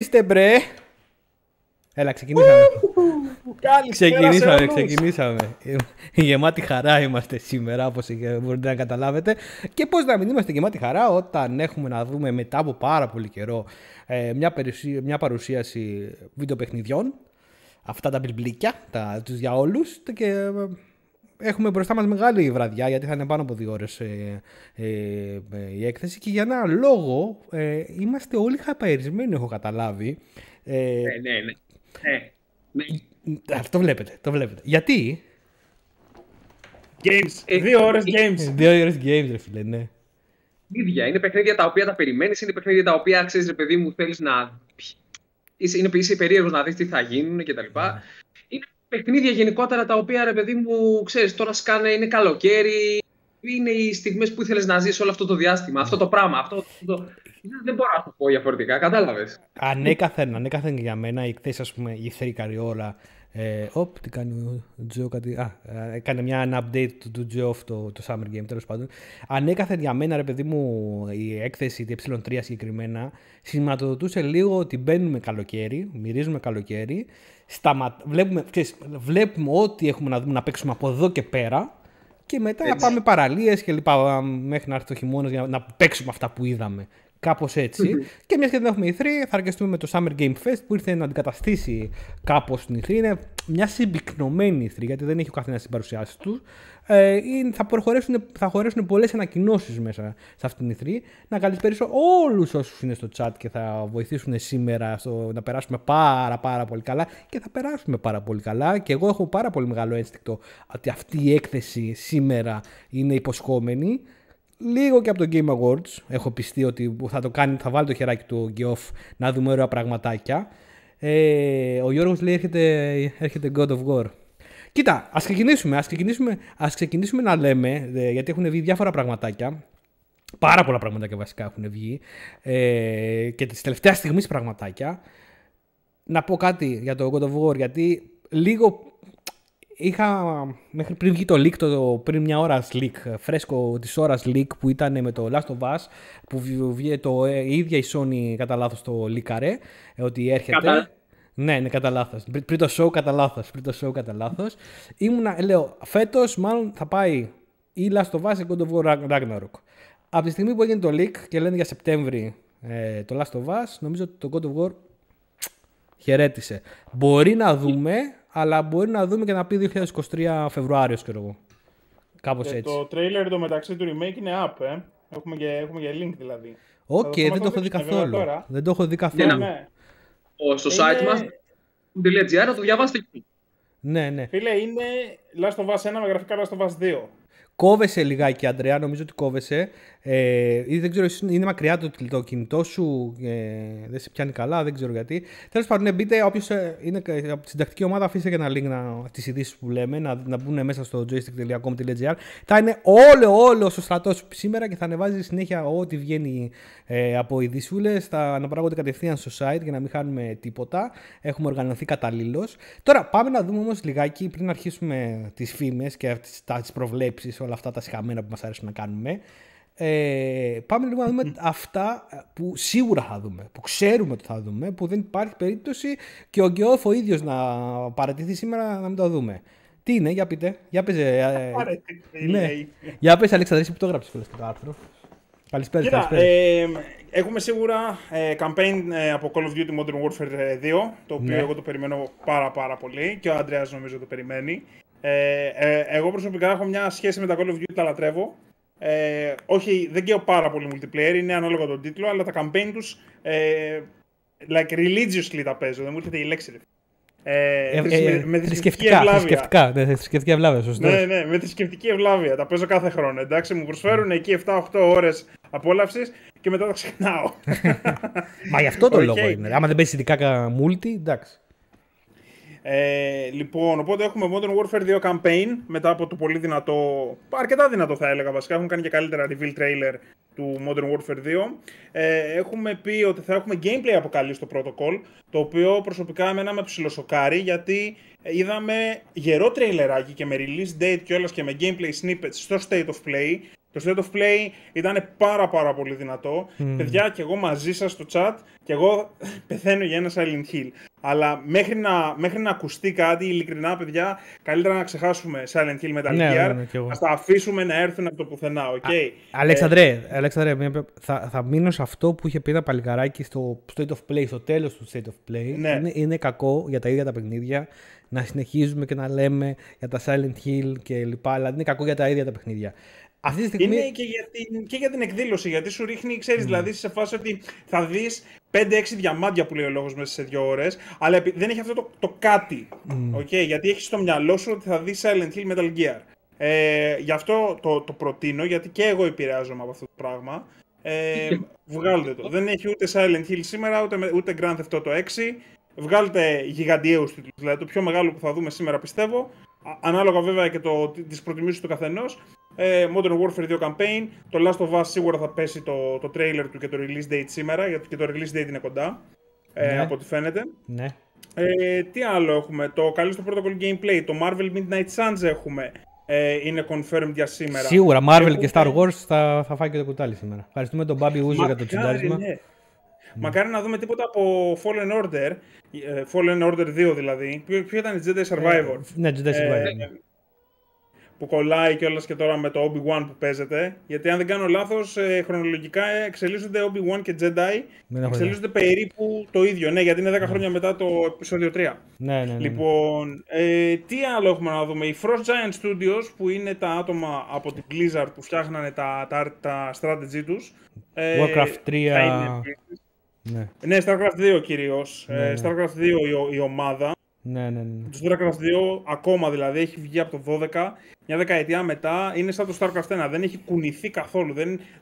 Είστε μπρε. Έλα, ξεκινήσαμε. Ξεκινήσαμε. Γεμάτη χαρά είμαστε σήμερα, όπως μπορείτε να καταλάβετε. Και πώς να μην είμαστε γεμάτη χαρά όταν έχουμε να δούμε μετά από πάρα πολύ καιρό μια παρουσίαση βιντεοπαιχνιδιών. Αυτά τα μπλιμπλίκια, τους για όλους. Και έχουμε μπροστά μας μεγάλη βραδιά, γιατί θα είναι πάνω από 2 ώρες η έκθεση. Και για ένα λόγο είμαστε όλοι χαπαερισμένοι, έχω καταλάβει. Ναι. Το βλέπετε. Γιατί? Games. 2 ώρες games. 2 ώρες games, ρε φίλε, ναι. Ίδια. Είναι παιχνίδια τα οποία τα περιμένεις, είναι παιχνίδια τα οποία ξέρεις, ρε παιδί μου, θέλεις να. Είσαι περίεργος να δεις τι θα γίνουν κτλ. Είναι παιχνίδια γενικότερα τα οποία, ρε παιδί μου, ξέρεις, τώρα σκάνε, είναι καλοκαίρι. Είναι οι στιγμές που ήθελες να ζεις όλο αυτό το διάστημα. Αυτό το πράγμα. Δεν μπορώ να το πω διαφορετικά, κατάλαβες. Ανέκαθεν για μένα η εκθέση, ας πούμε, η ευθερή καριόλα. Τι κάνει ο Τζο, έκανε ένα update του Τζο το Summer Game, τέλος πάντων. Ανέκαθεν για μένα, ρε παιδί μου, η έκθεση, τη ε3 συγκεκριμένα, σηματοδοτούσε λίγο ότι μπαίνουμε καλοκαίρι, μυρίζουμε καλοκαίρι, βλέπουμε ό,τι έχουμε να δούμε να παίξουμε από εδώ και πέρα. Και μετά να πάμε παραλίες και λοιπά, μέχρι να έρθει το χειμώνας για να παίξουμε αυτά που είδαμε. Κάπως έτσι. Και μιας και δεν έχουμε E3, θα αρκεστούμε με το Summer Game Fest που ήρθε να αντικαταστήσει κάπως την E3. Είναι μια συμπυκνωμένη E3, γιατί δεν έχει ο καθένας την παρουσιάση του. Θα χωρέσουν πολλές ανακοινώσεις μέσα σε αυτήν την E3. Να καλησπέρισω όλους όσους είναι στο chat και θα βοηθήσουν σήμερα να περάσουμε πάρα πολύ καλά. Και θα περάσουμε πάρα πολύ καλά. Και εγώ έχω πάρα πολύ μεγάλο ένστικτο ότι αυτή η έκθεση σήμερα είναι υποσχόμενη. Λίγο και από το Game Awards έχω πιστεί ότι θα βάλει το χεράκι του Geoff να δούμε ωραία πραγματάκια. Ο Γιώργος λέει έρχεται God of War. Κοίτα, ας ξεκινήσουμε να λέμε, γιατί έχουν βγει διάφορα πραγματάκια. Πάρα πολλά πραγματάκια βασικά έχουν βγει. Και τις τελευταίες στιγμής πραγματάκια. Να πω κάτι για το God of War, γιατί λίγο είχα μέχρι πριν βγει το leak, πριν μια ώρα leak, φρέσκο της ώρας leak που ήταν με το Last of Us, που βγήκε η ίδια η Sony κατά λάθος το leakare, ότι έρχεται. Ναι, κατά λάθος. Πριν το show κατά λάθος. Λέω, φέτος μάλλον θα πάει ή Last of Us ή God of War Ragnarok. Από τη στιγμή που έγινε το leak και λένε για Σεπτέμβρη το Last of Us, νομίζω ότι το God of War χαιρέτησε. Μπορεί να δούμε, αλλά μπορεί να δούμε και να πει 2023 Φεβρουάριος, ξέρω εγώ. Κάπως έτσι. Το trailer το μεταξύ του remake είναι up, Έχουμε και link δηλαδή. Οκ, δεν το έχω δει καθόλου. Δεν το έχω δει καθόλου. Στο site μας, .gr, το διαβάστε εκεί. Ναι. Φίλε, είναι Last of Us 1 με γραφικά Last of Us 2. Κόβεσαι λιγάκι, Αντρέα, νομίζω ότι κόβεσαι. Ή δεν ξέρω, είναι μακριά το κινητό σου, δεν σε πιάνει καλά, δεν ξέρω γιατί. Τέλος πάντων, μπείτε, όποιος είναι από τη συντακτική ομάδα, αφήστε και ένα link τις ειδήσεις που λέμε, να μπουν μέσα στο joystick.gr. Θα είναι όλο ο στρατός σήμερα και θα ανεβάζει συνέχεια ό,τι βγαίνει από ειδησούλες. Θα αναπαράγονται κατευθείαν στο site για να μην χάνουμε τίποτα. Έχουμε οργανωθεί καταλήλως. Τώρα, πάμε να δούμε όμως λιγάκι, πριν αρχίσουμε τις φήμες και τις προβλέψεις, όλα αυτά τα συχαμένα που μας αρέσουν να κάνουμε. Πάμε λίγο να δούμε αυτά που σίγουρα θα δούμε, που ξέρουμε ότι θα δούμε, που δεν υπάρχει περίπτωση και ο Geoff ο ίδιος να παρατηθεί σήμερα να μην το δούμε. Τι είναι, για πείτε, για πες. Ναι. Για πες, Αλέξανδρε, που το έγραψες το άρθρο. Καλησπέρα. Έχουμε σίγουρα campaign από Call of Duty Modern Warfare 2, το οποίο εγώ το περιμένω πάρα πολύ και ο Αντρέας νομίζω το περιμένει. Εγώ προσωπικά έχω μια σχέση με τα Call of Duty, τα λατρεύω. Όχι, δεν καίω πάρα πολύ multiplayer, είναι ανάλογα τον τίτλο, αλλά τα campaign τους like religiously τα παίζω, δεν μου έρχεται η λέξη. Με θρησκευτική ευλάβεια. Θρησκευτική ευλάβεια, σωστό. Ναι, με θρησκευτική ευλάβεια. Τα παίζω κάθε χρόνο. Εντάξει, μου προσφέρουν εκεί 7-8 ώρες απόλαυσης και μετά τα ξεχνάω. Μα γι' αυτό το λόγο είναι. Άμα δεν παίζεις ειδικά multi, εντάξει. Λοιπόν, οπότε έχουμε Modern Warfare 2 campaign μετά από το πολύ δυνατό, αρκετά δυνατό θα έλεγα βασικά, έχουν κάνει και καλύτερα reveal trailer του Modern Warfare 2. Έχουμε πει ότι θα έχουμε gameplay αποκαλύψει στο protocol, το οποίο προσωπικά εμένα με ψιλοσοκάρει, γιατί είδαμε γερό τρέιλεράκι και με release date κιόλας και με gameplay snippets στο State of Play, Το State of Play ήταν πάρα πολύ δυνατό. Παιδιά, και εγώ μαζί σας στο chat, και εγώ πεθαίνω για ένα Silent Hill. Αλλά μέχρι να ακουστεί κάτι, ειλικρινά, παιδιά, καλύτερα να ξεχάσουμε Silent Hill Metal Gear. Ας τα αφήσουμε να έρθουν από το πουθενά, okay? Αλέξανδρε, θα μείνω σε αυτό που είχε πει ένα παλικαράκι στο State of Play, στο τέλος του State of Play. Ναι. Είναι κακό για τα ίδια τα παιχνίδια να συνεχίζουμε και να λέμε για τα Silent Hill και λοιπά, αλλά είναι κακό για τα ίδια τα παιχνίδια. Αυτή τη στιγμή... Είναι και για την εκδήλωση, γιατί σου ρίχνει, ξέρεις, δηλαδή σε φάση ότι θα δεις 5-6 διαμάντια που λέει ο λόγος μέσα σε 2 ώρες, αλλά δεν έχει αυτό το κάτι, okay? Γιατί έχεις στο μυαλό σου ότι θα δεις Silent Hill Metal Gear. Γι' αυτό το προτείνω, γιατί και εγώ επηρεάζομαι από αυτό το πράγμα. Βγάλτε το. Δεν έχει ούτε Silent Hill σήμερα, ούτε Grand Theft Auto 6. Βγάλτε γιγαντιαίους τίτλους, δηλαδή το πιο μεγάλο που θα δούμε σήμερα, πιστεύω, ανάλογα βέβαια και τις προτιμήσεις του καθενός. Modern Warfare 2 Campaign, το Last of Us σίγουρα θα πέσει το trailer του και το release date σήμερα, γιατί και το release date είναι κοντά, από ό,τι φαίνεται. Ναι. Τι άλλο έχουμε, το καλή στο protocol gameplay, το Marvel Midnight Suns έχουμε, είναι confirmed για σήμερα. Sίγουρα, Marvel και Star Wars θα φάει και το κουτάλι σήμερα. Ευχαριστούμε τον Bobby Uzo για το τσιντάρισμα. Ναι. Μακάρι να δούμε τίποτα από Fallen Order, Fallen Order 2 δηλαδή. Ποιο ήταν η Jedi Survivor. Ναι, Jedi Survivor. Που κολλάει κιόλας και τώρα με το Obi-Wan που παίζεται. Γιατί αν δεν κάνω λάθος, χρονολογικά εξελίσσονται Obi-Wan και Jedi. Εξελίσσονται περίπου το ίδιο. Ναι, γιατί είναι 10 χρόνια μετά το επεισόδιο 3. Ναι. Λοιπόν, τι άλλο έχουμε να δούμε. Οι Frost Giant Studios, που είναι τα άτομα από την Blizzard που φτιάχνανε τα strategy τους. Warcraft 3. Ναι, StarCraft 2 κυρίως. StarCraft 2 η ομάδα. Ναι. Το StarCraft 2 ακόμα δηλαδή έχει βγει από το 12, μια δεκαετία μετά, είναι σαν το StarCraft 1. Δεν έχει κουνηθεί καθόλου,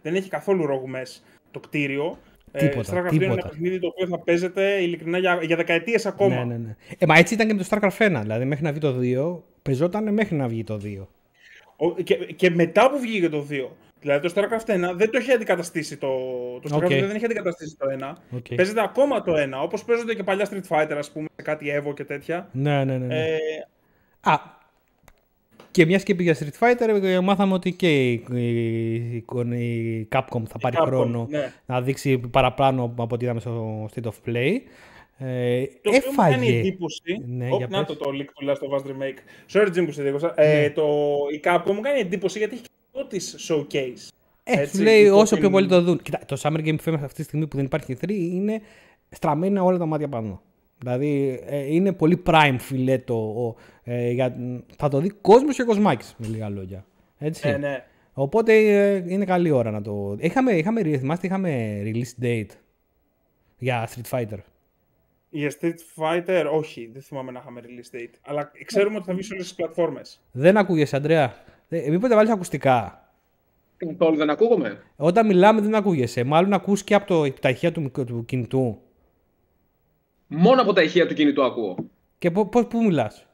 δεν έχει καθόλου ρογμές το κτίριο. StarCraft 2 είναι ένα παιχνίδι το οποίο θα παίζεται ειλικρινά για δεκαετίες ακόμα. Ναι. Μα έτσι ήταν και με το StarCraft 1. Δηλαδή μέχρι να βγει το 2, παίζονταν μέχρι να βγει το 2. Και μετά που βγήκε το 2. Δηλαδή το StarCraft 1 δεν το έχει αντικαταστήσει το StarCraft 2 δεν έχει αντικαταστήσει το 1. Παίζεται ακόμα το 1, όπως παίζονται και παλιά Street Fighter, ας πούμε, σε κάτι Evo και τέτοια. Ναι. Και μιας και πήγε για Street Fighter, μάθαμε ότι και η Capcom θα πάρει χρόνο να δείξει παραπάνω από ό,τι είδαμε στο State of Play. Το οποίο μου κάνει εντύπωση. Να το link του Last of Us Remake. Sorry, Jim, που σε δίκοψα. Η Capcom μου κάνει εντύπωση γιατί έχει της showcase. Σου λέει όσο πιο πολύ το δουν. Κοίτα, το Summer Game Fest αυτή τη στιγμή που δεν υπάρχει 3 είναι στραμμένα όλα τα μάτια πάνω. Δηλαδή είναι πολύ prime φιλέτο. Θα το δει κόσμος και κοσμάκης, με λίγα λόγια. Έτσι. Ναι. Οπότε είναι καλή ώρα να το. Είχαμε release date για Street Fighter. Για Street Fighter, όχι, δεν θυμάμαι να είχαμε release date. Αλλά ξέρουμε ότι θα βγει σε όλες τις πλατφόρμες. Δεν ακούγεσαι, Αντρέα. Μήπως δεν βάλεις ακουστικά. Καθόλου δεν ακούγομαι. Όταν μιλάμε δεν ακούγεσαι. Μάλλον ακούς και από τα ηχεία του κινητού. Μόνο από τα ηχεία του κινητού ακούω. Και πού μιλάς?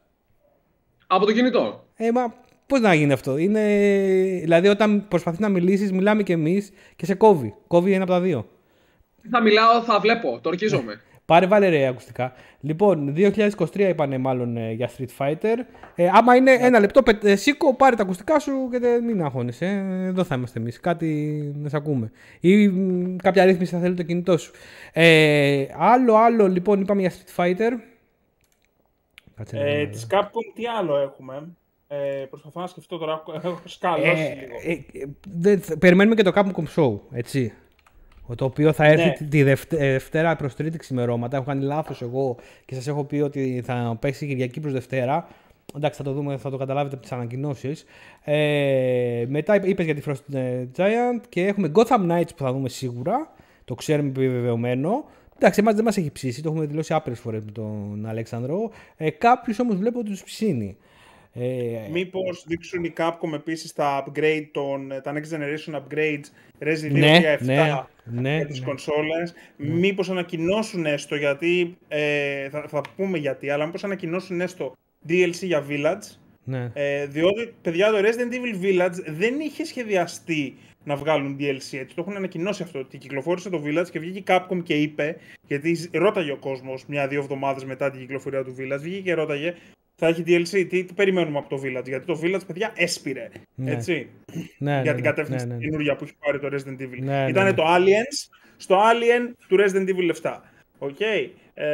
Από το κινητό. Μα πώς να γίνει αυτό? Δηλαδή όταν προσπαθείς να μιλήσεις, μιλάμε κι εμείς και σε κόβει. Κόβει ένα από τα δύο. Θα μιλάω, θα βλέπω. Το ορκίζομαι. Πάρε, βάλε ρε ακουστικά. Λοιπόν, 2023 είπανε μάλλον για Street Fighter. Άμα είναι ένα λεπτό, σήκω, πάρε τα ακουστικά σου και μην αγχώνεσαι. Εδώ θα είμαστε εμείς. Κάτι να σε ακούμε. Ή κάποια ρύθμιση θα θέλει το κινητό σου. Άλλο, λοιπόν, είπαμε για Street Fighter. Της Capcom τι άλλο έχουμε? Προσπαθώ να σκεφτώ τώρα. Έχω σκαλώσει λίγο. Περιμένουμε και το Capcom Show, έτσι. Το οποίο θα έρθει τη Δευτέρα προς Τρίτη ξημερώματα. Έχω κάνει λάθος εγώ και σας έχω πει ότι θα παίξει Κυριακή προς Δευτέρα. Εντάξει, θα το δούμε, θα το καταλάβετε από τις ανακοινώσεις. Μετά είπες για τη Frost Giant και έχουμε Gotham Knights που θα δούμε σίγουρα. Το ξέρουμε επιβεβαιωμένο. Εντάξει, εμάς δεν μας έχει ψήσει, το έχουμε δηλώσει άπειρες φορές με τον Αλέξανδρο. Κάποιους όμως βλέπω ότι τους ψήνει. Μήπως δείξουν οι Capcom επίσης τα upgrade, τα next generation upgrades Resident Evil 7 για τις κονσόλες. Μήπως ανακοινώσουν έστω, γιατί θα πούμε γιατί, αλλά μήπως ανακοινώσουν έστω DLC για Village. Διότι, παιδιά, το Resident Evil Village δεν είχε σχεδιαστεί να βγάλουν DLC. Έτσι. Το έχουν ανακοινώσει αυτό. Ότι κυκλοφόρησε το Village και βγήκε η Capcom και είπε, γιατί ρώταγε ο κόσμος 1-2 εβδομάδες μετά την κυκλοφορία του Village, βγήκε και ρώταγε, θα έχει DLC, τι περιμένουμε από το Village. Γιατί το Village, παιδιά, έσπηρε. Έτσι. Για την κατεύθυνση καινούργια που έχει πάρει το Resident Evil. Ήτανε το Aliens, στο Alien του Resident Evil 7. Okay.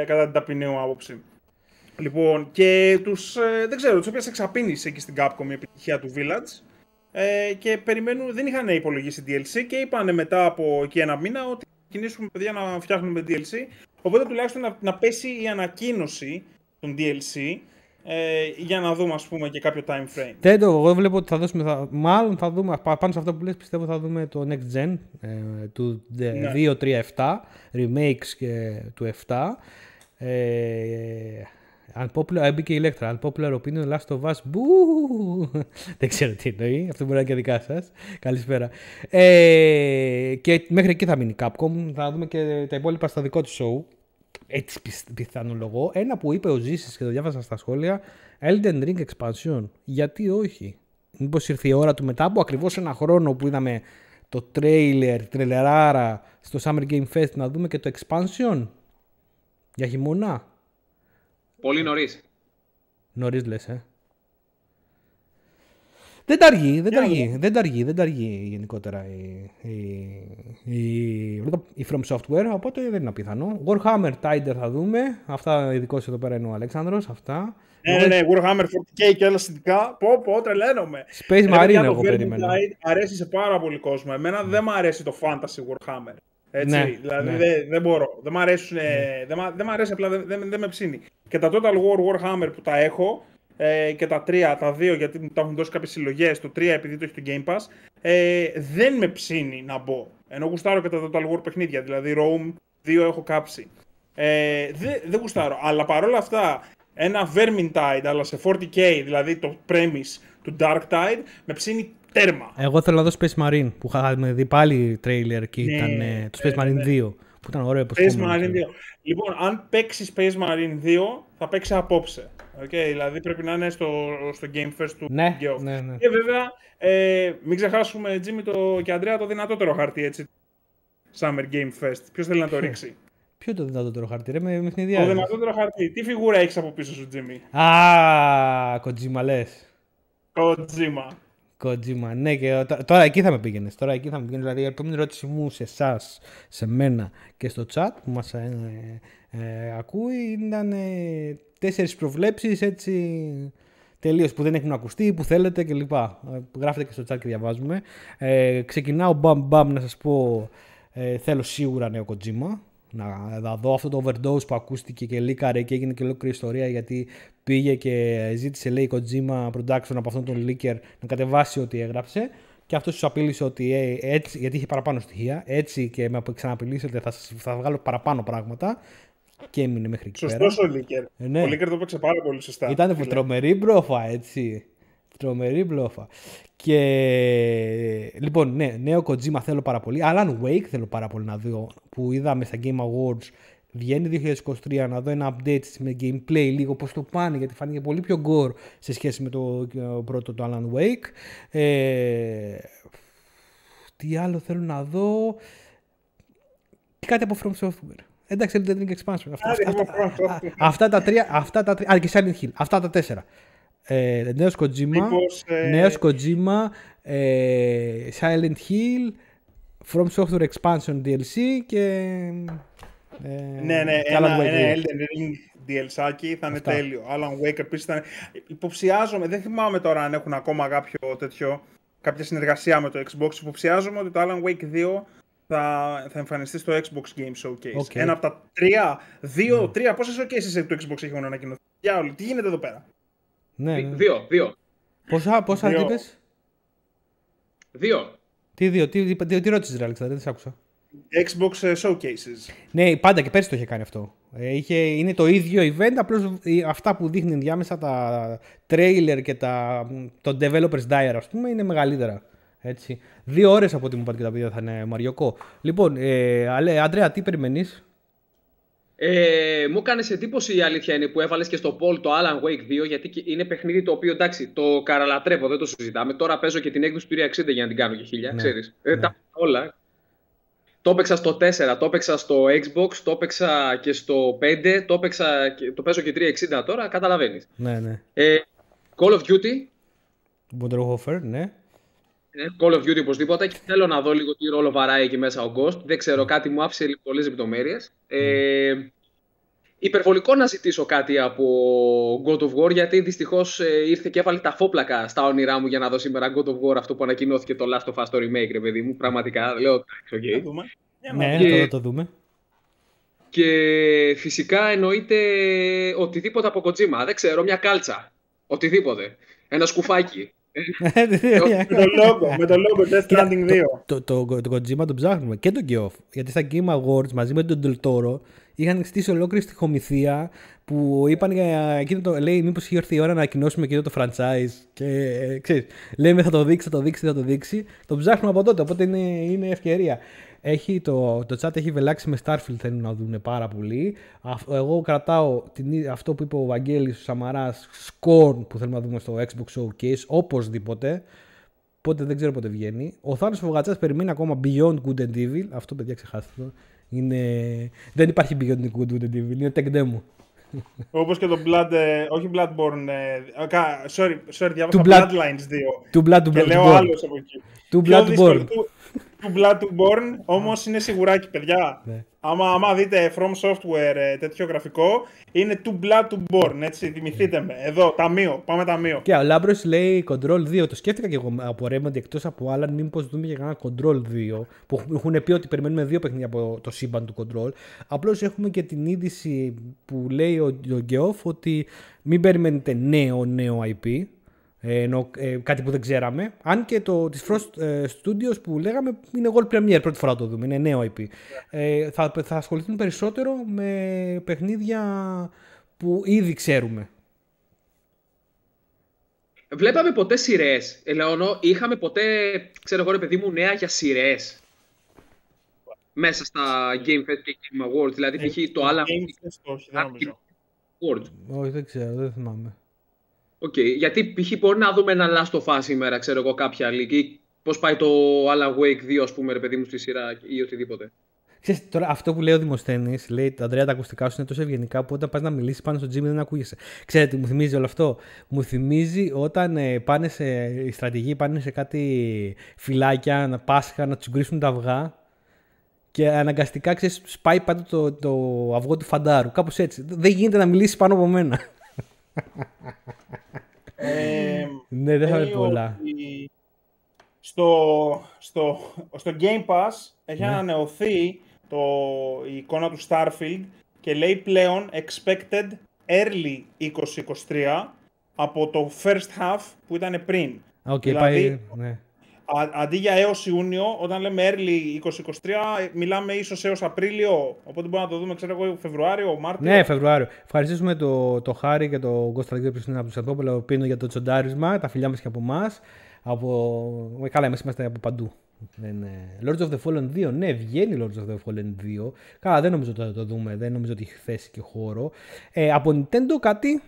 Κατά την ταπεινή μου άποψη. Λοιπόν, και δεν ξέρω, τους έπιασε εξαπίνηση εκεί στην Capcom η επιτυχία του Village και περιμένουν, δεν είχαν υπολογίσει DLC και είπανε μετά από εκεί ένα μήνα ότι κινήσουμε παιδιά να φτιάχνουμε DLC, οπότε τουλάχιστον να πέσει η ανακοίνωση των DLC για να δούμε, ας πούμε, και κάποιο time frame. Εγώ βλέπω ότι θα δώσουμε, μάλλον θα δούμε, πάνω σε αυτό που λες, πιστεύω θα δούμε το Next Gen του 2.3.7, remakes και του 7. Unpopular, έμπηκε η Electra. Unpopular opinion, Last of Us. Μπου! Δεν ξέρω τι εννοεί. Αυτό μπορεί να είναι και δικά σας. Καλησπέρα. Και μέχρι εκεί θα μείνει η Capcom. Θα δούμε και τα υπόλοιπα στο δικό του show. Έτσι πιθανολογώ. Ένα που είπε ο Ζήσης και το διάβασα στα σχόλια. Elden Ring Expansion. Γιατί όχι? Μήπως ήρθε η ώρα του μετά από ακριβώς ένα χρόνο που είδαμε το τρελεράρα στο Summer Game Fest να δούμε και το Expansion για χειμώνα? Πολύ νωρίς. Νωρίς λες, Δεν τα αργεί γενικότερα η From Software, οπότε δεν είναι απίθανο. Warhammer Tider θα δούμε. Αυτά ειδικώς εδώ πέρα είναι ο Αλέξανδρος. Αυτά. Ναι, Warhammer 40K και άλλα συνδικά. Πω, τρελαίνομαι. Space Marine εγώ περίμενα. Αρέσει σε πάρα πολύ κόσμο. Εμένα δεν μου αρέσει το Fantasy Warhammer. Έτσι, ναι, δηλαδή δεν μπορώ. Δεν μ' αρέσει, απλά δεν με ψήνει. Και τα Total War Warhammer που τα έχω και τα 3, τα 2 γιατί μου τα έχουν δώσει κάποιες συλλογές, το 3 επειδή το έχει το Game Pass, δεν με ψήνει να μπω. Ενώ γουστάρω και τα Total War παιχνίδια, δηλαδή Rome 2 έχω κάψει. Δεν γουστάρω, αλλά παρόλα αυτά ένα Vermintide αλλά σε 40K, δηλαδή το premise του Dark Tide, με ψήνει τέρμα. Εγώ θέλω να δω Space Marine που είχαμε δει πάλι τρέιλερ και ήταν το Space Marine 2 που ήταν ωραίο. Space Marine 2. Λοιπόν, αν παίξει Space Marine 2 θα παίξει απόψε. Okay, δηλαδή πρέπει να είναι στο Game Fest του Geoff. Ναι. Και βέβαια μην ξεχάσουμε Jimmy και Αντρέα το δυνατότερο χαρτί, έτσι. Summer Game Fest. Ποιος θέλει να το ρίξει? Ποιο το δυνατότερο χαρτί, ρε, με χνηδιάζει. Το δυνατότερο χαρτί. Τι φιγούρα έχεις από πίσω σου, Jimmy? Kojima λες. Kojima. Ναι, και τώρα εκεί θα με πήγαινες. Δηλαδή η επόμενη ερώτηση μου σε εσάς, σε μένα και στο chat που μας ακούει ήταν 4 προβλέψεις έτσι τελείως που δεν έχουν ακουστεί, που θέλετε κλπ. Γράφετε και στο chat και διαβάζουμε. Ξεκινάω μπαμ να σας πω, θέλω σίγουρα νέο Kojima. Να δω αυτό το overdose που ακούστηκε και λίκαρε και έγινε και ολόκληρη ιστορία γιατί πήγε και ζήτησε, λέει, Kojima Production από αυτόν τον leaker να κατεβάσει ό,τι έγραψε και αυτός τους απείλησε ότι έτσι, γιατί είχε παραπάνω στοιχεία, έτσι και με ξαναπειλήσετε θα βγάλω παραπάνω πράγματα και έμεινε μέχρι εκεί πέρα. Σωστός ο leaker. Ναι. Ο leaker το παίξε πάρα πολύ σωστά. Ήταν τρομερή μπλόφα, έτσι. Τρομερή μπλόφα. Και λοιπόν, ναι, νέο Kojima θέλω πάρα πολύ. Alan Wake θέλω πάρα πολύ να δω, που είδαμε στα Game Awards. Βγαίνει 2023, να δω ένα update με gameplay λίγο πώς το πάνε, γιατί φάνηκε πολύ πιο gore σε σχέση με το πρώτο, το Alan Wake. Τι άλλο θέλω να δω? Κάτι από From Software. Εντάξει, Elden Ring Expansion. Αυτά τα τρία. Και Silent Hill. Αυτά τα 4. Νέος Kojima, Silent Hill, From Software Expansion DLC και ένα Elden Ring DLC θα είναι τέλειο. Alan Wake επίσης θα είναι. Υποψιάζομαι, δεν θυμάμαι τώρα αν έχουν ακόμα κάποια συνεργασία με το Xbox. Υποψιάζομαι ότι το Alan Wake 2 θα εμφανιστεί στο Xbox Game Showcase. Ένα από τα 3, πόσες showcases του Xbox έχουν ανακοινωθεί? Για όλοι, τι γίνεται εδώ πέρα? Ναι. Δύο. Πόσα είπες? 2. Τι ρώτησες, ρε Αλέξανδρε, δεν σ' άκουσα. Xbox Showcases. Ναι, πάντα και πέρσι το είχε κάνει αυτό. Είναι το ίδιο event, απλώς αυτά που δείχνει ενδιάμεσα τα trailer και το developer's diary, ας πούμε, είναι μεγαλύτερα. Έτσι. 2 ώρες από ό,τι μου είπατε και τα παιδιά θα είναι μαριοκό. Λοιπόν, Αντρέα, τι περιμένεις? Μου έκανε εντύπωση, η αλήθεια είναι, που έβαλες και στο poll το Alan Wake 2, γιατί είναι παιχνίδι το οποίο, εντάξει, το καραλατρεύω, δεν το συζητάμε. Τώρα παίζω και την έκδοση του 360 για να την κάνω και 1000, ξέρεις. Τα όλα. Το έπαιξα στο 4, το έπαιξα στο Xbox, το έπαιξα και στο 5, το παίζω και 360 τώρα, καταλαβαίνεις. Ναι. Call of Duty. Modern Warfare, ναι. Call of Duty οπωσδήποτε, και θέλω να δω λίγο τι ρόλο βαράει εκεί μέσα ο Ghost. Δεν ξέρω, κάτι μου άφησε πολλές λεπτομέρειες. Υπερβολικό να ζητήσω κάτι από God of War, γιατί δυστυχώς ήρθε και έβαλε τα φόπλακα στα όνειρά μου για να δω σήμερα God of War, αυτό που ανακοινώθηκε, το Last of Us, το remake, ρε παιδί μου. Πραγματικά, λέω, okay. Ναι, το δούμε. Και φυσικά εννοείται οτιδήποτε από Kojima. Δεν ξέρω, μια κάλτσα. Οτιδήποτε. Ένα σκουφάκι. με το logo Death Stranding 2. Το Kojima το ψάχνουμε και τον Geoff. Γιατί στα Game Awards μαζί με τον Del Toro είχαν στήσει ολόκληρη στοιχομηθεία που είπαν εκείνο το. Λέει, μήπως είχε έρθει η ώρα να ανακοινώσουμε και το franchise. Και ξέρεις, λέμε θα το δείξει. Το ψάχνουμε από τότε, οπότε είναι ευκαιρία. Το chat έχει βελάξει με Starfield, θέλουν να δουν πάρα πολύ. Εγώ κρατάω αυτό που είπε ο Βαγγέλης ο Σαμαράς, Scorn, που θέλουμε να δούμε στο Xbox Showcase, οπωσδήποτε. Οπότε δεν ξέρω πότε βγαίνει. Ο Θάνος Φογατσάς περιμένει ακόμα Beyond Good and Evil. Αυτό, παιδιά, ξεχάστε το. Δεν υπάρχει Beyond Good and Evil, είναι tech demo. Όπως και το όχι Bloodborne, sorry, διάβασα Bloodlines 2. Και λέω άλλος από εκεί. Του Bloodborne, όμως είναι σιγουράκι, παιδιά. Ναι. Άμα δείτε From Software τέτοιο γραφικό, είναι του Bloodborne, έτσι, θυμηθείτε με. Εδώ, πάμε ταμείο. Και ο Λάμπρος λέει Control 2, το σκέφτηκα και εγώ από Raymond, εκτός από άλλα, μήπως δούμε και κανένα Control 2, που έχουν πει ότι περιμένουμε 2 παιχνίδια από το σύμπαν του Control. Απλώς έχουμε και την είδηση που λέει ο Geoff ότι μην περιμένετε νέο IP. Κάτι που δεν ξέραμε. Αν και της Frost Studios που λέγαμε είναι World Premiere, πρώτη φορά το δούμε, είναι νέο IP. Θα ασχοληθούν περισσότερο με παιχνίδια που ήδη ξέρουμε. Βλέπαμε ποτέ σειρές, Ελεόνο, είχαμε ποτέ, ξέρω εγώ ρε παιδί μου, νέα για σειρές μέσα στα Game Fest και Game Awards, δηλαδή π.χ. το άλλα... Όχι, δεν ξέρω, δεν θυμάμαι. Γιατί π.χ. μπορεί να δούμε ένα Last of Us σήμερα, ξέρω εγώ, κάποια άλλη, ή πώς πάει το Alan Wake 2, ας πούμε, ρε παιδί μου, στη σειρά ή οτιδήποτε. Ξέρεις, τώρα αυτό που λέει ο Δημοσθένης, λέει Αντρέα, τα ακουστικά σου είναι τόσο ευγενικά που όταν πας να μιλήσεις πάνω στο Jimmy δεν ακούγεσαι. Ξέρετε, μου θυμίζει όλο αυτό. Μου θυμίζει όταν οι στρατηγοί πάνε σε κάτι φυλάκια, Πάσχα, να τους γκρίσουν τα αυγά και αναγκαστικά, ξέρεις, σπάει πάντα το αυγό του φαντάρου. Κάπως έτσι. Δεν γίνεται να μιλήσεις πάνω από μένα. Ναι, δεν θα πει πολλά. Στο Game Pass έχει ανανεωθεί η εικόνα του Starfield και λέει πλέον expected early 2023 από το first half που ήταν πριν. Δηλαδή, αντί για έως Ιούνιο, όταν λέμε early 2023, μιλάμε ίσως έως Απρίλιο. Οπότε μπορούμε να το δούμε, ξέρω εγώ, Φεβρουάριο, Μάρτιο. Ναι, Φεβρουάριο. Ευχαριστήσουμε το Χάρη και το Γκοστραγγί που είναι από του Αντόπουλο που για το τσοντάρισμα. Τα φιλιά μας και από εμάς. Καλά, εμείς είμαστε από παντού. Lords of the Fallen 2, ναι, βγαίνει Lords of the Fallen 2. Καλά, δεν νομίζω ότι θα το δούμε, δεν νομίζω ότι έχει θέση και χώρο. Από Nintendo κάτι,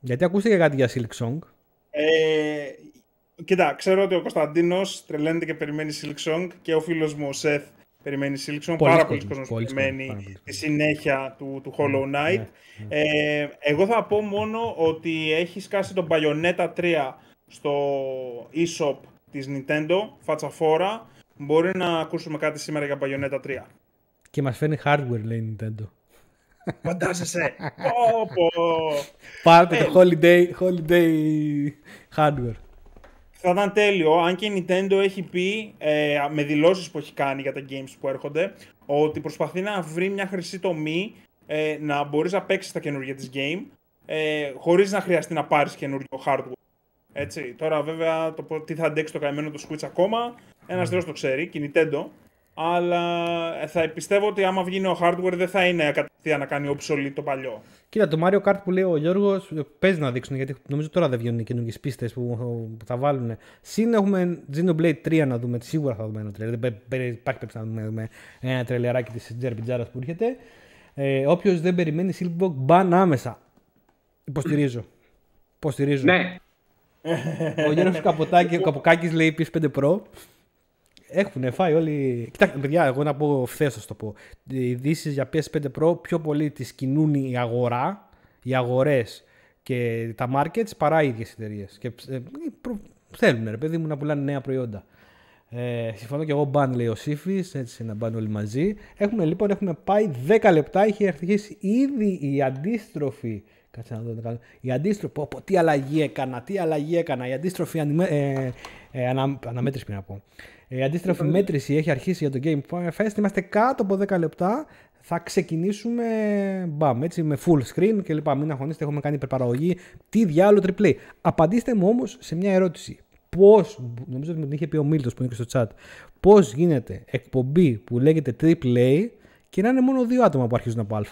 γιατί ακούστηκε κάτι για Silksong. Κοίτα, ξέρω ότι ο Κωνσταντίνος τρελαίνεται και περιμένει Silksong και ο φίλος μου ο Σεθ περιμένει Silksong. Πάρα πολλοί κόσμος περιμένει τη συνέχεια του Hollow Knight. Εγώ θα πω μόνο ότι έχει σκάσει τον Bayonetta 3 στο eShop της Nintendo, φατσαφόρα. Μπορεί να ακούσουμε κάτι σήμερα για Bayonetta 3. Και μας φέρνει hardware, λέει Nintendo. Φαντάζεσαι. Πάρτε το holiday hardware. Θα ήταν τέλειο, αν και η Nintendo έχει πει, με δηλώσεις που έχει κάνει για τα games που έρχονται, ότι προσπαθεί να βρει μια χρυσή τομή να μπορείς να παίξεις τα καινούργια της game, χωρίς να χρειαστεί να πάρεις καινούργιο hardware. Έτσι. Τώρα βέβαια τι θα αντέξει το καημένο το Switch ακόμα, ένας θεός το ξέρει, και η Nintendo, αλλά θα πιστεύω ότι άμα βγει νέο hardware δεν θα είναι κατευθείαν να κάνει obsolete το παλιό. Κοίτα, το Mario Kart που λέει ο Γιώργος παίζει να δείξουν, γιατί νομίζω τώρα δεν βγαίνουν οι καινούργιες πίστες που θα βάλουν. Συν έχουμε Xenoblade 3 να δούμε, σίγουρα θα δούμε ένα τρέλερ. Δεν υπάρχει περίπτωση να δούμε ένα τρελεράκι της JRPG που έρχεται. Όποιος δεν περιμένει Silverbox, μπαν άμεσα. Υποστηρίζω. Ναι. Ο Γιώργος Καποκάκης λέει PS5 Pro. Έχουν φάει όλοι. Κοιτάξτε, παιδιά, εγώ να πω ευθέως, θα το πω. Οι ειδήσεις για PS5 Pro πιο πολύ τις κινούν η αγορά, οι αγορές και τα markets παρά οι ίδιες εταιρείες. Και θέλουν, ρε παιδί μου, να πουλάνε νέα προϊόντα. Συμφωνώ και εγώ, μπαν, λέει ο Σύφης, έτσι να μπαν όλοι μαζί. Έχουμε πάει 10 λεπτά, έχει αρχίσει ήδη η αντίστροφη. Κάτσε να δω. Η αντίστροφη. Τι αλλαγή έκανα. Η αντίστροφη αναμέτρηση, πριν να πω. Η αντίστροφη μέτρηση έχει αρχίσει για το Game Fest. Είμαστε κάτω από 10 λεπτά. Θα ξεκινήσουμε έτσι, με full screen κλπ. Μην αγχωνίστε, έχουμε κάνει υπερπαραγωγή. Τι διάλογο τριπλέ. Απαντήστε μου όμως σε μια ερώτηση. Πώς, νομίζω ότι μου την είχε πει ο Μίλτος που είναι και στο chat, πώς γίνεται εκπομπή που λέγεται AAA και να είναι μόνο 2 άτομα που αρχίζουν από Α.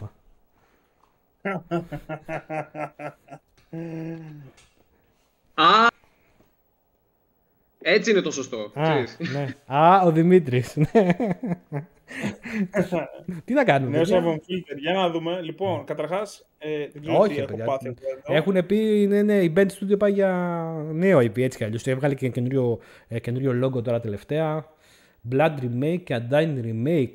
Έτσι είναι το σωστό. Ναι. Ο Δημήτρης. Τι να κάνουμε. Νέος Filter, για να δούμε. Λοιπόν, καταρχάς, δεν ξέρω τι έχω πάθει εδώ. Έχουν πει, η Band Studio πάει για νέο IP, έτσι κι αλλιώς. Έβγαλε και καινούριο logo τώρα τελευταία. Blood Remake και Undying Remake.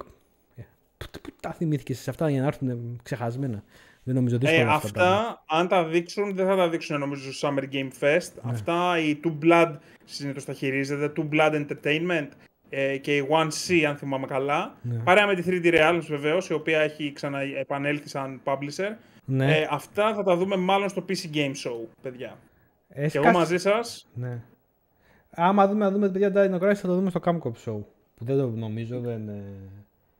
Πού τα θυμήθηκες σε αυτά για να έρθουν ξεχασμένα. Δεν νομίζω δύσκολα αυτά, αν τα δείξουν, δεν θα τα δείξουν νομίζω στο Summer Game Fest. Ναι. Αυτά η Two Blood συνήθως τα χειρίζεται, Two Blood Entertainment και η 1C, αν θυμάμαι καλά. Ναι. Παρέα με τη 3D Realms βεβαίως, η οποία έχει ξαναεπανέλθει σαν publisher. Ναι. Αυτά θα τα δούμε μάλλον στο PC Game Show, παιδιά. Και εγώ μαζί σας. Ναι. Άμα δούμε παιδιά Dino Crisis, θα το δούμε στο Camcom Show. Που δεν το νομίζω, δεν...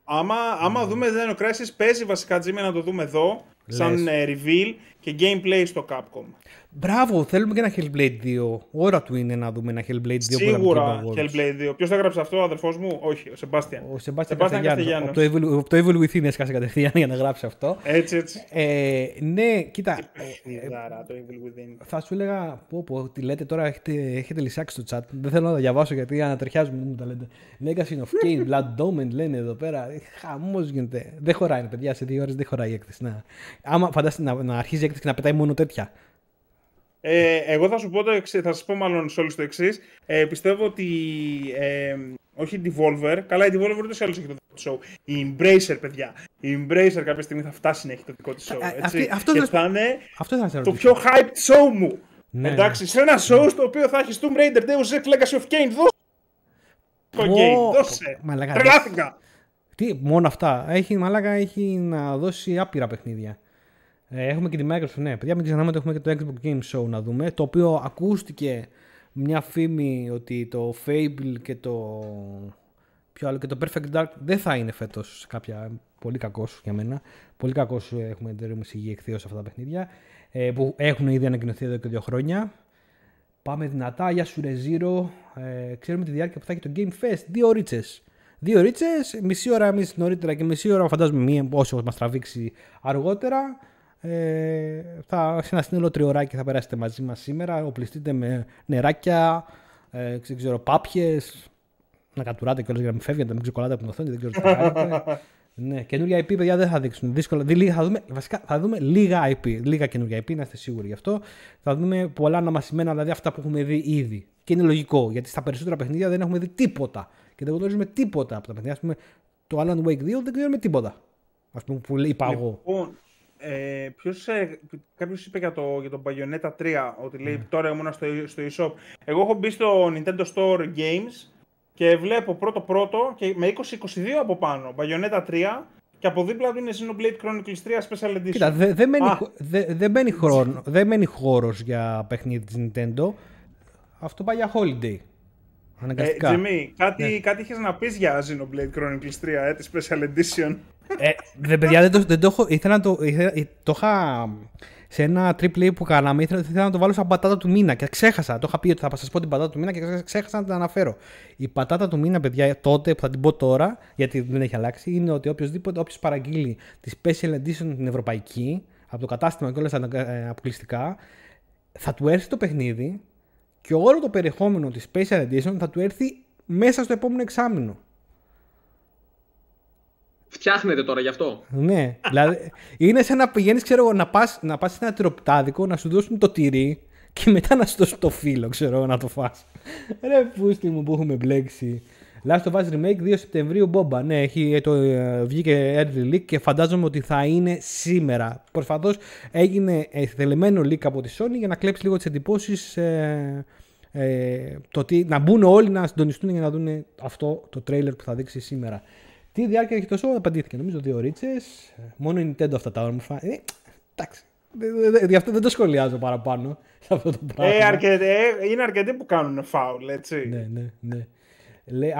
Άμα δούμε Dino Crisis, παίζει βασικά, Jimmy, να το δούμε εδώ, σαν reveal και gameplay στο Capcom. Μπράβο, θέλουμε και ένα Hellblade 2. Ώρα του είναι να δούμε ένα Hellblade 2. Σίγουρα Hellblade 2. Ποιος θα γράψει αυτό, ο αδερφός μου? Όχι, ο Σεμπάστιαν. Ο Σεμπάστιαν Καστελιάνος. Από το Evil Within έσκασε κατευθείαν για να γράψει αυτό. Έτσι. Ναι, κοίτα. Το Evil Within. Θα σου έλεγα, τι λέτε τώρα, έχετε λυσάξει στο chat. Δεν θέλω να τα διαβάσω γιατί ανατριχιάζουμε, μου τα λέτε. Legacy of Kain, Blood Domain λένε εδώ πέρα. Χαμός γίνεται. Δεν χωράει, παιδιά, σε 2 ώρες δεν χωράει η έκθεση. Άμα φαντάζεστε να αρχίζει η έκθεση και να πετάει μόνο τέτοια. Εγώ θα σου πω θα σας πω μάλλον σε όλους το εξής. Πιστεύω ότι όχι η Devolver, καλά η Devolver ούτως ή άλλως έχει το δικό της show. Η Embracer, παιδιά. Η Embracer κάποια στιγμή θα φτάσει να έχει το δικό της show. Και θα είναι το πιο hyped show μου. Ναι. Εντάξει, σε ένα show στο οποίο θα έχει Tomb Raider, Deus Ex, Legacy of Kain, δώσε το game, δώσε. Τρελάθηκα. Τι, μόνο αυτά. Έχει να δώσει άπειρα παιχνίδια. Έχουμε και τη Microsoft, ναι. Παιδιά, μην ξεχνάμε ότι έχουμε και το Xbox Game Show να δούμε. Το οποίο ακούστηκε μια φήμη ότι το Fable και το. Ποιο άλλο, και το Perfect Dark δεν θα είναι φέτος κάποια. Πολύ κακός για μένα. Πολύ κακός έχουμε εντέρμηση εχθείως σε αυτά τα παιχνίδια. Που έχουν ήδη ανακοινωθεί εδώ και 2 χρόνια. Πάμε δυνατά. Γεια σου, Ρεζίρο. Ξέρουμε τη διάρκεια που θα έχει το Game Fest. 2 ωρίτσες. 2 ωρίτσες, μισή ώρα εμείς νωρίτερα και μισή ώρα φαντάζομαι όσο μας τραβήξει αργότερα. Σε ένα σύνολο 3 ωράκι θα περάσετε μαζί μας σήμερα. Οπλιστείτε με νεράκια, πάπιες, να κατουράτε κιόλας για να μην φεύγετε, να μην ξεκολλάτε από την οθόνη, δεν ξέρω τι θα κάνετε. Ναι, καινούργια IP, παιδιά, δεν θα δείξουν. Δύσκολα. Θα δούμε λίγα IP, λίγα καινούργια IP, να είστε σίγουροι γι' αυτό. Θα δούμε πολλά αναμασιμένα, δηλαδή αυτά που έχουμε δει ήδη. Και είναι λογικό, γιατί στα περισσότερα παιχνίδια δεν έχουμε δει τίποτα. Και δεν γνωρίζουμε τίποτα από τα παιχνίδια. Ας πούμε, το Alan Wake 2 δεν ξέρουμε τίποτα. Ας πούμε, που είπα εγώ. Κάποιος είπε για το Bayonetta 3 ότι λέει τώρα ήμουν στο eShop. Εγώ έχω μπει στο Nintendo Store Games και βλέπω πρώτο και με 20-22 από πάνω Bayonetta 3 και από δίπλα του είναι Xenoblade Chronicles 3 Special Edition. Κοίτα, δεν μένει χώρος για παιχνίδι της Nintendo. Αυτό πάει για holiday. Αναγκαστικά. Jimmy, κάτι είχες να πεις για Xenoblade Chronicles 3, τη Special Edition. Παιδιά, δεν το έχω. Το είχα σε ένα AAA που κάναμε. Ήθελα να το βάλω σαν πατάτα του μήνα και ξέχασα. Το είχα πει ότι θα σας πω την πατάτα του μήνα και ξέχασα να την αναφέρω. Η πατάτα του μήνα, παιδιά, τότε που θα την πω τώρα, γιατί δεν έχει αλλάξει, είναι ότι όποιος παραγγείλει τη Special Edition την ευρωπαϊκή, από το κατάστημα και όλες αποκλειστικά, θα του έρθει το παιχνίδι και όλο το περιεχόμενο της Special Edition θα του έρθει μέσα στο επόμενο εξάμηνο. Φτιάχνετε τώρα γι' αυτό. Ναι, δηλαδή είναι σαν να πηγαίνεις, ξέρω εγώ, να πας σε ένα τυροπιτάδικο, να σου δώσουν το τυρί και μετά να σου δώσουν το φύλλο, ξέρω εγώ, να το φας. Ρε πούστη μου που έχουμε μπλέξει. Last of Us Remake 2 Σεπτεμβρίου, μπόμπα. Ναι, βγήκε early leak και φαντάζομαι ότι θα είναι σήμερα. Προσφατώς έγινε θελεμένο leak από τη Sony για να κλέψει λίγο τις εντυπώσεις. Να μπουν όλοι να συντονιστούν για να δουν αυτό το trailer που θα δείξει σήμερα. Τι διάρκεια έχει το show, απαντήθηκε. Νομίζω 2 ωρίτσες. Μόνο η Nintendo αυτά τα όρμοφα. Εντάξει. Γι' αυτό δεν το σχολιάζω παραπάνω σε αυτό το πράγμα. Είναι αρκετοί που κάνουν φάουλ, έτσι. Ναι.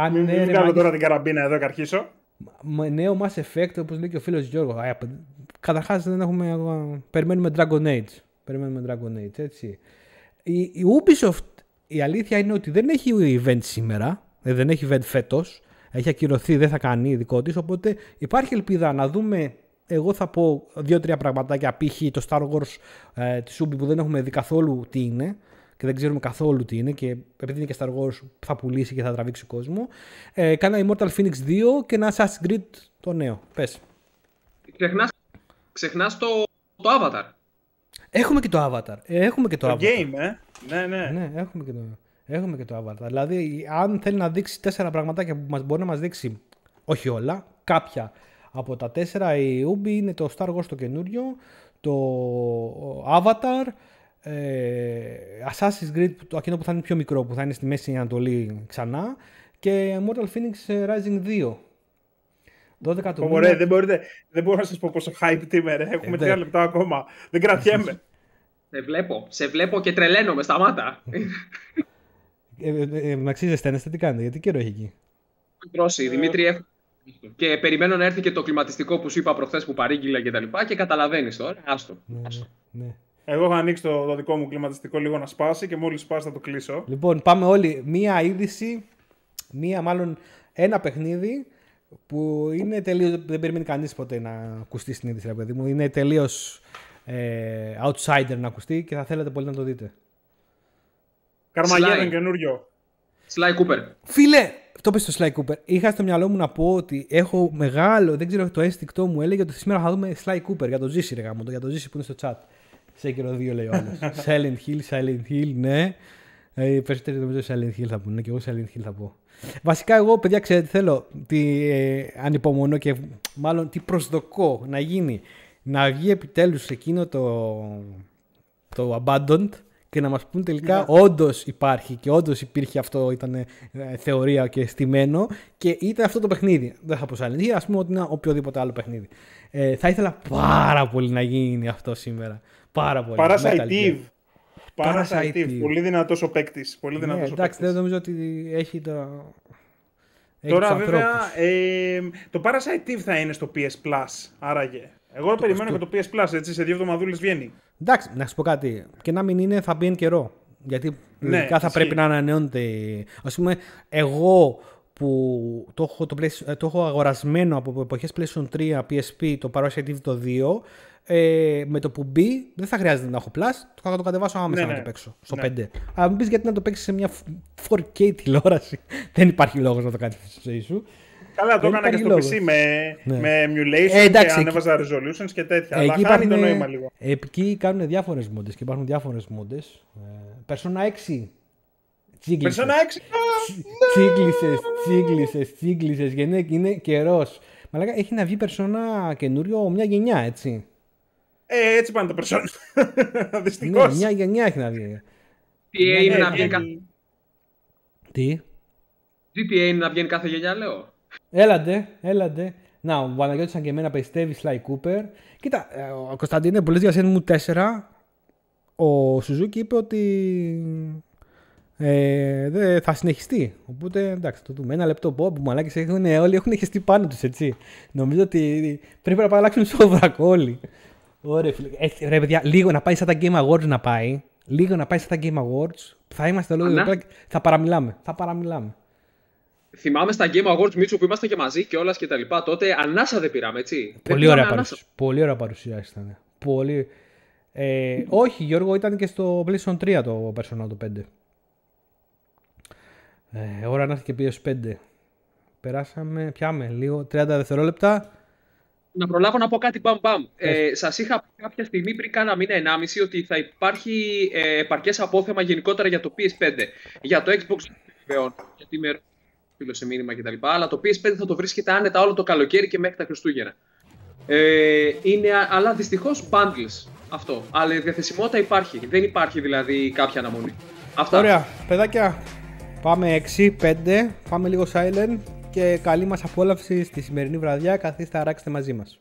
Μην βγάλω τώρα την καραμπίνα εδώ και αρχίσω. Νέο Mass Effect, όπως λέει και ο φίλος Γιώργο. Καταρχάς δεν έχουμε. Περιμένουμε Dragon Age. Έτσι. Η Ubisoft, η αλήθεια είναι ότι δεν έχει event σήμερα. Δεν έχει event φέτος. Έχει ακυρωθεί, δεν θα κάνει δικό της. Οπότε υπάρχει ελπίδα να δούμε. Εγώ θα πω 2-3 πραγματάκια. Π.χ. το Star Wars της Ubi που δεν έχουμε δει καθόλου τι είναι. Και δεν ξέρουμε καθόλου τι είναι. Και επειδή είναι και Star Wars θα πουλήσει και θα τραβήξει κόσμο. Κάνα Immortal Phoenix 2 και ένα Assassin's Creed το νέο. Πες. Ξεχνάς το Avatar. Έχουμε και το Avatar. Το Avatar. game, Ναι, έχουμε και το Avatar. Δηλαδή, αν θέλει να δείξει 4 πραγματάκια που μπορεί να μας δείξει, όχι όλα, κάποια από τα 4, η Ubi είναι το Star Wars το καινούριο, το Avatar, Assassin's Creed, εκείνο που θα είναι πιο μικρό, που θα είναι στη Μέση Ανατολή ξανά, και Mortal Phoenix Rising 2. 12 του μήνα. Δεν μπορώ να σας πω πόσο hype είμαι, ρε. Έχουμε 3 λεπτά ακόμα. Δεν κρατιέμαι. Σε βλέπω και τρελαίνομαι, σταμάτα. Να ξύζεστε, τι κάνετε, γιατί καιρό έχει εκεί. Τρώσει, Δημήτρη, και περιμένω να έρθει και το κλιματιστικό που σου είπα προχθές που παρήγγειλα και τα λοιπά και καταλαβαίνεις τώρα. Άστο. Ναι. Εγώ έχω ανοίξει το δικό μου κλιματιστικό λίγο να σπάσει και μόλις σπάσει θα το κλείσω. Λοιπόν, πάμε όλοι. Μία είδηση, ένα παιχνίδι που είναι τελείως, δεν περιμένει κανείς ποτέ να ακουστεί στην είδηση, ρε παιδί μου. Είναι τελείως outsider να ακουστεί και θα θέλετε πολύ να το δείτε. Καρμαγέδεν καινούριο. Sly Cooper. Φίλε, το πες στο Sly Cooper. Είχα στο μυαλό μου να πω ότι έχω μεγάλο, δεν ξέρω, το ένστικτό μου έλεγε ότι σήμερα θα δούμε Sly Cooper για το Ζήση, ρε γάμο, για το Ζήση που είναι στο chat. Σε καιρό 2 λέει ο άλλος. Silent Hill, ναι. Περισσότεροι νομίζω Silent Hill θα πούνε και εγώ Silent Hill θα πω. Βασικά εγώ, παιδιά, ξέρετε, θέλω τι ανυπομονώ και μάλλον τι προσδοκώ να γίνει. Να βγει επιτέλους εκείνο το Abandoned και να μας πούν τελικά όντως υπάρχει και όντως υπήρχε αυτό, ήταν θεωρία και στημένο και ήταν αυτό το παιχνίδι. Δεν θα πω Silent Hill, ας πούμε ότι είναι οποιοδήποτε άλλο παιχνίδι. Θα ήθελα πάρα πολύ να γίνει αυτό σήμερα. Πάρα πολύ. Parasitive. Πολύ δυνατός ο παίκτης. Εντάξει, δεν νομίζω ότι έχει το. Τώρα βέβαια το Parasitive θα είναι στο PS Plus, άραγε. Εγώ περιμένω και το PS Plus, έτσι, σε 2 εβδομαδούλες βγαίνει. Εντάξει, να σου πω κάτι. Και να μην είναι, θα μπει εν καιρό. Γιατί λογικά θα πρέπει να ανανεώνεται. Ας πούμε, εγώ που το έχω αγορασμένο από εποχές PlayStation 3, PSP, το Parasitive το 2, με το που μπει δεν θα χρειάζεται να έχω Plus, θα το κατεβάσω άμεσα να το παίξω στο 5. Αν μου πεις γιατί να το παίξεις σε μια 4K τηλεόραση, δεν υπάρχει λόγος να το κάνεις στη ζωή σου. Καλά, το έκανα και στο PC με emulation και ανέβαζα resolutions και τέτοια. Αλλά χάνει το νόημα λίγο. Εκεί κάνουν διάφορες μόντες και υπάρχουν διάφορες μόντες. Persona 6. Persona 6! Τσίγκλισες και είναι καιρός. Μαλάκα, έχει να βγει Persona καινούριο μια γενιά, έτσι. Έτσι πάνε τα Persona. Δυστυχώς. Ναι, μια γενιά έχει να βγει. GTA είναι να βγαίνει Τι? GTA είναι να βγαίνει κάθε γενιά, λέω. Έλαντε. Να, ο Παναγιώτης σαν και εμένα πιστεύει Sly Cooper. Κοίτα, ο Κωνσταντίνε που λες για Shenmue 4, ο Σουζούκι είπε ότι θα συνεχιστεί. Οπότε εντάξει, το δούμε. Ένα λεπτό που μαλάκες όλοι έχουν χεστεί πάνω τους, έτσι. Νομίζω ότι πρέπει να αλλάξουν σόβρακο όλοι. Ωραία, φίλε. Ρε παιδιά, λίγο να πάει σαν τα Game Awards να πάει. Λίγο να πάει σαν τα Game Awards. Θα είμαστε όλοι εδώ πέρα. Θα παραμιλάμε. Θυμάμαι στα Game Awards, Μίτσο, που είμαστε και μαζί και όλα και τα λοιπά. Τότε ανάσα δεν πήραμε, έτσι. Πολύ ωραία παρουσίαση ήταν. Όχι, Γιώργο, ήταν και στο PlayStation 3 το Persona το 5. Ώρα να έρθει και PS5. περάσαμε, πιάμε λίγο, 30 δευτερόλεπτα. Να προλάβω να πω κάτι μπαμ. Σας είχα πει κάποια στιγμή πριν κάνα μήνα, 1,5, ότι θα υπάρχει επαρκές απόθεμα γενικότερα για το PS5. Για το Xbox βεβαίως, γιατί με φίλο σε μήνυμα κτλ. Αλλά το PS5 θα το βρίσκεται άνετα όλο το καλοκαίρι και μέχρι τα Χριστούγεννα. Αλλά δυστυχώς bundles αυτό. Αλλά η διαθεσιμότητα υπάρχει. Δεν υπάρχει δηλαδή κάποια αναμονή. Αυτά. Ωραία, παιδάκια. Πάμε 6-5, πάμε λίγο silent και καλή μας απόλαυση στη σημερινή βραδιά. Καθίστε, αράξτε μαζί μας.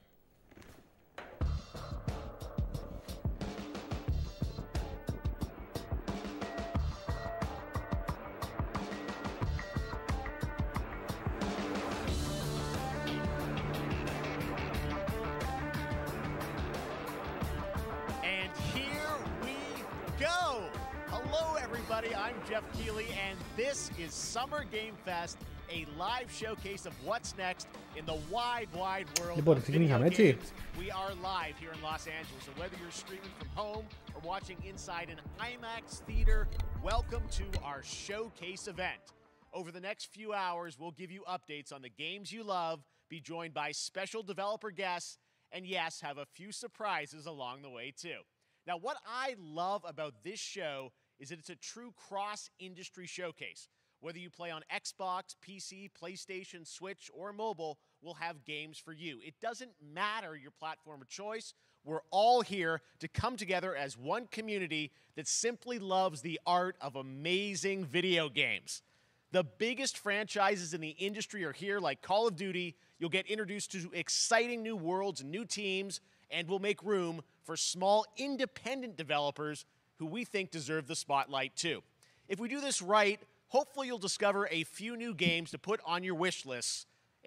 This is Summer Game Fest, a live showcase of what's next in the wide world of video games. We are live here in Los Angeles, so whether you're streaming from home or watching inside an IMAX theater, welcome to our showcase event. Over the next few hours, we'll give you updates on the games you love, be joined by special developer guests, and yes, have a few surprises along the way too. Now, what I love about this show is that it's a true cross-industry showcase. Whether you play on Xbox, PC, PlayStation, Switch, or mobile, we'll have games for you. It doesn't matter your platform of choice. We're all here to come together as one community that simply loves the art of amazing video games. The biggest franchises in the industry are here, like Call of Duty. You'll get introduced to exciting new worlds and new teams, and we'll make room for small independent developers who we think deserve the spotlight too. If we do this right, hopefully you'll discover a few new games to put on your wish lists.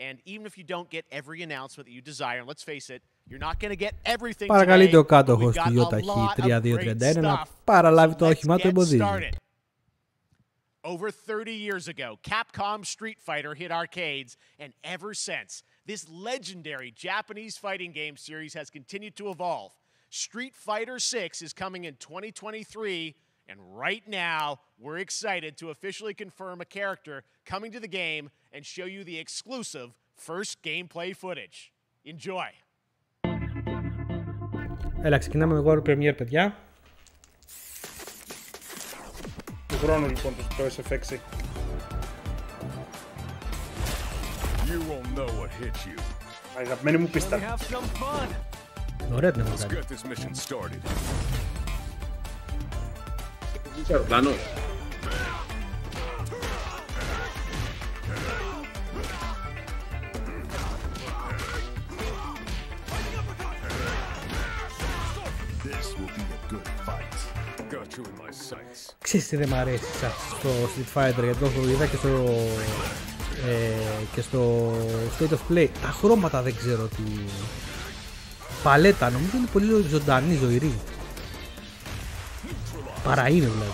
And even if you don't get every announcement that you desire, and let's face it, you're not going to get everything today. Παρακαλείται ο κάτοχος του ΙΟΤΑΧΗ 3231 να παραλάβει το όχημά του εμποδίζει. Over 30 years ago, Capcom Street Fighter hit arcades, and ever since, this legendary Japanese fighting game series has continued to evolve. Street Fighter 6 is coming in 2023, and right now, we're excited to officially confirm a character coming to the game and show you the exclusive first gameplay footage. Enjoy! Έλα, ξεκινάμε με World Premiere, παιδιά. Του χρόνου, λοιπόν, το SF6. Αγαπημένη μου πίστα. Ωραία την έχω κάνει. Είσαι αεροπλάνος. Ξέρεις τι δεν μ' αρέσει στο Street Fighter, γιατί το είδα και στο State of Play. Τα χρώματα δεν ξέρω τι... Παλέτα, νομίζω είναι πολύ ζωντανή, ζωηρή. Παρά είναι δηλαδή.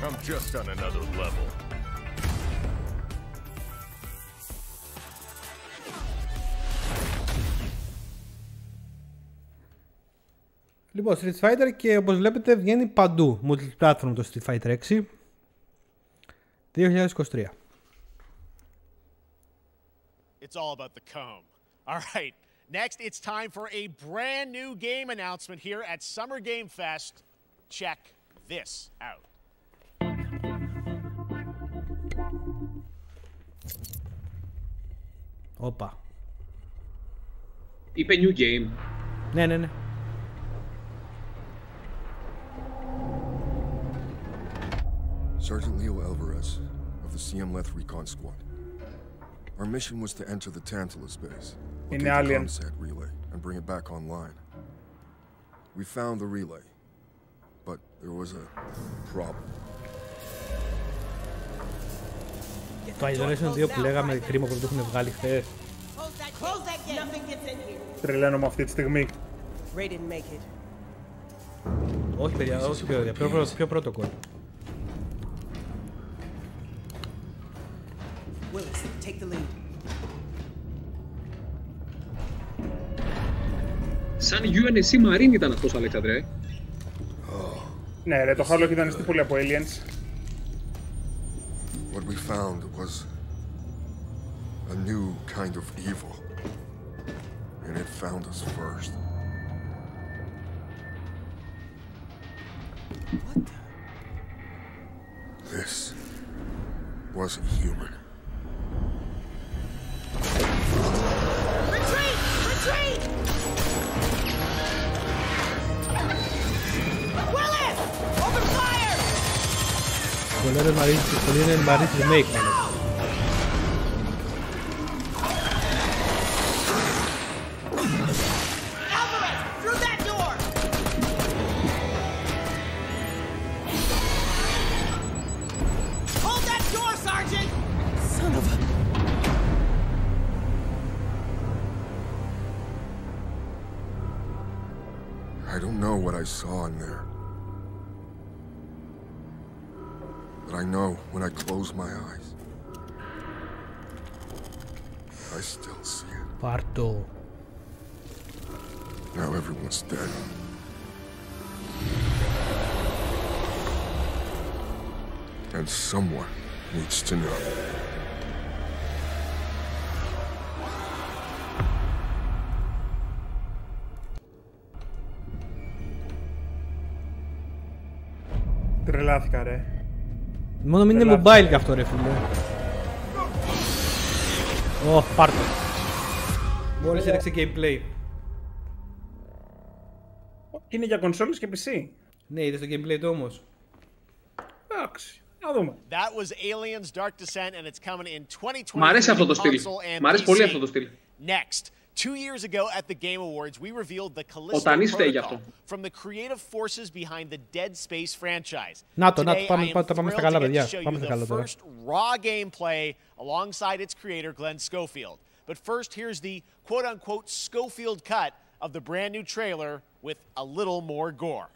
I'm just on another level. Λοιπόν, Street Fighter, και όπως βλέπετε βγαίνει παντού multi-platform το Street Fighter 6 2023. It's all about the comb. All right, next it's time for a brand new game announcement here at Summer Game Fest. Check this out. Όπα. Είπε new game. Ναι. Sergeant Leo Alvarez of the CM-Leth Recon Squad. Our mission was to enter the Tantalus base, locate the comsat relay, and bring it back online. We found the relay, but there was a problem. Το Isolation 2 που λέγαμε κρίμα που το έχουν βγάλει χθες. Τρελαίνομαι αυτή τη στιγμή. Όχι παιδιά, πιο protocol. Σαν UNSC Marine ήταν αυτός, Αλέξανδρε. Ναι, ρε, το Halo έχει δανειστεί πολύ από aliens. What we found was a new kind of evil. And it found us first. What the? This wasn't human. Retreat! Retreat! Willis! Open fire! Πολύερεν Μαρίς remake πάνε. Alvarez! Through that door! Hold that door, Sergeant! Son of a... I don't know what I saw in there. But I know when I close my eyes, I still see it. Πάρτο. Now everyone's dead. And someone needs to know. Τρελάθηκα, ρε. Μόνο μην είναι mobile κι αυτό, ρε φίλε. Πάρτο. Μόλις έδειξε gameplay. Είναι για κονσόλες και PC. Ναι, είδες το gameplay του όμως. Εντάξει, να δούμε. That was Aliens Dark Descent and it's coming in 2020. Μ' αρέσει αυτό το στυλ. Μ' αρέσει πολύ αυτό το στυλ. Next, 2 years ago at the Game Awards, we revealed the Callisto Τανής φταίει γι' αυτό. Protocol from the creative forces behind the Dead Space franchise. Να το, Today, πάμε I am στα thrilled καλά, to get παιδιά. to show Πάμε you στα the καλά τώρα. first raw gameplay alongside its creator, Glenn Schofield. But first, here's the quote-unquote Schofield cut of the brand new trailer with a little more gore.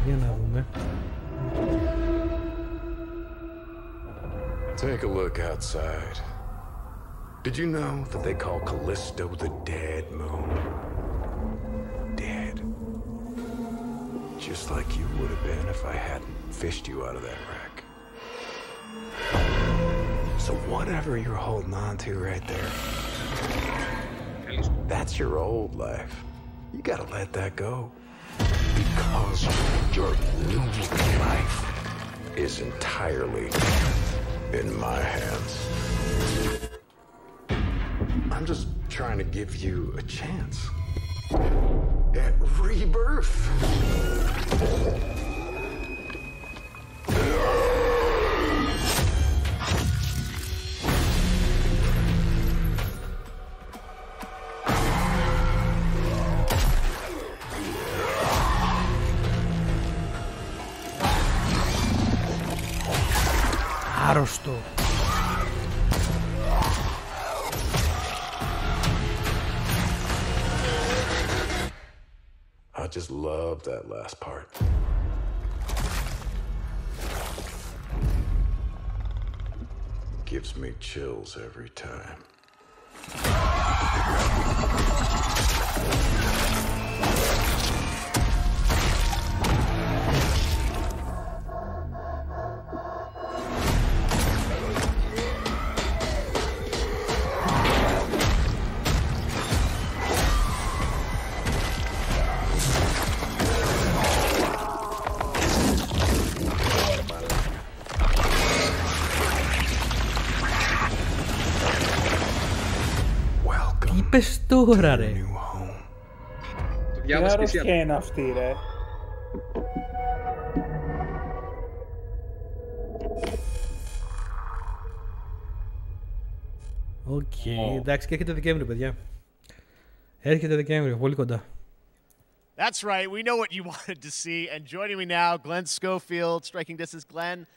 Για να δούμε. Take a look outside. Did you know that they call Callisto the dead moon? Dead. Just like you would have been if I hadn't fished you out of that wreck. So whatever you're holding on to right there, that's your old life. You gotta let that go. Because your new life is entirely in my hands. I'm just trying to give you a chance at rebirth. Άρρωστο. I just love that last part. Gives me chills every time. Πες τώρα, ρε. Το διάβασα και εσύ. Τι είναι αυτή, ρε. Οκ, εντάξει, και έρχεται Δεκέμβριο, παιδιά. Έρχεται Δεκέμβριο, πολύ κοντά. That's right. We know what you wanted to see. And joining me now, Glenn Schofield, Striking Distance. Glenn,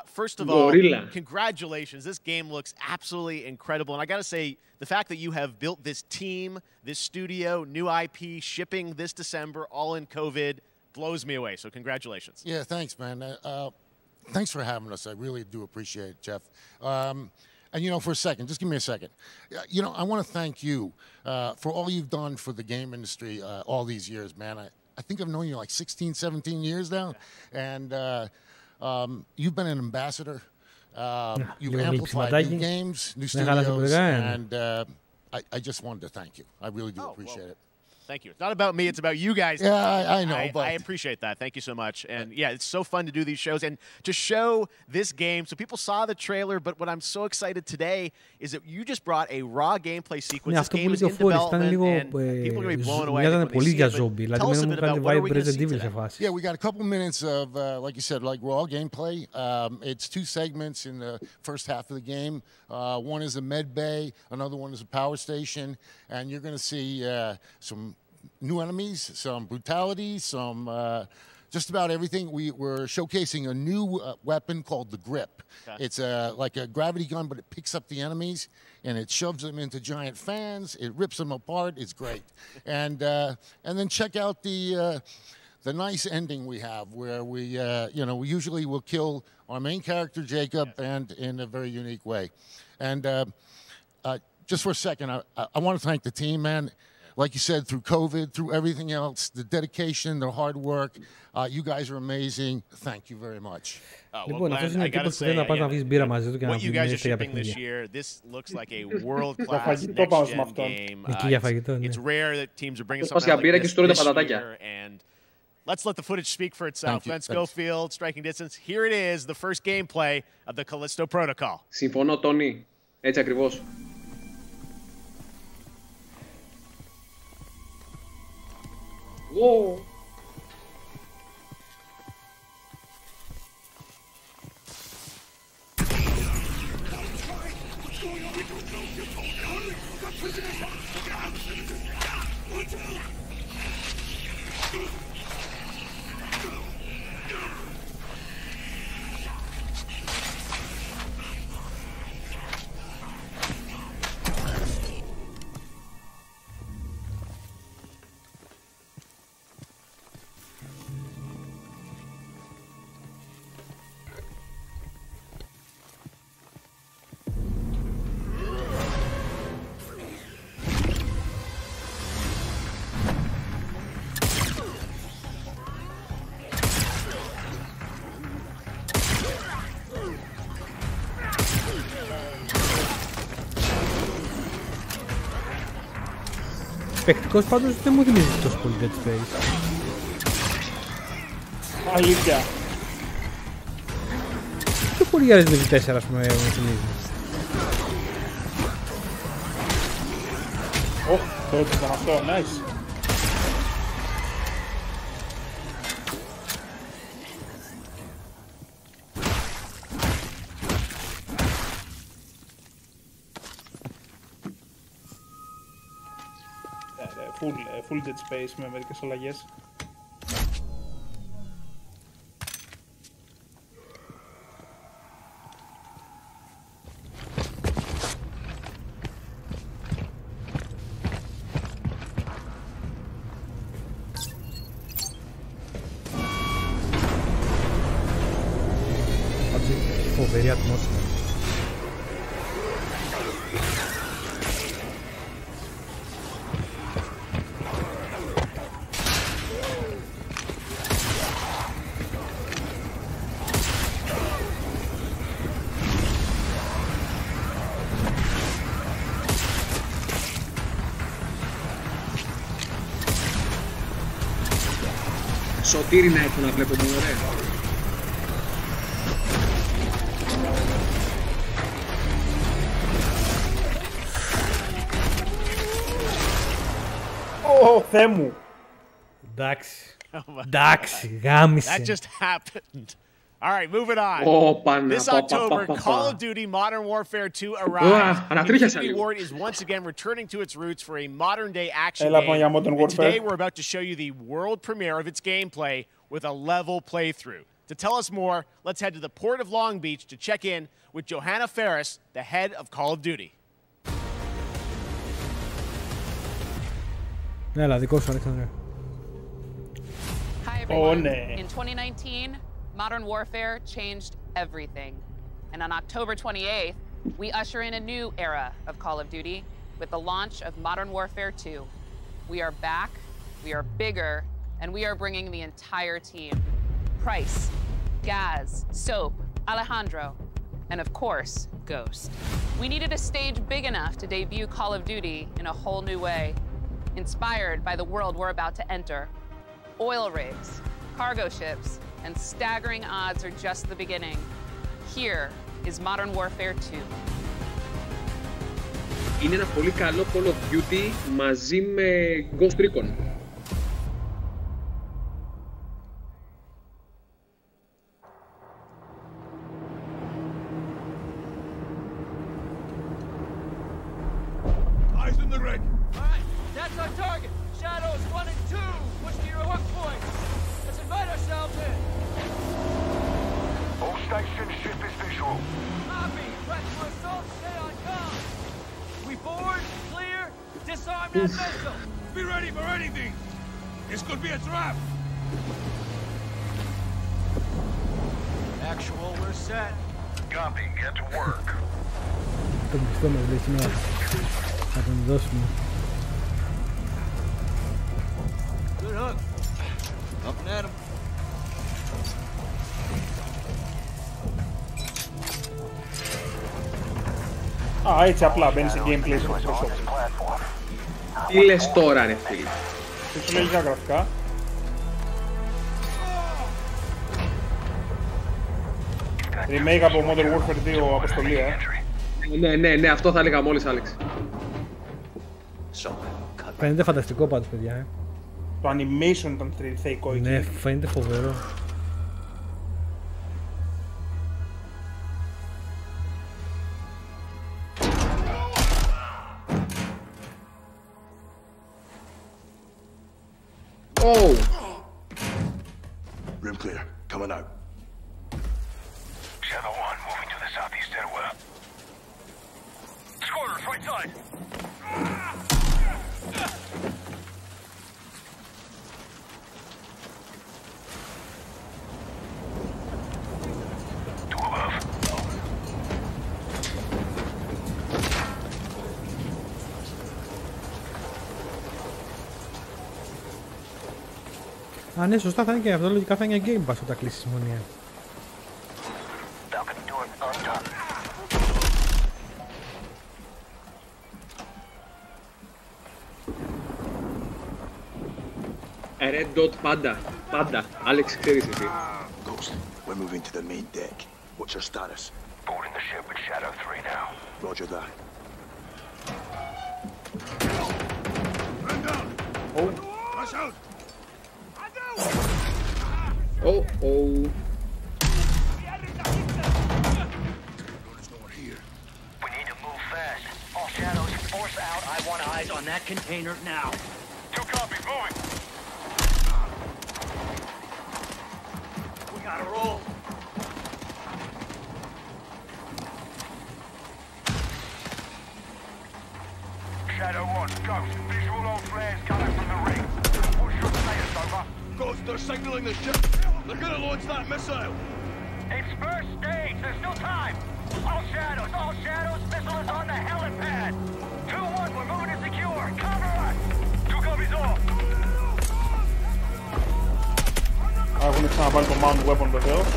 first of all, congratulations. This game looks absolutely incredible. And I got to say, the fact that you have built this team, this studio, new IP, shipping this December, all in COVID, blows me away. So congratulations. Yeah, thanks, man. Thanks for having us. I really do appreciate it, Jeff. And, you know, for a second, just give me a second. You know, I want to thank you for all you've done for the game industry all these years, man. I think I've known you like 16, 17 years now. And you've been an ambassador. You've amplified new games, new studios. And I just wanted to thank you. I really do appreciate it. Thank you. It's not about me. It's about you guys. Yeah, I know. I appreciate that. Thank you so much. And, yeah, it's so fun to do these shows and to show this game. So people saw the trailer, but what I'm so excited today is that you just brought a raw gameplay sequence. This game is in development, and people are going to be blown away when they see it. But tell us a bit about what are we going to see today? Yeah, we got a couple minutes of, like you said, like raw gameplay. It's 2 segments in the first half of the game. One is a med bay, another one is a power station, and you're going to see some new enemies, some brutality, some just about everything. We're showcasing a new weapon called the Grip. Okay. It's like a gravity gun, but it picks up the enemies and it shoves them into giant fans. It rips them apart. It's great. And then check out the nice ending we have, where we you know, we usually will kill our main character Jacob, and in a very unique way. And just for a second, I want to thank the team, man. Like you said, through COVID, through everything else, the dedication, the hard work, you guys are amazing. Thank you very much. Λοιπόν, αυτός είναι ο τύπος που θέλει να πας να βγεις μπύρα μαζί του και να βγεις για παιχνίδια. Εκεί για φαγητό, ναι. Πας για μπύρα και σου τρώει τα πατατάκια. Let's let the footage speak for itself. Glenn Schofield, Striking Distance. Here it is, the first gameplay of the Callisto Protocol. Συμφωνώ, Τόνι. Έτσι ακριβώς. Whoa. Παικτικός πάντως δεν μου θυμίζει τόσο πολύ Dead Space. Αλήθεια. Πιο πολύ για Resident 4 ας πούμε μου θυμίζει. Το έτσι ήταν αυτό, nice. Full Dead Space με μερικές αλλαγές. Φοβερή ατμόσφαιρα. Σωτήρι να έχω να βλέπω την ωραία. Ω, Θεέ μου. Εντάξει. Εντάξει, γάμισε. That just happened. All right, moving on. This October, Call of Duty Modern Warfare 2 arrives. Infinity Ward is once again returning to its roots for a modern-day action game. And today, we're about to show you the world premiere of its gameplay with a level playthrough. To tell us more, let's head to the port of Long Beach to check in with Johanna Ferris, the head of Call of Duty. Hi, everyone. In 2019, Modern Warfare changed everything. And on October 28th, we usher in a new era of Call of Duty with the launch of Modern Warfare 2. We are back, we are bigger, and we are bringing the entire team. Price, Gaz, Soap, Alejandro, and of course, Ghost. We needed a stage big enough to debut Call of Duty in a whole new way, inspired by the world we're about to enter. Oil rigs, cargo ships, and staggering odds are just the beginning. Here is Modern Warfare 2. Είναι ένα πολύ καλό Call of Duty μαζί με Ghost Recon. Eyes in the rig. All right, that's our target. Shadows 1 and 2. Push to your hook point. Let's invite ourselves in. All station ship is visual. Copy. Ready for assault. Stay on comm. We board, clear, disarm that missile. Be ready for anything. This could be a trap. Actual, we're set. Copy. Get to work. Good hook. Up and at him. Έτσι απλά μπαίνεις σε gameplay στο Microsoft. Τι λες τώρα, ρε φίλε. Φυσιολογικά γραφικά. Remake από Modern Warfare 2 αποστολή, Ναι, αυτό θα έλεγα μόλις, Άλεξ. Φαίνεται φανταστικό πάντως, παιδιά. Το animation ήταν θεϊκό εκεί. Ναι, φαίνεται φοβερό. Oh! Room clear. Coming out. Shadow 1 moving to the southeast stairwell. Scorers, right side. Two above. Α, ναι, σωστά, θα είναι και αυτό. Λογικά θα είναι για Game Pass όταν κλείσει η συμφωνία. Red dot πάντα. Άλεξ, ξέρεις εσύ. Ghost, we're moving to the main deck. What's your status? Boarding the ship with Shadow 3 now. Roger that. Run down. Oh. Rush out. Oh. We need to move fast. All Shadows, force out. I want eyes on that container now. 2 copies, moving. We gotta roll. Shadow 1, Ghost. Visual on flares coming from the ring. What's your status, over? Ghost, they're signaling the ship. They're gonna launch that missile. It's first stage. There's still time. All Shadows. Missile is on the helipad. 2-1, we're moving to secure. Cover us. 2 copies off. Έχουν ξαναβάλει το mount weapon βεβαίως.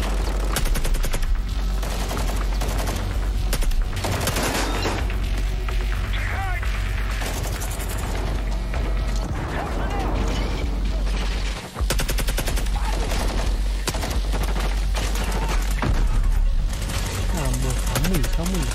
Χαμούλη.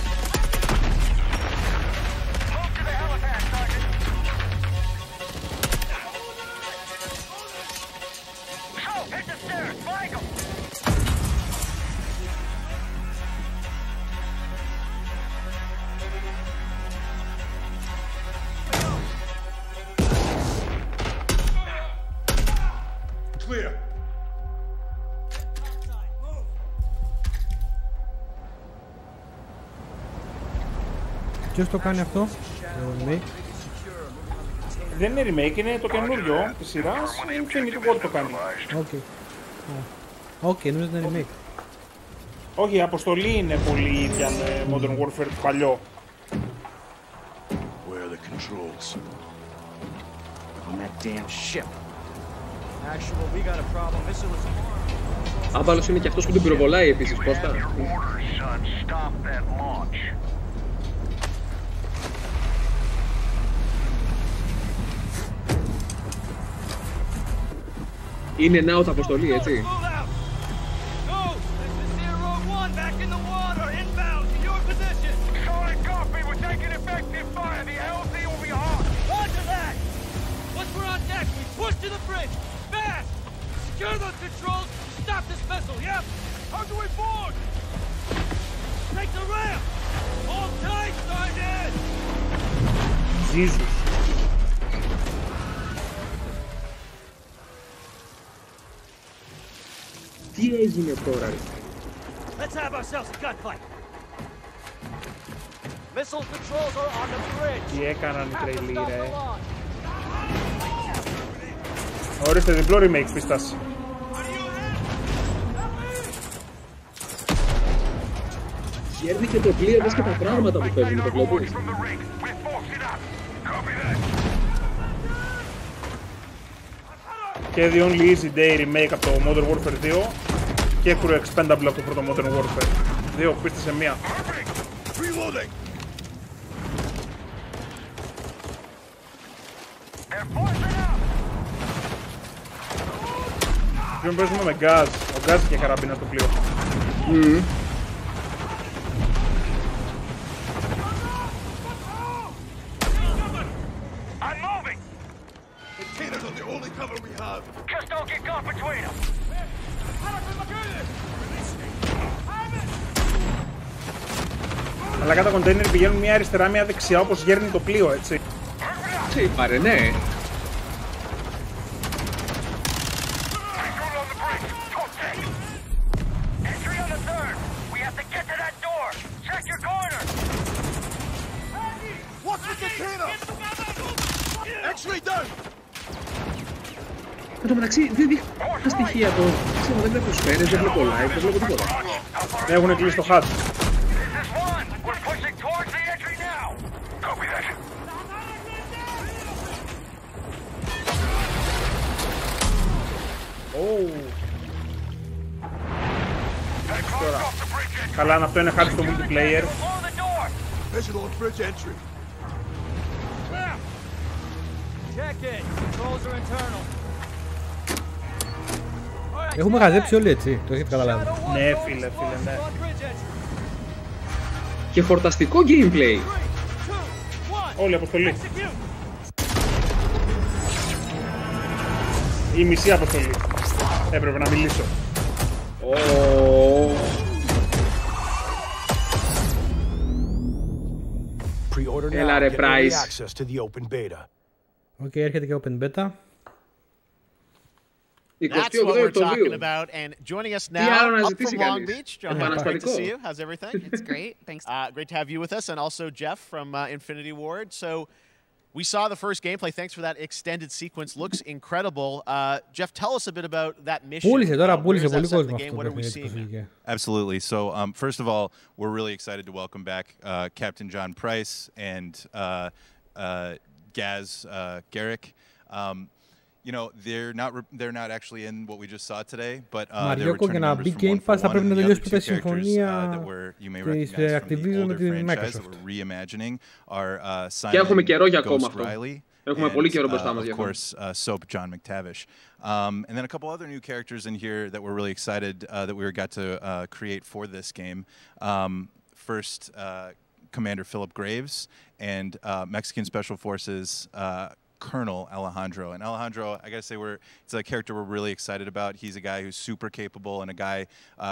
clear. Ποιος το κάνει αυτό? Δεν είναι remake, είναι το καινούριο της σειράς. Είναι Infinity Ward το κάνει. Οκ, νομίζω ότι είναι remake. Όχι, η αποστολή είναι πολύ ίδια με Modern Warfare παλιό. Where are the controls? On that damn ship. Actual, we got a problem. Missile is armed. Άμπαλος είναι και αυτός που την πυροβολάει επίσης, Κώστα. Είναι now αποστολή, έτσι. Secure those controls! Stop this missile, yep! How do we board? Take the ramp! Hold tight, Sergeant! Jesus. Τι έγινε τώρα, ρε? Let's have ourselves a gunfight! Missile controls are on the bridge! Τι έκαναν οι τρελοί, ρε. Ορίστε, διπλό remake πίστας. Γέρνει και το πλοίο, δες και τα πράγματα που παίζουν, το βλέπεις. Και The Only Easy Day remake από το Modern Warfare 2 και Crew Expendable από το πρώτο Modern Warfare. Δύο πίστες σε μία. Ποιον παίζουμε με γκάζ. Ο γκάζ είχε καραμπίνα στο πλοίο. Αλλά κατά κοντέινερ πηγαίνουν μία αριστερά, μία δεξιά, όπως γέρνει το πλοίο, έτσι. Τι είπα, ρε, ναι. Εν τω μεταξύ, δεν δείχνει τα στοιχεία του. Ξέρω, δεν βλέπω σφαίρες, δεν βλέπω live, δεν βλέπω τίποτα. Δεν έχουν κλείσει το hatch. Τώρα. Καλά, αν αυτό είναι hatch στο multiplayer. Έχουμε χαζέψει όλοι, έτσι, το έχετε καταλάβει. Ναι, φίλε, ναι. Και χορταστικό gameplay. Όλη αποστολή. Η μισή αποστολή. Έπρεπε να μιλήσω. Έλα ρε Price. Οκ, έρχεται και open beta. That's what we're talking about. And joining us now up from Long Beach, John, great to see you. How's everything? It's great. Thanks. Great to have you with us, and also Jeff from Infinity Ward. So we saw the first gameplay. Thanks for that extended sequence. Looks incredible. Jeff, tell us a bit about that mission. What are we seeing? Absolutely. So first of all, we're really excited to welcome back Captain John Price and Gaz Garrick. You know, they're not actually in what we just saw today, but they're returning members from One for One, and the other two characters that you may recognize from the older franchise that we're reimagining are Simon Ghost Riley and, of course, Soap John McTavish. And then a couple other new characters in here that we're really excited that we got to create for this game. First, Commander Philip Graves and Mexican Special Forces Colonel Alejandro. And Alejandro, I gotta say, it's a character we're really excited about. He's a guy who's super capable and a guy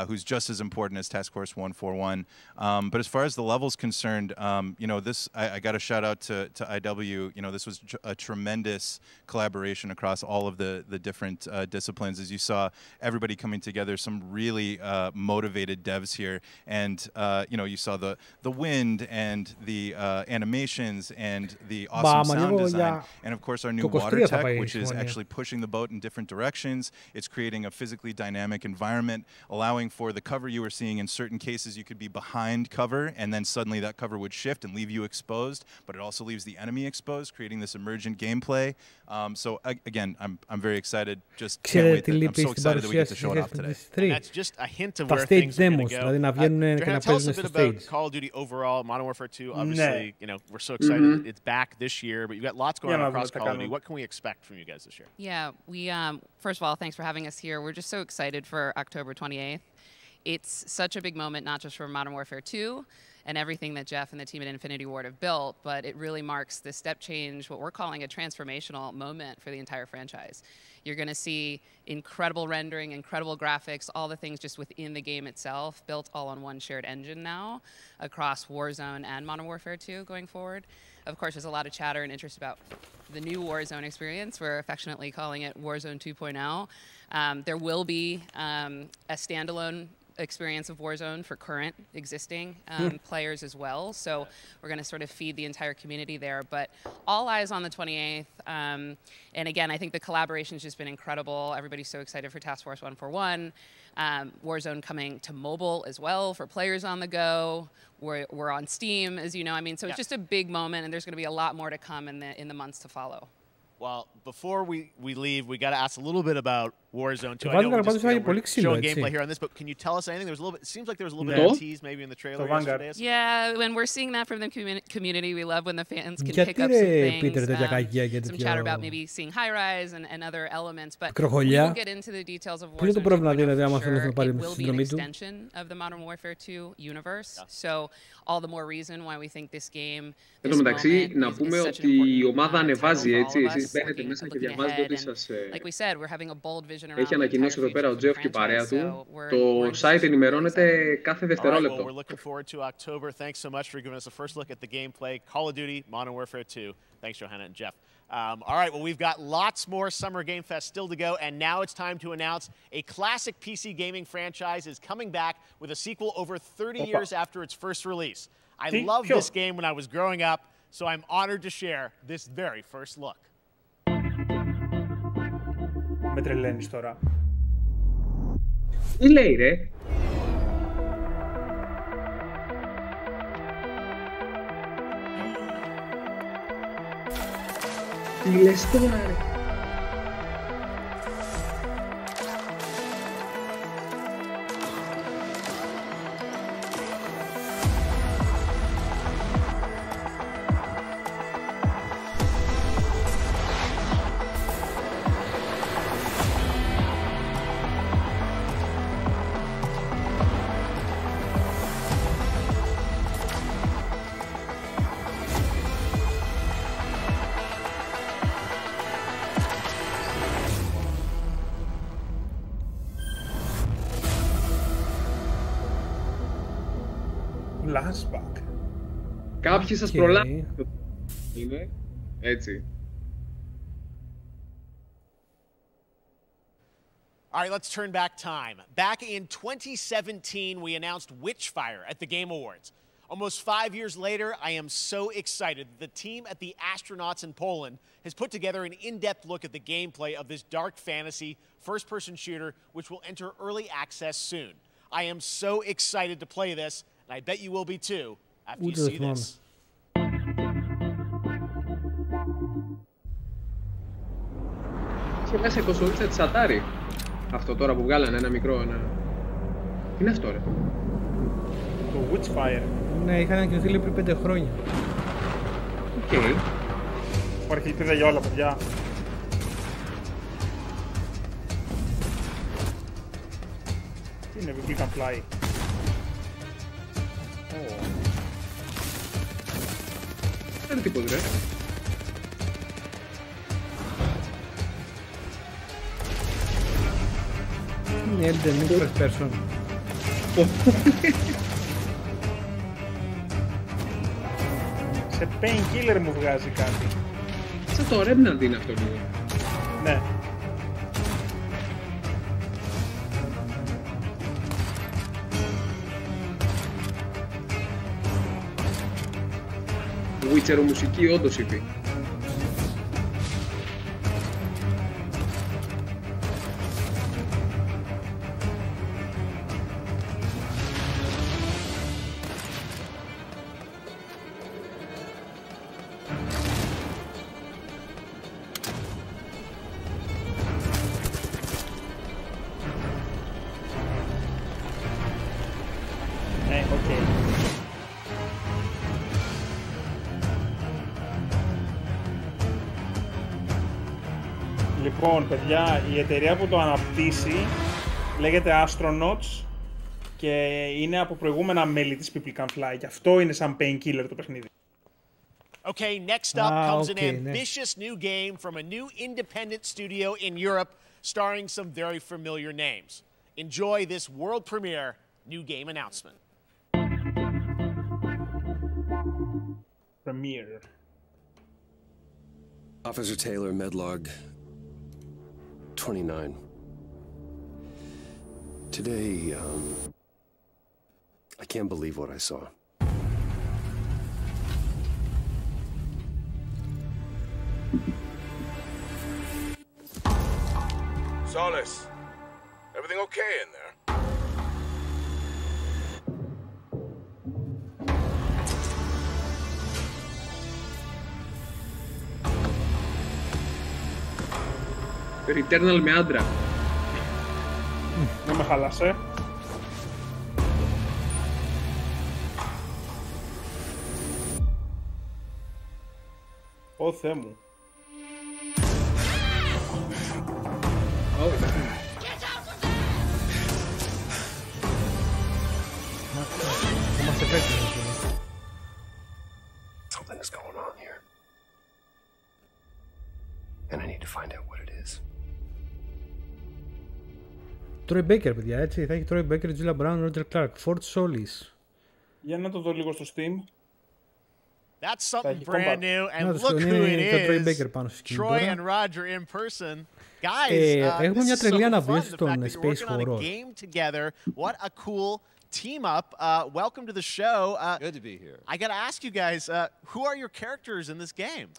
who's just as important as Task Force 141. But as far as the level's concerned, you know, this I got a shout out to IW. You know, this was a tremendous collaboration across all of the different disciplines. As you saw, everybody coming together, some really motivated devs here, and you know, you saw the wind and the animations and the awesome sound design, and of course our new water tech, which is actually pushing the boat in different directions. It's creating a physically dynamic environment, allowing for the cover you were seeing. In certain cases, you could be behind cover, and then suddenly that cover would shift and leave you exposed, but it also leaves the enemy exposed, creating this emergent gameplay. So again, I'm very excited. Just can't wait. I'm so excited that we get to show it off today. And that's just a hint of where things are going to go. Tell us a bit about Call of Duty overall, Modern Warfare 2. Obviously, you know, we're so excited. It's back this year, but you've got lots going on across Call of Duty. What can we expect from you guys this year? Yeah, we first of all, thanks for having us here. We're just so excited for October 28th. It's such a big moment, not just for Modern Warfare 2 and everything that Jeff and the team at Infinity Ward have built, but it really marks the step change, what we're calling a transformational moment for the entire franchise. You're going to see incredible rendering, incredible graphics, all the things just within the game itself, built all on one shared engine now across Warzone and Modern Warfare 2 going forward. Of course, there's a lot of chatter and interest about the new Warzone experience. We're affectionately calling it Warzone 2.0. There will be a standalone experience of Warzone for current existing players as well. So we're going to sort of feed the entire community there. But all eyes on the 28th. And again, I think the collaboration has just been incredible. Everybody's so excited for Task Force 141. Warzone coming to mobile as well for players on the go. We're on Steam, as you know. I mean, so it's just a big moment, and there's going to be a lot more to come in the months to follow. Well, before we leave, we got to ask a little bit about Warzone 2. I know we're showing gameplay here on this, but can you tell us anything? There was a little bit. It seems like there was a little bit of a tease maybe in the trailer yesterday. Yeah, when we're seeing that from the community, we love when the fans can pick up some things. Some chatter about maybe seeing high-rise and other elements, but we'll get into the details of Warzone 2. It will be an extension of the Modern Warfare 2 universe, so all the more reason why we think this game. Εν τω μεταξύ, να πούμε ότι η ομάδα ανεβάζει, έτσι. Εσείς μπαίνετε μέσα και διαβάζετε ότι σας έχει ανακοινώσει εδώ πέρα ο Jeff και η παρέα του. Το site ενημερώνεται κάθε δευτερόλεπτο. We're looking forward to October. Thanks so much for giving us a first look at the gameplay. Call of Duty, Modern Warfare 2. Thanks, Johanna and Jeff. All right, well, we've got lots more Summer Game Fest still to go, and now it's time to announce a classic PC gaming franchise is coming back with a sequel over 30 years after its first release. I loved this game when I was growing up, so I'm honored to share this very first look. Με τρελαίνεις τώρα. Τι λέει ρε? Τι λες τώρα ρε? Flashback. Κάποιοι σας προλάβουν. Είναι έτσι. All right, let's turn back time. Back in 2017, we announced Witchfire at the Game Awards. Almost 5 years later, I am so excited that the team at the Astronauts in Poland has put together an in-depth look at the gameplay of this dark fantasy first-person shooter, which will enter early access soon. I am so excited to play this, and I bet you will be too after you see this. Και μέσα η κονσολίτσα της Atari. Αυτό τώρα που βγάλανε ένα μικρό, ένα... Τι είναι αυτό ρε? Το Witchfire. Ναι, είχαν ανακοινωθεί πριν 5 χρόνια. Οκ. Υπάρχει ελπίδα για όλα, παιδιά. Τι είναι, we can fly. Δεν είναι τίποτα ρε. είναι Elden Ring first person. Σε Painkiller μου βγάζει κάτι. Σαν το Remnant είναι αυτό λίγο. Ναι. Witcher μουσική όντως είπε. Λοιπόν, παιδιά, η εταιρεία που το αναπτύσσει λέγεται Astronauts και είναι από προηγούμενα μέλη της People Can Fly και αυτό είναι σαν Painkiller το παιχνίδι. Okay, next up comes an ambitious new game from a new independent studio in Europe starring some very familiar names. Enjoy this world premiere new game announcement. Premiere. Officer Taylor, Medlog 29. Today, I can't believe what I saw. Solace, everything okay in there? Returnal με άντρα. Δεν με χάλασε. Ω Θεέ μου. Something is going on here. And I need to find out what it is. Troy Baker, παιδιά, έτσι. Θα έχει Troy Baker, Julia Brown, Roger Clark, Fort Solis. Για να το δω λίγο στο Steam. That's something brand new, and look who it is. Troy and Roger in person. Guys, έχουμε μια τρελή αναβίωση στον Space Horror. Together. What a cool team up. Welcome to the show. Good to be here. I got to ask you guys, who are your characters in this game?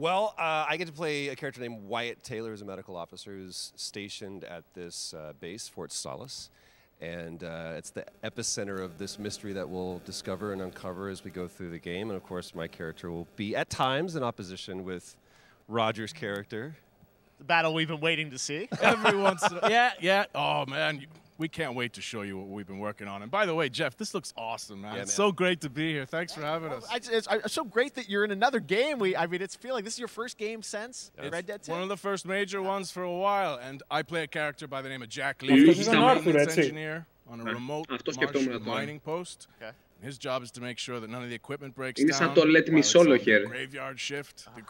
Well, I get to play a character named Wyatt Taylor, who's a medical officer who's stationed at this base, Fort Solis. And it's the epicenter of this mystery that we'll discover and uncover as we go through the game. And of course, my character will be at times in opposition with Roger's character. The battle we've been waiting to see. Every once in a while. Yeah. Oh, man. We can't wait to show you what we've been working on. And by the way, Jeff, this looks awesome, man. Yeah, it's so great to be here. Thanks for having us. It's so great that you're in another game. I mean, it's feeling this is your first game since Red Dead 2? One of the first major ones for a while. And I play a character by the name of Jack Lee. He's a maintenance engineer on a remote Martian mining post. Okay. His job is to make sure that none of the equipment breaks down. The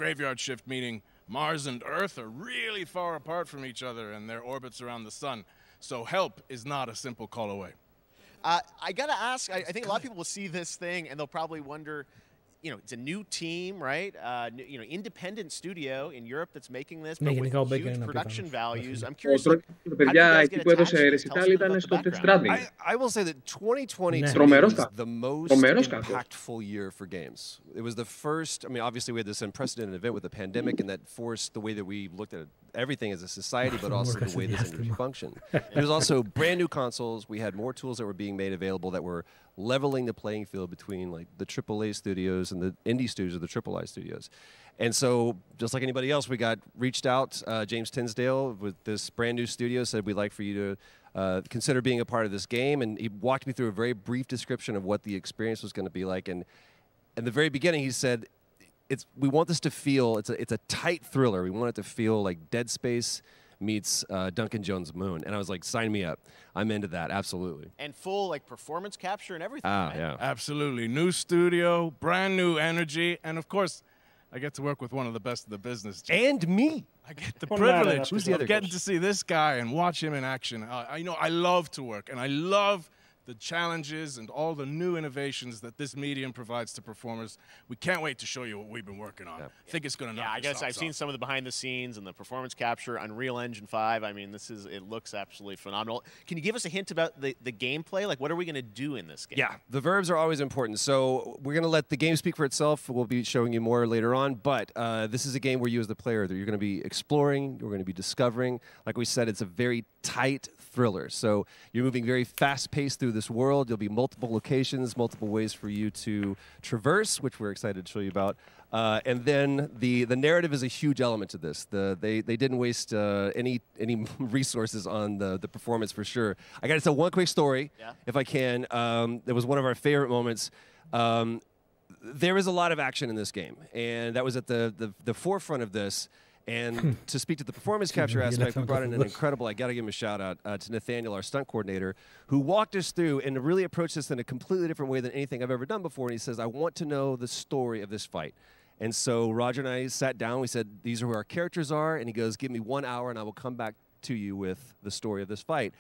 graveyard shift meaning Mars and Earth are really far apart from each other and their orbits around the sun. So help is not a simple call away. I gotta ask, I think a lot of people will see this thing and they'll probably wonder, you know, it's a new team, right? You know, independent studio in Europe that's making this, but with huge production values. I'm curious, like, how did you guys get attached to it? Tell us about the background. I will say that 2020 was the most impactful year for games. It was the first, I mean, obviously we had this unprecedented event with the pandemic and that forced the way that we looked at everything as a society, but also the way this industry functioned. There was also brand new consoles. We had more tools that were being made available that were leveling the playing field between like the AAA studios and the indie studios or the AAA studios. And so, just like anybody else, we reached out. James Tinsdale with this brand new studio said we'd like for you to consider being a part of this game, and he walked me through a very brief description of what the experience was going to be like. And in the very beginning, he said, we want this to feel, it's a tight thriller. We want it to feel like Dead Space meets Duncan Jones' Moon. And I was like, sign me up. I'm into that, absolutely. And full like performance capture and everything, right? Yeah. Absolutely. New studio, brand new energy, and of course, I get to work with one of the best of the business. And me. I get the privilege of getting to see this guy and watch him in action. I love to work, and I love the challenges and all the new innovations that this medium provides to performers. We can't wait to show you what we've been working on. I think it's going to knock I guess I've seen some of the behind the scenes and the performance capture, Unreal Engine 5. I mean, it looks absolutely phenomenal. Can you give us a hint about the gameplay? Like, what are we going to do in this game? Yeah, the verbs are always important. So we're going to let the game speak for itself. We'll be showing you more later on. But this is a game where you as the player, you're going to be exploring, you're going to be discovering. Like we said, it's a very tight thriller. So you're moving very fast-paced through this world. There'll be multiple locations, multiple ways for you to traverse, which we're excited to show you about. And then the narrative is a huge element to this. They didn't waste any resources on the performance for sure. I got to tell one quick story, if I can. It was one of our favorite moments. There is a lot of action in this game, and that was at the forefront of this. And to speak to the performance capture aspect, we brought in an incredible, I got to give him a shout out to Nathaniel, our stunt coordinator, who walked us through and really approached this in a completely different way than anything I've ever done before. And he says, I want to know the story of this fight. And so Roger and I sat down. We said, these are who our characters are. And he goes, give me 1 hour and I will come back to you with the story of this fight.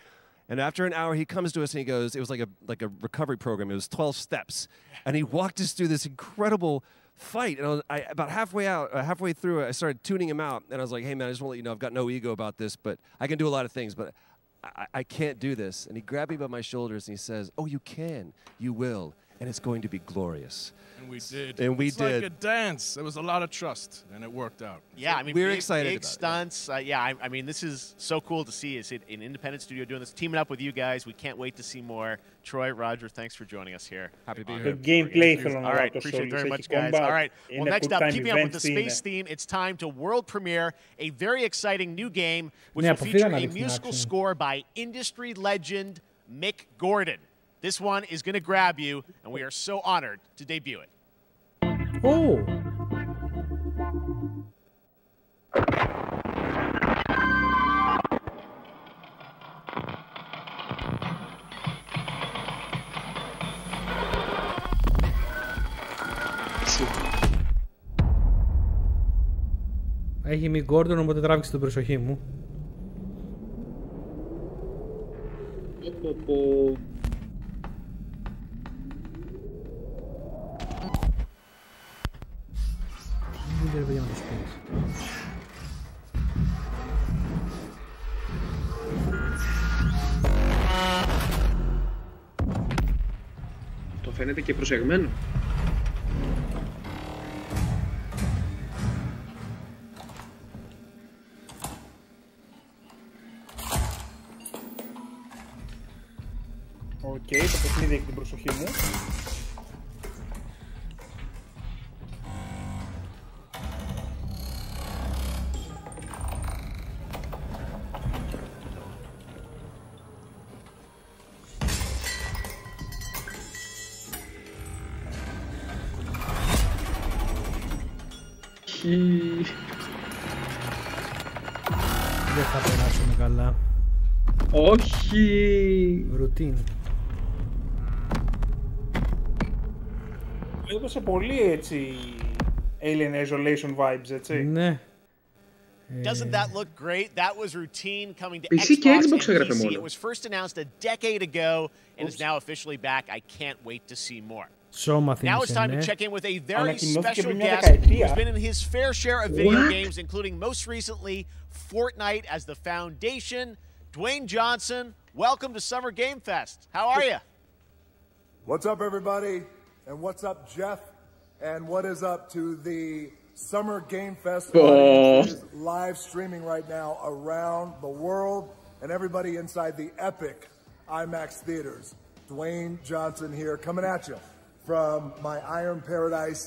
And after an hour, he comes to us and he goes, it was like a recovery program. It was 12 steps. And he walked us through this incredible fight. And about halfway through it, I started tuning him out. And I was like, hey, man, I just want to let you know I've got no ego about this, but I can do a lot of things, but I can't do this. And he grabbed me by my shoulders and he says, oh, you can. You will. And it's going to be glorious. And we did. And we did. It's like a dance. There was a lot of trust, and it worked out. Yeah, I mean, we're excited big about stunts. I mean, this is so cool to see. It's an independent studio doing this, teaming up with you guys. We can't wait to see more. Troy, Roger, thanks for joining us here. Happy to be here. Gameplay. All right, appreciate it very much, guys. All right, well, next up, keeping up with the space theme, it's time to world premiere a very exciting new game, which will feature a musical score by industry legend Mick Gordon. This one is going to grab you, and we are so honored to debut it. Oh! Έχει μη Gordon, οπότε τράβηξε την προσοχή μου. Δεν παιδιά με το σπίτι. Το φαίνεται και προσεγμένο. Οκ, το παιχνίδι έχει την προσοχή μου. Δεν θα περάσουμε καλά. Όχι! Ρουτίν. Έδωσε πολύ έτσι Alien Isolation vibes, έτσι. Ναι. Doesn't that look great? That was Routine coming to PC Xbox and PC. It was first announced a decade ago and is now officially back. I can't wait to see more. Now it's time to check in with a very special guest who's been in his fair share of video games, including most recently Fortnite as the Foundation. Dwayne Johnson, welcome to Summer Game Fest. How are you? What's up, everybody? And what's up, Jeff? And what is up to the Summer Game Fest audience is live streaming right now around the world and everybody inside the epic IMAX theaters. Dwayne Johnson here, coming at you from my Iron Paradise,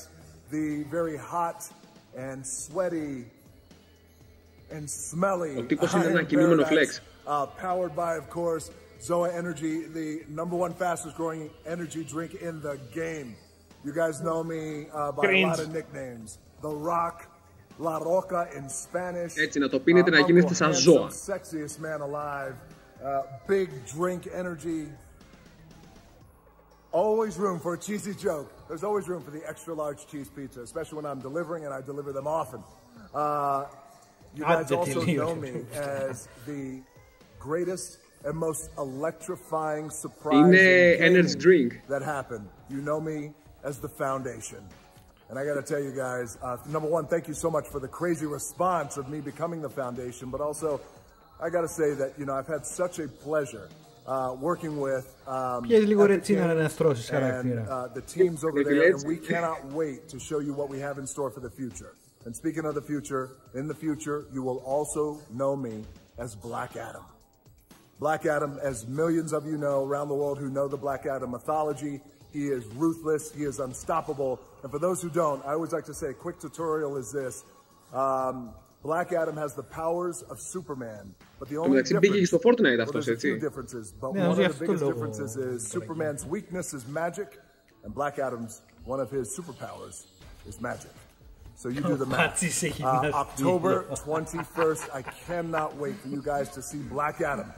the very hot and sweaty and smelly Iron Paradise, powered by, of course, Zoa Energy, the #1 fastest growing energy drink in the game. You guys know me by a lot of nicknames. The Rock, La Roca in Spanish. Έτσι, να το πίνετε να γίνεστε σαν ζώα. Sexiest man alive. Big drink energy. Always room for a cheesy joke. There's always room for the extra large cheese pizza, especially when I'm delivering, and I deliver them often. You guys also know me as the greatest and most electrifying surprise energy drink that happened. You know me as the Foundation. And I got to tell you guys, number one, thank you so much for the crazy response of me becoming the Foundation, but also I got to say that, you know, I've had such a pleasure working with the teams over there, and we cannot wait to show you what we have in store for the future. And speaking of the future, in the future, you will also know me as Black Adam. Black Adam, as millions of you know around the world who know the Black Adam mythology, he is ruthless, he is unstoppable. And for those who don't, I always like to say a quick tutorial is this. Black Adam has the powers of Superman, but the only difference, there's a few differences, but one of the biggest differences is Superman's weakness is magic, and Black Adam's, one of his superpowers is magic. So you do the math. October 21st, I cannot wait for you guys to see Black Adam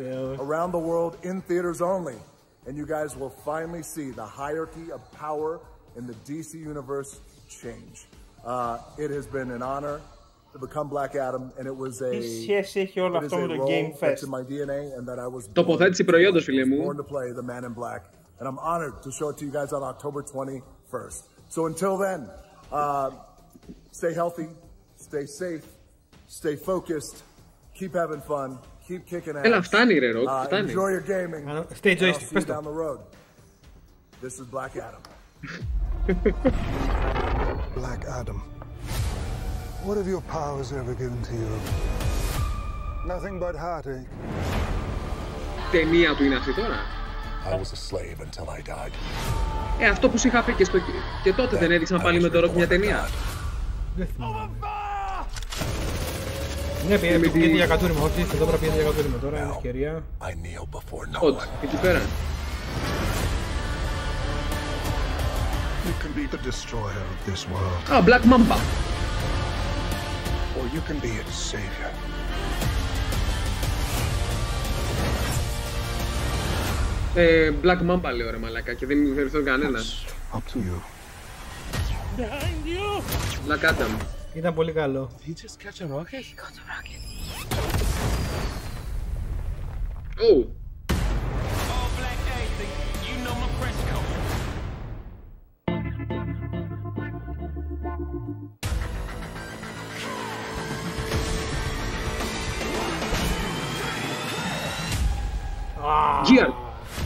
around the world in theaters only. And you guys will finally see the hierarchy of power in the DC universe change. It has been an honor to become Black Adam, and it was a role that's in my DNA, and that I was born to play the Man in Black. And I'm honored to show it to you guys on October 21st. So until then, stay healthy, stay safe, stay focused, keep having fun, keep kicking ass. Enjoy your gaming. Stay joystick. I'll see you down the road. This is Black Adam. Black Adam. What have your powers ever given to you? Nothing but heartache. Ταινία του είναι αυτή τώρα. I was a slave until I died. Αυτό που σου είχα πει και τότε δεν έδειξαν πάλι με το ροκ μια ταινία. Ναι, πήγαινε για κατούριμα, όχι, εδώ πέρα πήγαινε για κατούριμα, τώρα είναι ευκαιρία. Όντως, εκεί πέρα. Black Mamba. Or you can be its savior. Black Mamba λέω ρε μαλάκα και δεν ευχαριστώ κανένα. Black Adam. Ήταν πολύ καλό. Oh.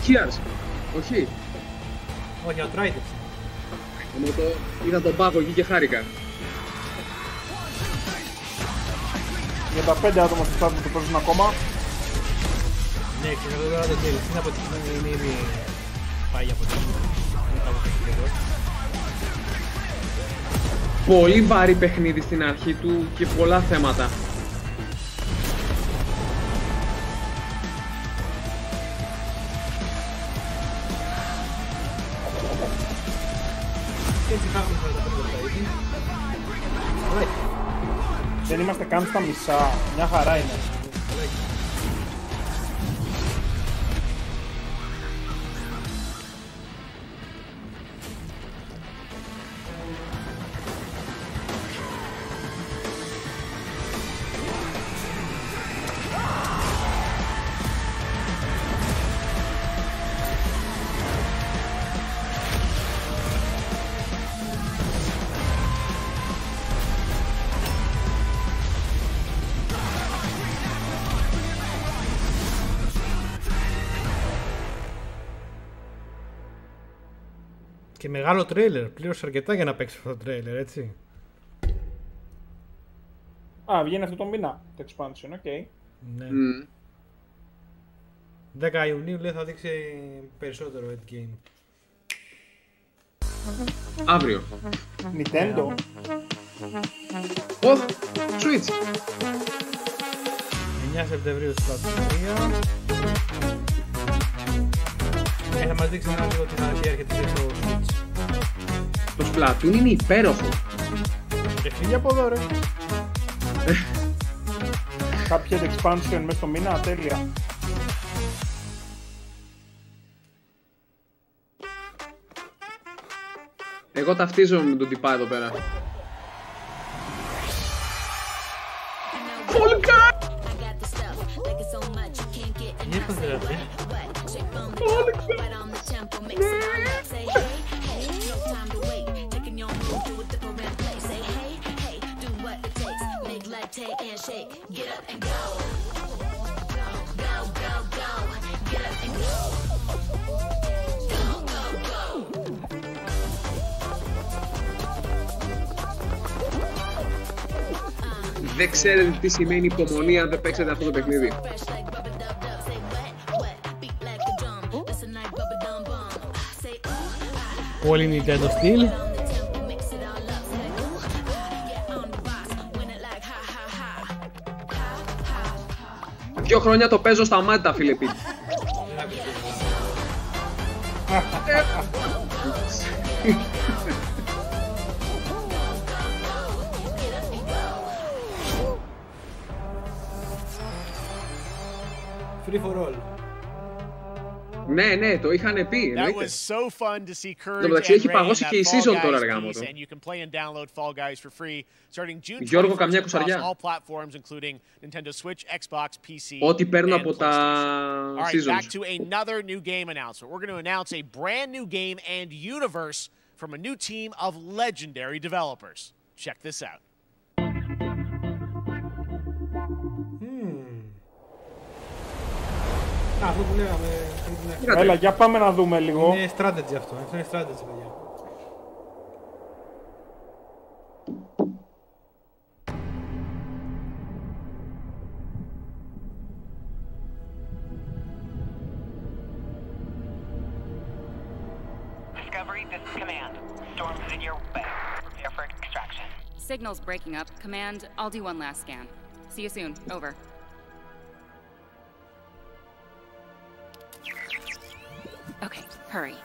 Gears. Όχι. Όχι, outriders. Είδα τον πάγο εκεί και χάρηκα. Για τα 5 άτομα στο chat που το παίζουν ακόμα. Ναι, ξέρω τώρα το τέλος. Είναι από την είναι ήδη πάει από την πολύ βαρύ παιχνίδι στην αρχή του και πολλά θέματα. Δεν είμαστε καν στα μισά, μια χαρά είναι. Και μεγάλο τρέιλερ, πλήρωσε αρκετά για να παίξει αυτό το τρέιλερ, έτσι. Α, βγαίνει αυτό το μήνα, το expansion, ok. Ναι. 10 Ιουνίου λέει θα δείξει περισσότερο endgame. Αύριο. Nintendo. Oh, Switch. 9 Σεπτεμβρίου στην πλατφόρμα. Θα μας δείξει ένα λίγο την αρχή έρχεται και στο Switch. Το Splatoon είναι υπέροχο. Και φύγει από εδώ ρε. Κάποια expansion μέσα στο μήνα, τέλεια. Εγώ ταυτίζομαι με τον τυπά εδώ πέρα. έπαθε δηλαδή. Δεν ξέρετε τι σημαίνει υπομονή αν δεν παίξετε αυτό το παιχνίδι. Πολύ Nintendo στυλ. 2 χρόνια το παίζω στα μάτια, φίλε Πίτ. Free for all. Ναι, ναι, το είχαν πει. That was so fun to see Courage μεταξύ έχει παγώσει και η season τώρα, αργά μου το. Γιώργο, καμιά κουσαριά. Ό,τι παίρνω από τα seasons. Back to another new game announcement. We're going to announce a brand new game and universe from a new team of legendary developers. Check this out. Αυτό που λέγαμε. Έλα, για πάμε να δούμε λίγο. Είναι strategy αυτό. Αυτό είναι strategy, παιδιά. Discovery, this is Command. Storm's in your way. Prepare for extraction. Signal's breaking up. Command, I'll do one last scan. See you soon. Over. Okay, hurry.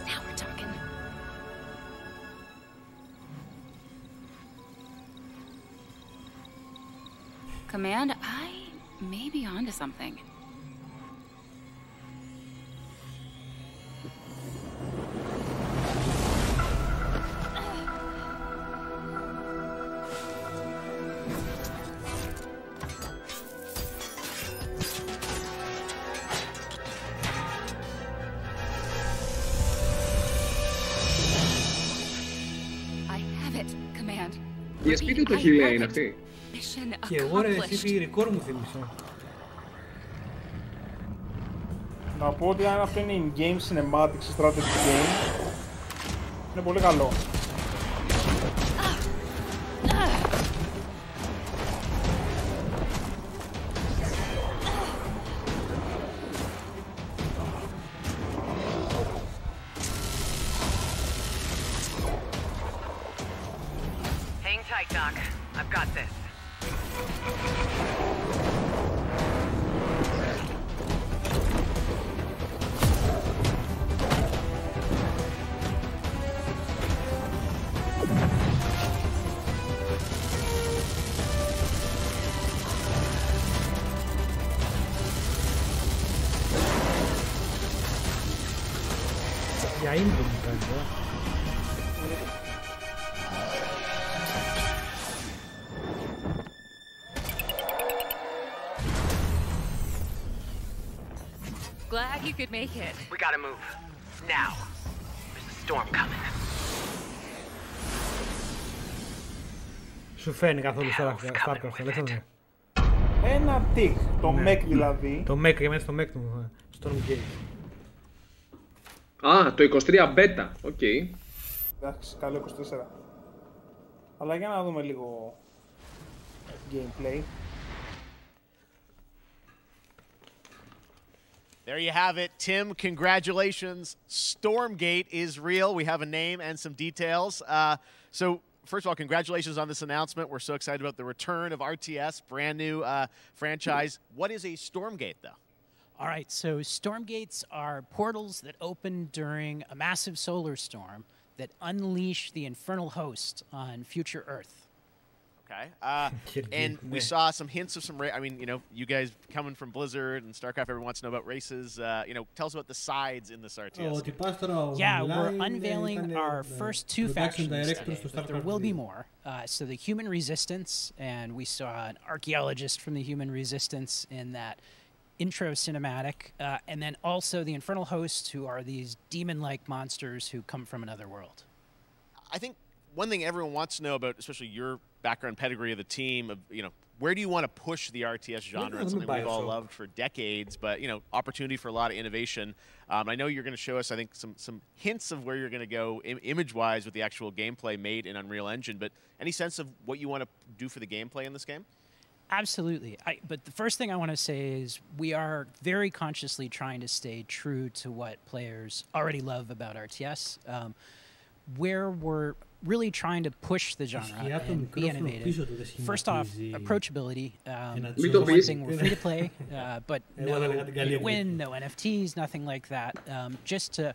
Now we're talking. Command, I may be onto something. Η σπίτι του χιλία είναι αυτή. Και εγώ ρε, εσύ τη record μου θυμίσω. Να πω ότι αν αυτό είναι in-game cinematics strategy game, είναι πολύ καλό. Για intro μου κάνει τώρα. Glad you could make it. We gotta move. Now. There's a storm coming. Σου φαίνει καθόλου Starcraft, Αλέξανδρε? Ένα τικ, το mech δηλαδή. Το mech, για μένα στο mech του Stormgate. Α, το 23 beta, οκ. Εντάξει, καλό 24. Αλλά για να δούμε λίγο gameplay. There you have it, Tim. Congratulations. Stormgate is real. We have a name and some details. So, first of all, congratulations on this announcement. We're so excited about the return of RTS, brand new franchise. What is a Stormgate, though? All right, so Stormgates are portals that open during a massive solar storm that unleash the infernal host on future Earth. Okay. And we saw some hints of some, I mean, you know, you guys coming from Blizzard and StarCraft, everyone wants to know about races. You know, tell us about the sides in this RTS. Yeah, we're unveiling our first 2 factions today, but there will be more. So the Human Resistance, and we saw an archaeologist from the Human Resistance in that intro cinematic, and then also the Infernal Hosts, who are these demon-like monsters who come from another world. I think one thing everyone wants to know about, especially your background pedigree of the team, of, you know, where do you want to push the RTS genre? It's something we've all loved for decades, but, you know, opportunity for a lot of innovation. I know you're going to show us, I think, some hints of where you're going to go image-wise with the actual gameplay made in Unreal Engine, but any sense of what you want to do for the gameplay in this game? Absolutely. But the first thing I want to say is we are very consciously trying to stay true to what players already love about RTS. Where we're really trying to push the genre and be innovative. First off, approachability. One thing, we're free to play, but no win, no NFTs, nothing like that. Just to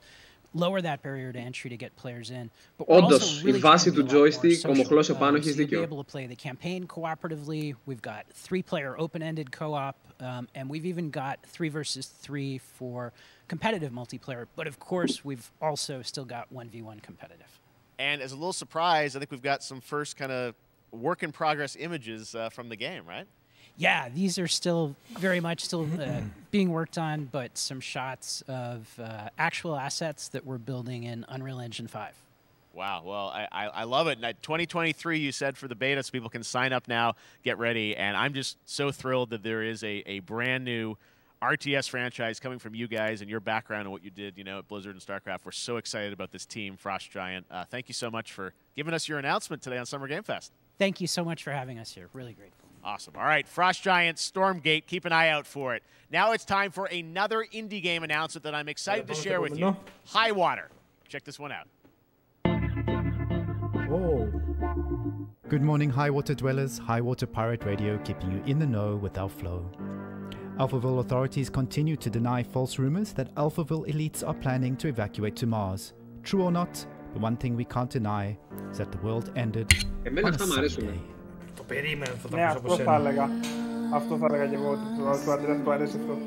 lower that barrier to entry to get players in. But όντως, η βάση του joystick, ο μοχλός επάνω, έχεις δίκιο. We'll be able to play the campaign cooperatively. We've got 3-player open-ended co-op, and we've even got 3 versus 3 for competitive multiplayer. But of course, we've also still got 1v1 competitive. And as a little surprise, I think we've got some first kind of work-in-progress images from the game, right? Yeah, these are still very much being worked on, but some shots of actual assets that we're building in Unreal Engine 5. Wow, well, I love it. And 2023, you said, for the beta, so people can sign up now, get ready. And I'm just so thrilled that there is a brand new RTS franchise coming from you guys and your background and what you did, you know, at Blizzard and StarCraft. We're so excited about this team, Frost Giant. Thank you so much for giving us your announcement today on Summer Game Fest. Thank you so much for having us here. Really grateful. Awesome. All right, Frost Giant, Stormgate, keep an eye out for it. Now it's time for another indie game announcement that I'm excited to share with you. High Water. Check this one out. Oh. Good morning, High Water dwellers. High Water Pirate Radio, keeping you in the know with our flow. Alphaville authorities continue to deny false rumors that Alphaville elites are planning to evacuate to Mars. True or not, the one thing we can't deny is that the world ended on a Sunday. Ναι, αυτό θα έλεγα. Αυτό θα έλεγα και εγώ, ότι του Αντρέα του αρέσει αυτό.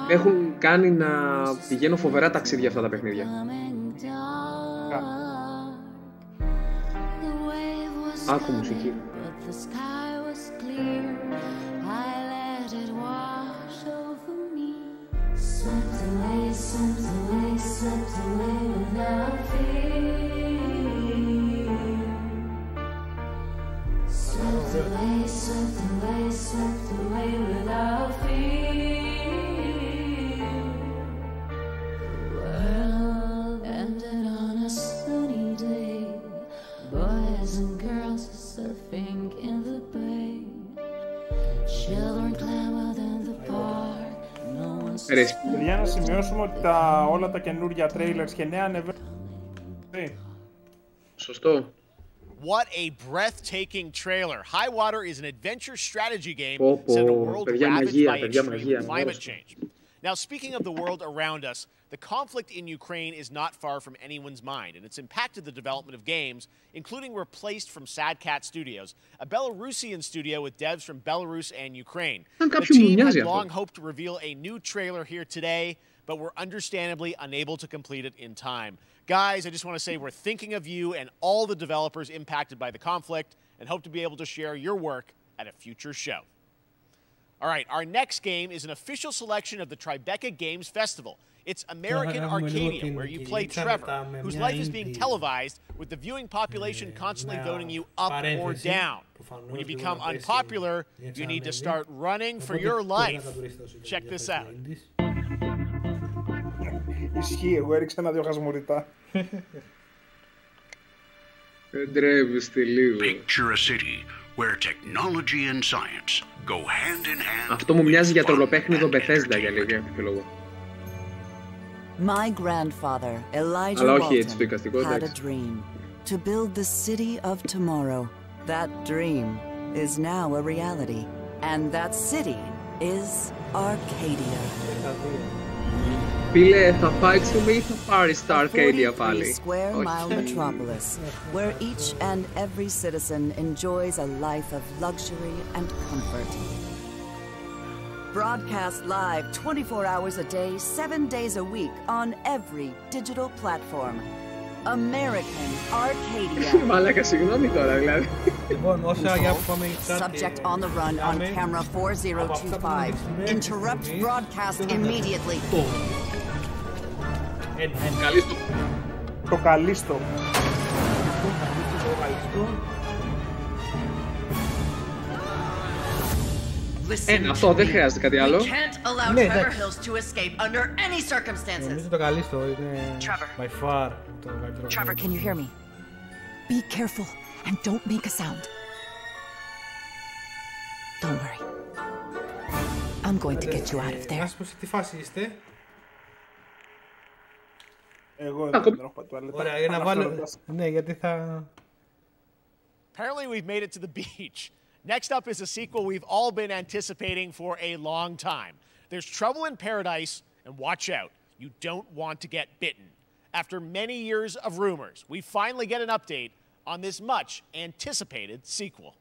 Έχουν κάνει να πηγαίνω φοβερά ταξίδια αυτά τα παιχνίδια. Άκου μουσική. Για να σημειώσουμε ότι όλα τα καινούργια trailers και νέα ανεβαίνουν. Σωστό. What a breathtaking trailer. High Water is an adventure strategy game set in a world ravaged by extreme climate change. Now, speaking of the world around us, the conflict in Ukraine is not far from anyone's mind, and it's impacted the development of games, including Replaced from Sad Cat Studios, a Belarusian studio with devs from Belarus and Ukraine. The team had long hoped to reveal a new trailer here today, but were understandably unable to complete it in time. Guys, I just want to say we're thinking of you and all the developers impacted by the conflict, and hope to be able to share your work at a future show. All right, our next game is an official selection of the Tribeca Games Festival. It's American Arcadia, where you play Trevor, whose life is being televised with the viewing population constantly voting you up or down. When you become unpopular, you need to start running for your life. Check this out. Ισχύει, εγώ έριξα ένα-δυο χασμουριτά. Picture a city where technology and science go hand in hand. Αυτό μου μοιάζει για τρολοπέχνιδο Bethesda για κάποιο λόγο. My grandfather, Elijah Walton, had a dream to build the city of tomorrow. That dream is now a reality, and that city is Arcadia. Φίλε, θα fight ή θα πάρει στα Arcadia πάλι? Square mile metropolis, where each and every citizen enjoys a life of luxury and comfort. Broadcast live 24 hours a day, 7 days a week on every digital platform. American Arcadia. Μαλάκα, συγγνώμη τώρα δηλαδή. Λοιπόν, όσα για πάμε Subject on the run on camera 4025. Interrupt broadcast immediately. Καλίστο. Το καλίστο. Αυτό δεν χρειάζεται κάτι άλλο. Ναι, εντάξει. Νομίζω το καλίστο είναι by far το καλύτερο. Trevor, can you hear me? Be careful and don't make a sound. Don't worry. I'm going to get you out of there. Να σου πω σε τι φάση είστε. Εγώ δεν έχω πάει τουαλέτα. Ωραία, για να βάλω... Ναι, γιατί θα... Apparently we've made it to the beach. Next up is a sequel we've all been anticipating for a long time. There's Trouble in Paradise, and watch out, you don't want to get bitten. After many years of rumors, we finally get an update on this much anticipated sequel.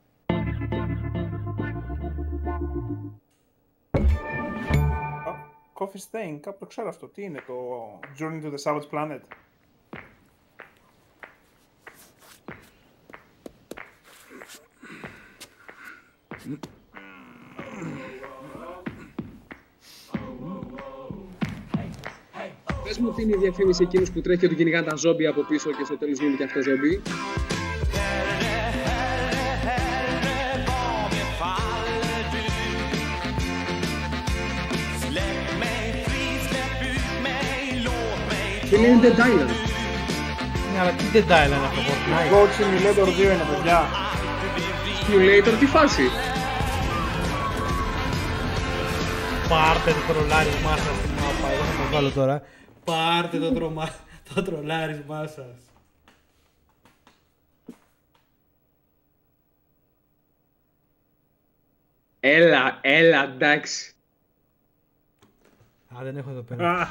Coffee Stain, κάπου το ξέρω αυτό. Τι είναι το Journey to the Savage Planet? Πες μου τι είναι η διαφήμιση εκείνους που τρέχει και του κυνηγάνε τα ζόμπι από πίσω και στο τέλος γίνει και αυτό ζόμπι. Και είναι Dead Island. Ναι, αλλά τι Dead Island αυτό, Fortnite? Goat Simulator 2 είναι, παιδιά. Simulator, τι φάση? Πάρτε το τρολάρισμά σας στην μάπα, εγώ θα το βάλω τώρα. Πάρτε το τρολάρισμά σας. Έλα, εντάξει. Α, δεν έχω εδώ πέρα.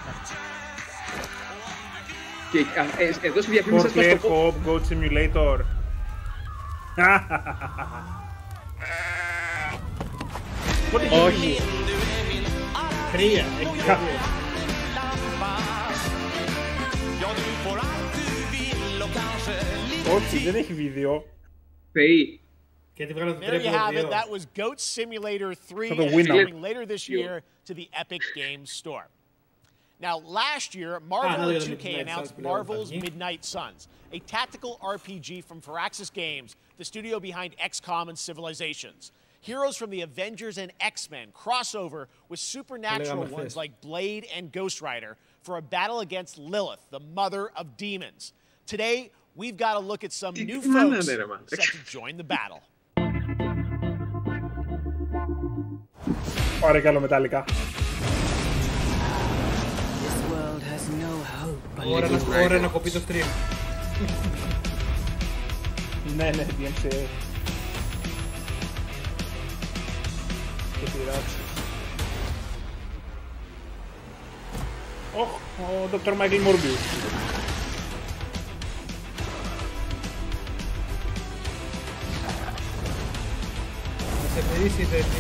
Και εδώ στη διαφήμιση σας Fortnite Co-op Goat Simulator. Όχι. Χρία. Όχι, δεν έχει βίντεο. Θεή. There you have it. That was Goat Simulator 3 coming later this year to the Epic Games Store. Now, last year, Marvel and 2K announced Marvel's Midnight Suns, a tactical RPG from Firaxis Games, the studio behind XCOM and Civilizations. Heroes from the Avengers and X-Men cross over with supernatural ones like Blade and Ghost Rider for a battle against Lilith, the mother of demons. Today, we've got to look at some new folks set to join the battle. Ωραία, καλό μετάλλικα. Ωραία να κοπεί το stream. Ναι, DMCA. Και πειράξει. Ο Dr. Michael Morbius. Θα σε περίσει η θέση.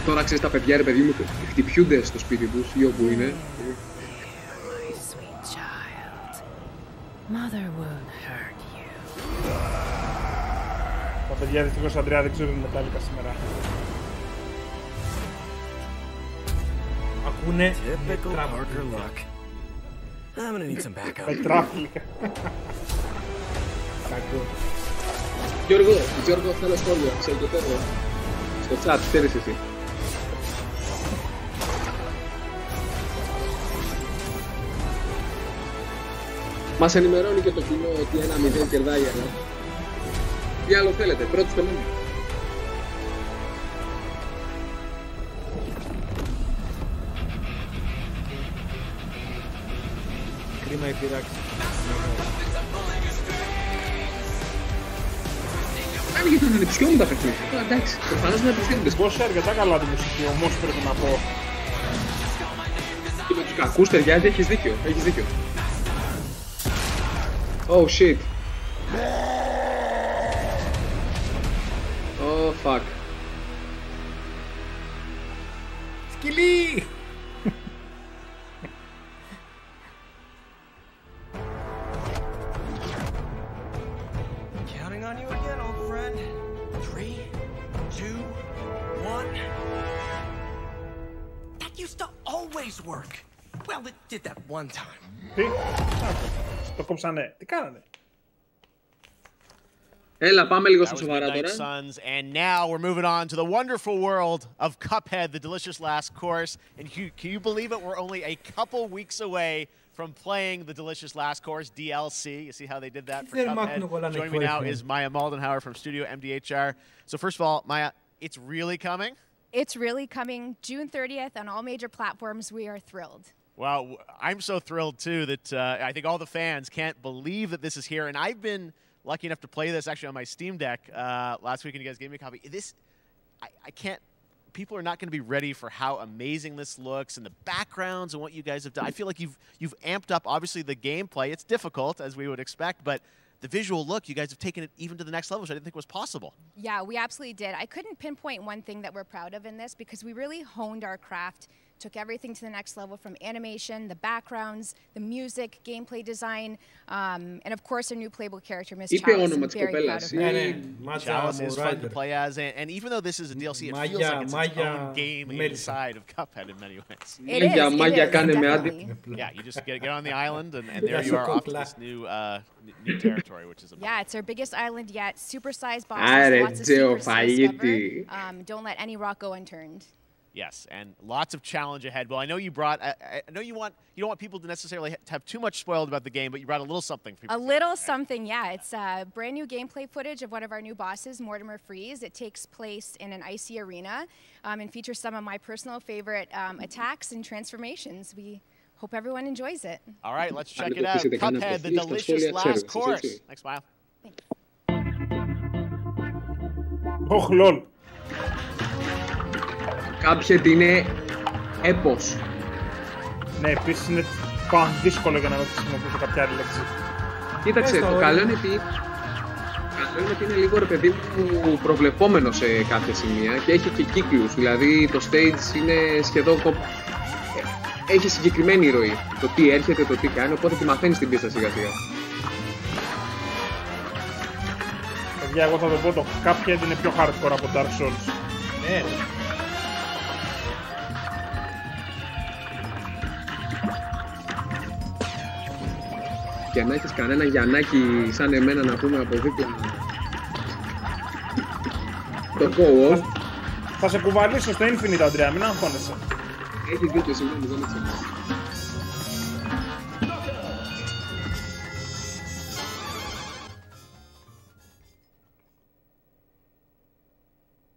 Τώρα ξέρεις τα παιδιά, ρε παιδί μου, χτυπιούνται στο σπίτι τους ή όπου είναι. Τα παιδιά δυστυχώς, Αντρέα, δεν ξέρουν μετάλλικα σήμερα. Ακούνε πετράφλικα. Γιώργο, θέλω σχόλιο, σε το τέλος. Στο chat, ξέρεις εσύ. Μας ενημερώνει και το κοινό ότι 1-0 κερδάει η Ελλάδα. Τι άλλο θέλετε, πρώτος στο νόμο. να επηρεάξει. Αν γιατί να ανεψιώνουν τα παιχνίδια. Εντάξει, προφανώς να επιστήμονται. Πόσο αρκετά καλά τη μουσική, όμως πρέπει να πω. Και με τους κακούς ταιριάζει, έχεις δίκιο. Έχεις δίκιο. Oh shit. Oh fuck. Σκυλί! Counting on you again, old friend. 3, 2, 1. That used to always work. Well, it did that one time. Τι, το κόψανε, τι κάνανε. Έλα, πάμε λίγο στα σοβαρά τώρα. Sons, and now we're moving on to the wonderful world of Cuphead, the delicious last course. And can you believe it? We're only a couple weeks away from playing the delicious last course DLC. You see how they did that for Cuphead? Joining me now is Maya Moldenhauer from Studio MDHR. So first of all, Maya, it's really coming? It's really coming June 30th on all major platforms. We are thrilled. Well, I'm so thrilled too that I think all the fans can't believe that this is here. And I've been lucky enough to play this actually on my Steam Deck last week, and you guys gave me a copy. I can't. People are not going to be ready for how amazing this looks and the backgrounds and what you guys have done. I feel like you've amped up obviously the gameplay. It's difficult as we would expect, but the visual look, you guys have taken it even to the next level, which I didn't think was possible. Yeah, we absolutely did. I couldn't pinpoint one thing that we're proud of in this because we really honed our craft. Took everything to the next level from animation, the backgrounds, the music, gameplay design, and of course our new playable character, Miss Chalice. I'm very proud of her. Chalice is fun to play as, and even though this is a DLC, it feels like it's its own game inside of Cuphead in many ways. It is, definitely. Yeah, you just get on the island, and there you are off to this new territory, which is amazing. Yeah, it's our biggest island yet. Super-sized bosses, lots of secrets to discover. Don't let any rock go unturned. Yes, and lots of challenge ahead. Well, I know you brought. I know you don't want people to necessarily have too much spoiled about the game, but you brought a little something for people. A little something, yeah. It's brand new gameplay footage of one of our new bosses, Mortimer Freeze. It takes place in an icy arena and features some of my personal favorite attacks and transformations. We hope everyone enjoys it. All right, let's check it out. Cuphead, the delicious last course. Thanks, Smile. Oh, lol. Cuphead είναι έπος. Ναι, επίσης είναι δύσκολο για να μην χρησιμοποιήσω κάποια άλλη λέξη. Κοίταξε, το καλό είναι ότι είναι λίγο ρε παιδί μου προβλεπόμενο σε κάποια σημεία και έχει και κύκλους. Δηλαδή το stage είναι σχεδόν έχει συγκεκριμένη ροή. Το τι έρχεται, το τι κάνει, οπότε τη μαθαίνεις την πίστα σιγά σιγά. Παιδιά, εγώ θα το πω, το Cuphead είναι πιο hardcore από Dark Souls. Ναι. Και να έχεις κανένα γιαννάκι σαν εμένα να πούμε από δίπλα το co-op. Θα σε κουβαλήσω στο Infinite, Αντρέα, μην αγχώνεσαι. Έχεις δίκιο, συγγνώμη, δεν έτσι.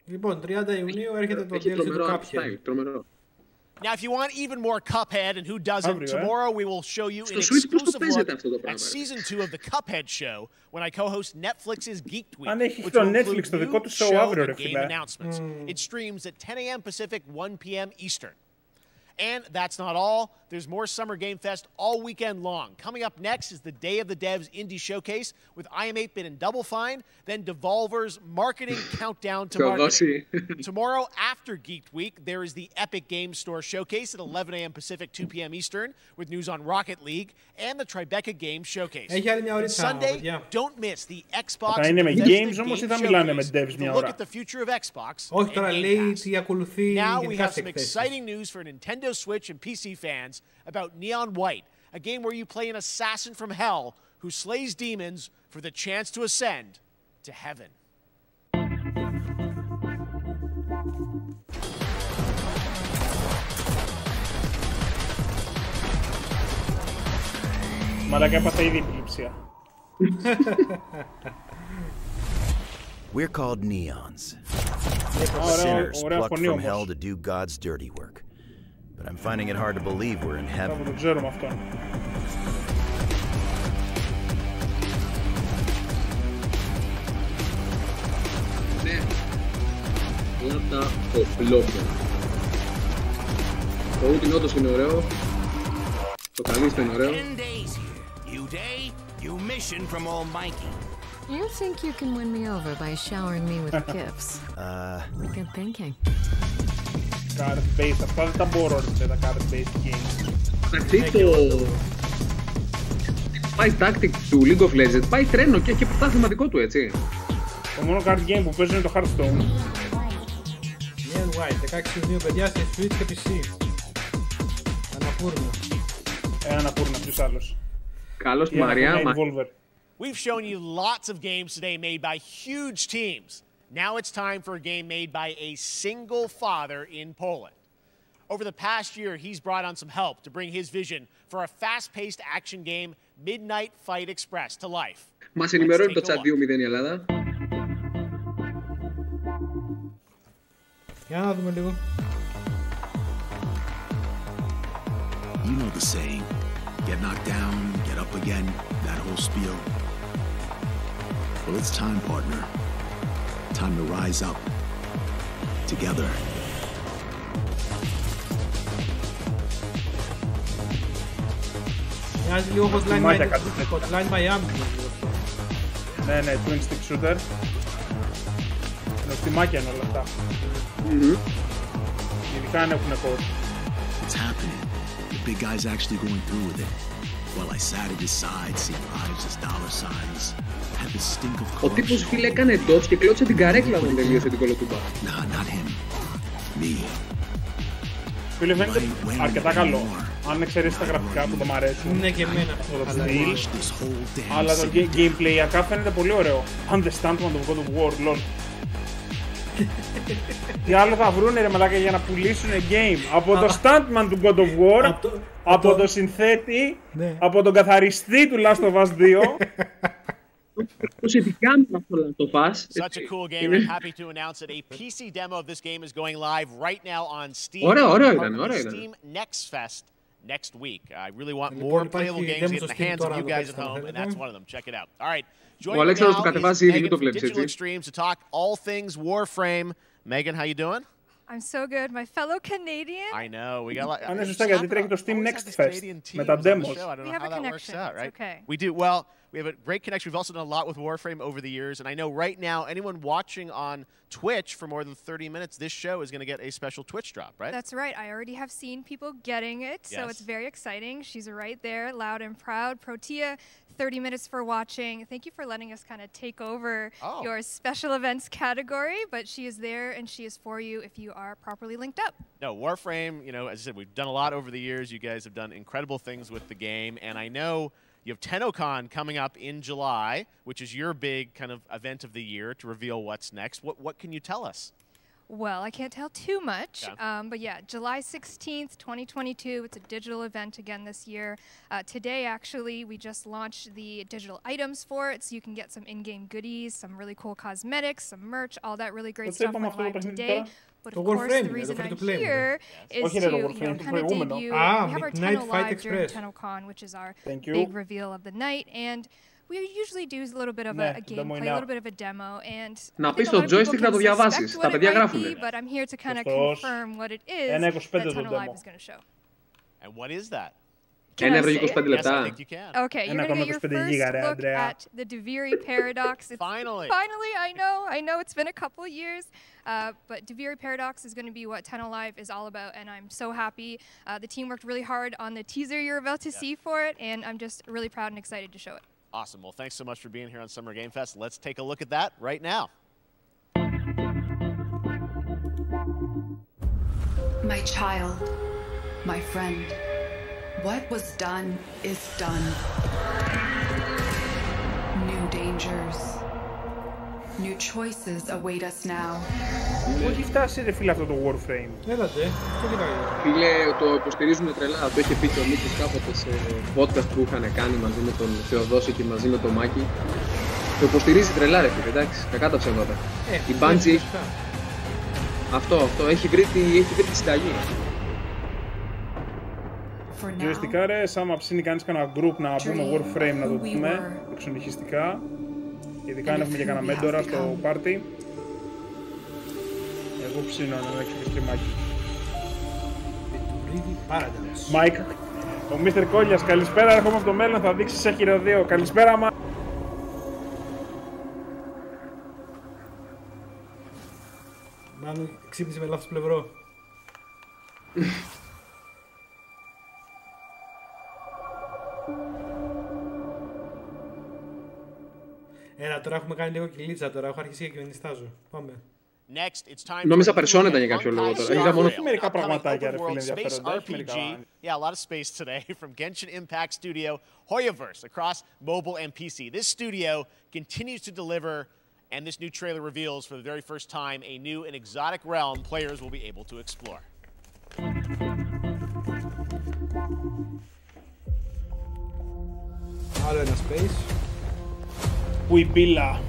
Λοιπόν, 30 Ιουνίου έρχεται το DLC του Cuphead. Τρομερό. Now, if you want even more Cuphead, and who doesn't, tomorrow we will show you an exclusive look at Season 2 of the Cuphead Show when I co-host Netflix's Geek Week, which will include new show and game announcements. It streams at 10 a.m. Pacific, 1 p.m. Eastern. And that's not all. There's more Summer Game Fest all weekend long. Coming up next is the Day of the Devs Indie Showcase with I Am 8-Bit and Double Fine, then Devolver's Marketing Countdown to Marketing. Tomorrow after Geek Week, there is the Epic Games Store Showcase at 11 a.m. Pacific, 2 p.m. Eastern, with news on Rocket League, and the Tribeca Games Showcase. And Sunday, don't miss the Xbox Games Showcase. Look at the future of Xbox and Game Pass. Now we have some exciting news for Nintendo Switch and PC fans about Neon White, a game where you play an assassin from hell who slays demons for the chance to ascend to heaven. Μαλάκα, έπαθα ήδη επιληψία. We're called Neons. Sinners plucked from hell to do God's dirty work. But I'm finding it hard to believe we're in heaven. τα οπλόπια. Το ούτιν όντως είναι ωραίο. Το καλύστο είναι ωραίο. You think you can win me over by showering me with gifts? Good thinking. Card-based, αυτά δεν τα μπορώ τα card-based games. Εντάξει, το πάει tactic του League of Legends, πάει τρένο και έχει πρωτά θεματικό του, έτσι. Το μόνο card game που παίζει είναι το Hearthstone. Neon White, 16-2 παιδιά σε Switch και PC. Αναπούρνα. Αναπούρνα, ποιος άλλος. Καλώς τη Μαρία. We've shown you lots of games today made by huge teams. Now it's time for a game made by a single father in Poland. Over the past year, he's brought on some help to bring his vision for a fast-paced action game, Midnight Fight Express, to life. Μας ενημερώνει το chat 2-0 η Ελλάδα. Για να δούμε λίγο. You know the saying, get knocked down, get up again, that whole spiel. Well, it's time, partner. Time to rise up. Together. Μοιάζει λίγο Hotline Miami. Ναι, ναι, twin stick shooter. Νοστιμάκια είναι όλα αυτά. Ειδικά αν έχουν κόρ. It's happening. The big guy's actually going through with it. While I sat at his side, seeing lives as dollar signs, had the stink of corruption. Ο τύπος φίλε έκανε dodge και κλώτσε την καρέκλα όταν τελείωσε την κολοτούμπα. Nah, not him. Me. Φίλε, φαίνεται αρκετά καλό. Αν εξαιρέσεις τα γραφικά που το μ' αρέσουν. Ναι, και εμένα αυτό το στυλ. Αλλά το gameplayιακά φαίνεται πολύ ωραίο. Understand from the God of War, lol. Τι άλλο θα βρούνε ρε μαλάκα για να πουλήσουν game. Από το Stuntman του God of War, από το συνθέτη, από τον καθαριστή του Last of Us 2. Such a cool game. I'm happy to announce that a PC demo of this game is going live right now on Steam. Steam Next Fest next week. I really want more playable games in the hands of you guys at home, and that's one of them. Check it out. All right. Joining me now is Megan from Digital Extremes to talk all things Warframe. Megan, how you doing? I'm so good. My fellow Canadian. I know. We got a lot. Αν σωστά γιατί τρέχει το Steam Next Fest με τα demos. We have a connection. Right? Okay. We do. Well, we have a great connection. We've also done a lot with Warframe over the years, and I know right now anyone watching on Twitch for more than 30 minutes, this show is going to get a special Twitch drop, right? That's right. I already have seen people getting it, so it's very exciting. She's right there, loud and proud. Protea, 30 minutes for watching. Thank you for letting us kind of take over your special events category, but she is there and she is for you if you are properly linked up. No, Warframe, you know, as I said, we've done a lot over the years. You guys have done incredible things with the game, and I know you have TennoCon coming up in July, which is your big kind of event of the year to reveal what's next. What can you tell us? Well, I can't tell too much, but yeah, July 16th, 2022, it's a digital event again this year. Today, actually, we just launched the digital items for it, so you can get some in-game goodies, some really cool cosmetics, some merch, all that really great stuff went live today. But of course, the reason I'm here is to kind of debut. We have our Tenno Live during TennoCon, which is our big reveal of the night, and we usually do a little bit of a gameplay, a little bit of a demo, and να πεις στο joystick να το διαβάσεις. Τα παιδιά γράφουνε. But I'm here to kind of confirm what it is that Tenno Live is going to show. And what is that? Ένα ευρώ 25 λεπτά. Okay, you're going to get your first look at the Deviri Paradox. Finally! Finally, I know it's been a couple years, but Deviri Paradox is going to be what Tenno Live is all about, and I'm so happy. The team worked really hard on the teaser you're about to see for it, and I'm just really proud and excited to show it. Awesome. Well, thanks so much for being here on Summer Game Fest. Let's take a look at that right now. My child, my friend, what was done is done. New dangers, new choices await us now. Πού έχει φτάσει ρε φίλε αυτό το Warframe? Έλατε, το κοιτάει. Φίλε, το υποστηρίζουν τρελά. Το είχε πει και ο Μίκης κάποτε σε podcast που είχαν κάνει μαζί με τον Θεοδόση και μαζί με τον Μάκη. Το υποστηρίζει τρελά ρε φίλε, εντάξει, κακά τα ψέματα. Η Bungie έχει... Αυτό, έχει βρει τη συνταγή. JoyStickgr, άμα ψήνει κανείς κανένα group να πούμε Warframe να το δούμε εξονυχιστικά. Ειδικά αν έχουμε και κανένα μέντορα στο πάρτι. Εγώ ψήνω να ανοίξω και στριμάκι. Μάικ. Ο Μίστερ Κόλλιας, καλησπέρα, έρχομαι από το μέλλον, θα δείξεις Sekiro 2. Καλησπέρα, μα. Μάνου, ξύπνησε με λάθος πλευρό. Έλα, τώρα έχουμε κάνει λίγο κυλίτσα τώρα, έχω αρχίσει και νιστάζω. Πάμε. Νόμιζα περσόνετα για κάποιο λόγο τώρα. Είδα μόνο μερικά πραγματάκια, ρε φίλε, ενδιαφέροντα. Yeah, a lot of space today from Genshin Impact studio Hoyoverse across mobile and PC. This studio continues to deliver, and this new trailer reveals for the very first time a new and exotic realm players will be able to explore. Άλλο ένα space. Ουιμπίλα.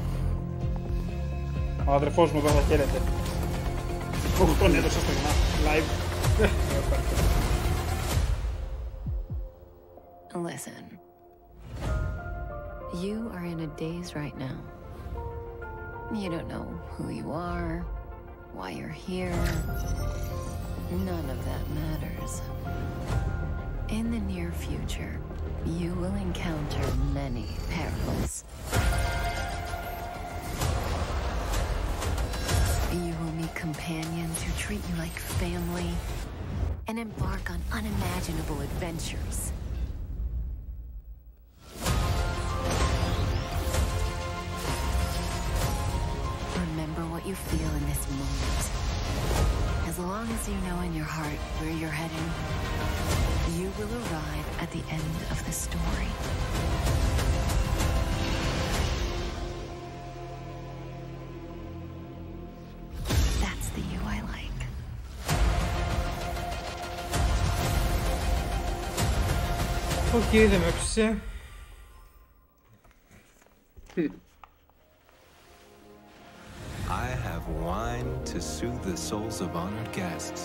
Ο αδερφός μου εδώ θα χαίρεται. Όχι, τον έδωσα στεγνά. Live. Listen. You are in a daze right now. You don't know who you are, why you're here. None of that matters. In the near future, you will encounter many perils. You will meet companions who treat you like family and embark on unimaginable adventures. Remember what you feel in this moment. As long as you know in your heart where you're heading, you will arrive at the end of the story. That's the you I like. Okay, δεν με έψησε. I have wine to soothe the souls of honored guests.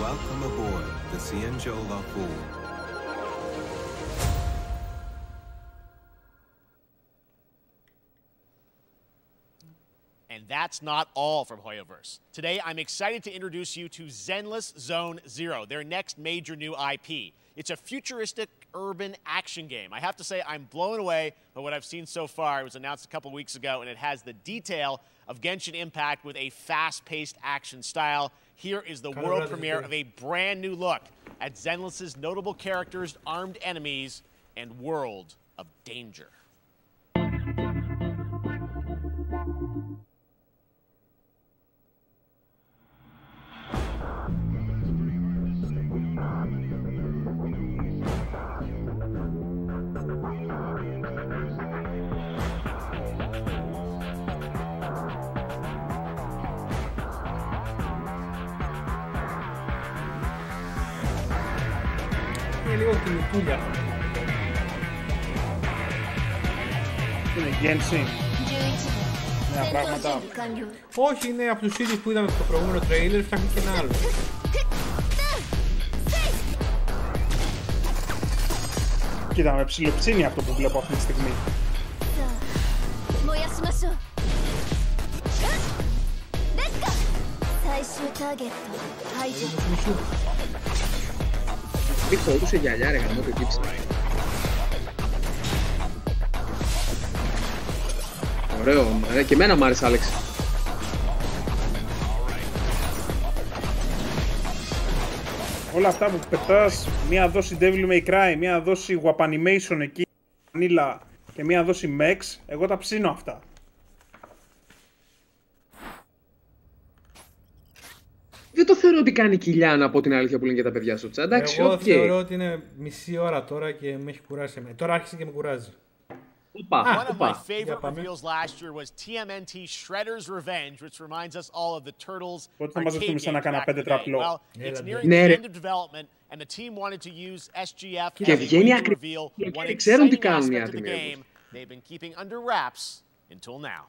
Welcome aboard the Cienjola Pool. And that's not all from Hoyoverse. Today, I'm excited to introduce you to Zenless Zone Zero, their next major new IP. It's a futuristic urban action game. I have to say I'm blown away by what I've seen so far. It was announced a couple weeks ago, and it has the detail of Genshin Impact with a fast-paced action style. Here is the world premiere of a brand new look at Zenless's notable characters, armed enemies, and world of danger. Είναι λίγο κινητούλια. Είναι Genshin. Νέα πράγματα. Όχι, είναι από τους ίδιους που είδαμε στο προηγούμενο τρέιλερ, φτιάχνει και ένα άλλο. Κοίτα, με ψιλοψίνει αυτό που βλέπω αυτή τη στιγμή. Τι χωρούσε γυαλιά ρε γαμώ το κύψε. Ωραίο, και εμένα μ' άρεσε Άλεξ. Όλα αυτά που πετάς, μία δόση Devil May Cry, μία δόση Wap Animation εκεί, Vanilla και μία δόση Mex, εγώ τα ψήνω αυτά. Δεν το θεωρώ ότι κάνει κοιλιά, να πω την αλήθεια που λένε και τα παιδιά στο chat. Εγώ θεωρώ ότι είναι μισή ώρα τώρα και με έχει κουράσει. Τώρα άρχισε και με κουράζει. One of my favorite reveals last year was TMNT Shredder's Revenge, which reminds us all of the Turtles arcade game back in the day. Well, it's nearing the end of development, and the team wanted to use SGF as a way to reveal one exciting aspect of the game they've been keeping under wraps until now.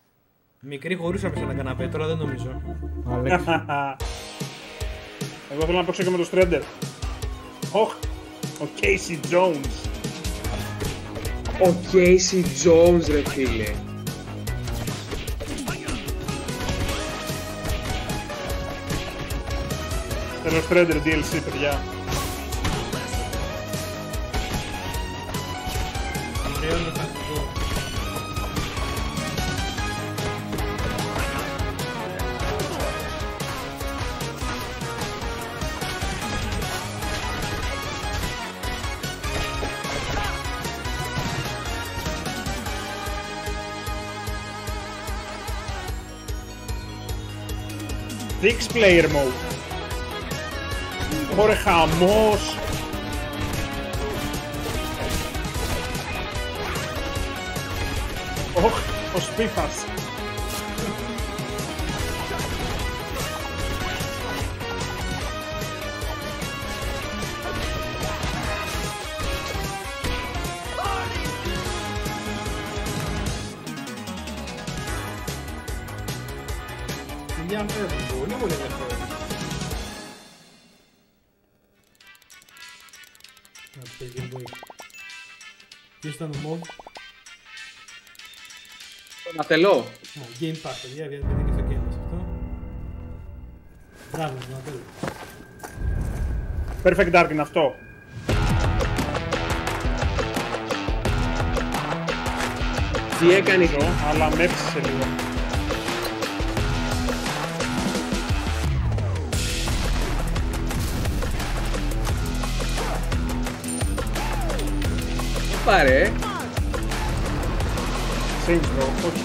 Μικρή χωρούσαμε σε ένα καναπέ, τώρα δεν νομίζω. Εγώ θέλω να παίξω και με το Shredder. Ο Casey Jones. Ο Casey Jones ρε φίλε. Τέλος Trader DLC, παιδιά. Six player mode. Ωραία, χαμός. Ωχ, ο Σπίφας. Πολύ πολύ ενδιαφέρον. Ποιος ήταν ο Μοβ? Τον ατελό. Game Pass, παιδιά, βγαίνει και στο Game Pass αυτό. Μπράβο, τον ατελό. Perfect Dark είναι αυτό. Τι έκανε, αλλά με έψησε λίγο. Πάρε. Saints Row, όχι.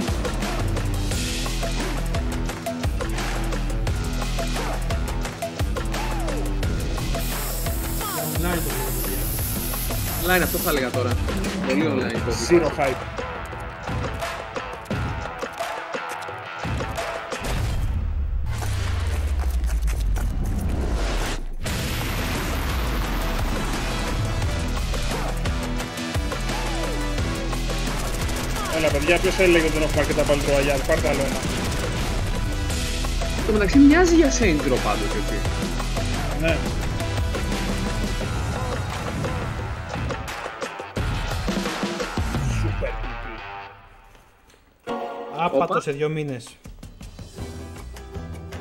Online αυτό θα έλεγα τώρα. Πολύ online. Zero hype. Έλα παιδιά, ποιος έλεγε ότι δεν έχουμε αρκετά πάλι το Αγιάδη, πάρτε άλλο ένα. Στο μεταξύ μοιάζει για Saints Row πάντως, έτσι. Ναι. Super. Άπατο σε 2 μήνες.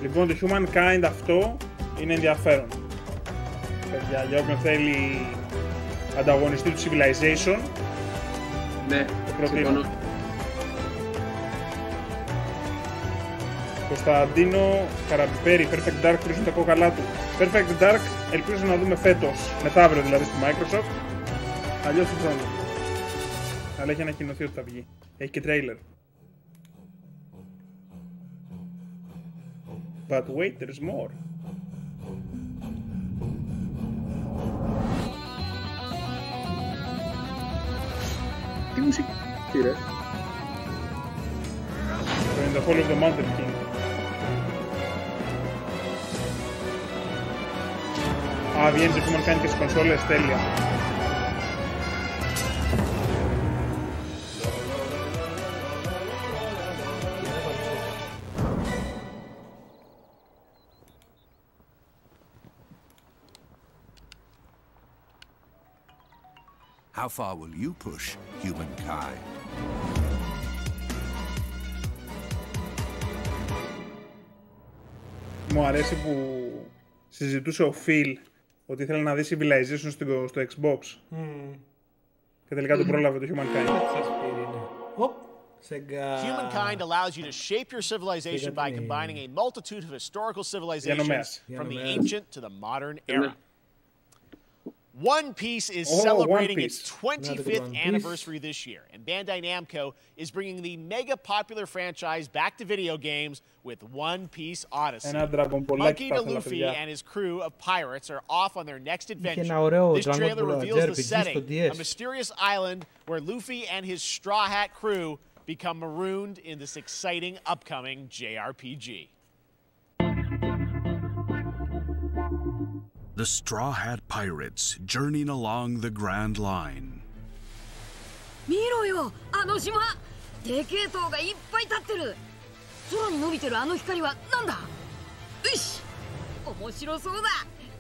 Λοιπόν, το Humankind αυτό είναι ενδιαφέρον. Παιδιά, για όποιον θέλει ανταγωνιστή του Civilization. Ναι, το προτείνω. Κωνσταντίνο Καραμπιπέρη, Perfect Dark κρούσουν τα κόκαλά του. Perfect Dark ελπίζω να δούμε φέτος, μεθαύριο δηλαδή στη Microsoft. Αλλιώς του χρόνου. Αλλά έχει ανακοινωθεί ότι θα βγει. Έχει και τρέιλερ. But wait, there's more. Τι μουσική πήρε? Το In the Hall of the Mountain King. Α, βγαίνει το Humankind και στις κονσόλες, τέλεια. How far will you push humankind? Μου αρέσει που συζητούσε ο Phil ότι ήθελε να δει Civilization στο Xbox. Και τελικά το πρόλαβε το Humankind. Humankind allows you to shape your civilization by combining a multitude of historical civilizations from the ancient to the modern era. One Piece is celebrating its 25th anniversary this year, and Bandai Namco is bringing the mega-popular franchise back to video games with One Piece Odyssey. Monkey D. Luffy and his crew of pirates are off on their next adventure. This trailer reveals the setting, a mysterious island where Luffy and his Straw Hat crew become marooned in this exciting upcoming JRPG. The Straw Hat Pirates journeying along the Grand Line. 見ろよ、あの島。でけえ塔がいっぱい立ってる。空に伸びてるあの光はなんだ？よし、面白そうだ。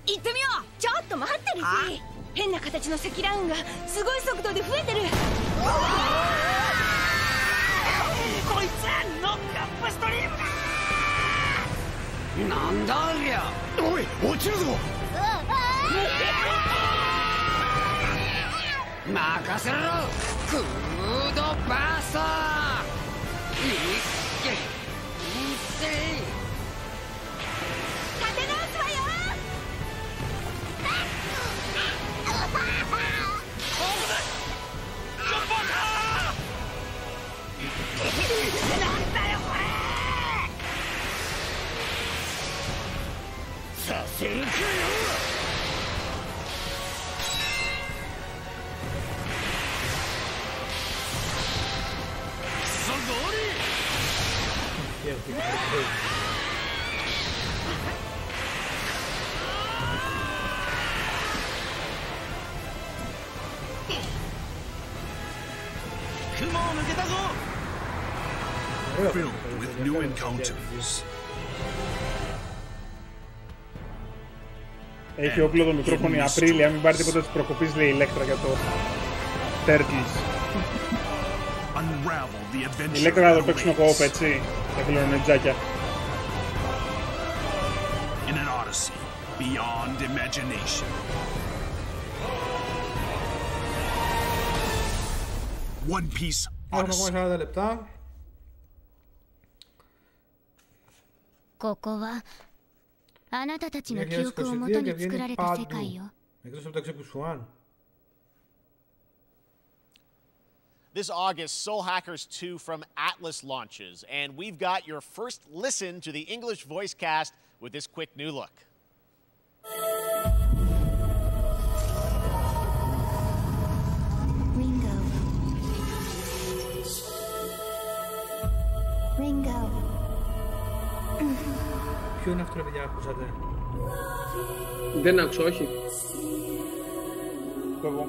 行ってみよう。ちょっと待ってルフィ。変な形の積乱雲がすごい速度で増えてる。こいつノックアップストリームだ。なんだありゃ。おい、落ちるぞ。Filled with new encounters. Έχει όπλο το μικρόφωνο η Απρίλια, μην πάρει τίποτα της προκοπής, λέει η Ηλέκτρα για το Turtles. Η Ηλέκτρα να το παίξουμε co-op, έτσι, τα κληρονετζάκια. In an odyssey beyond imagination. One Piece Odyssey. Έχουμε 40 λεπτά. ここはあなたたちの記憶をもとに作られた世界よ。 This August, Soul Hackers 2 from Atlas launches, and we've got your first listen to the English voice cast with this quick new look. Ringo. Ποιο είναι αυτό, ρε παιδιά, ακούσατε? Δεν άκουσα, όχι. Εγώ.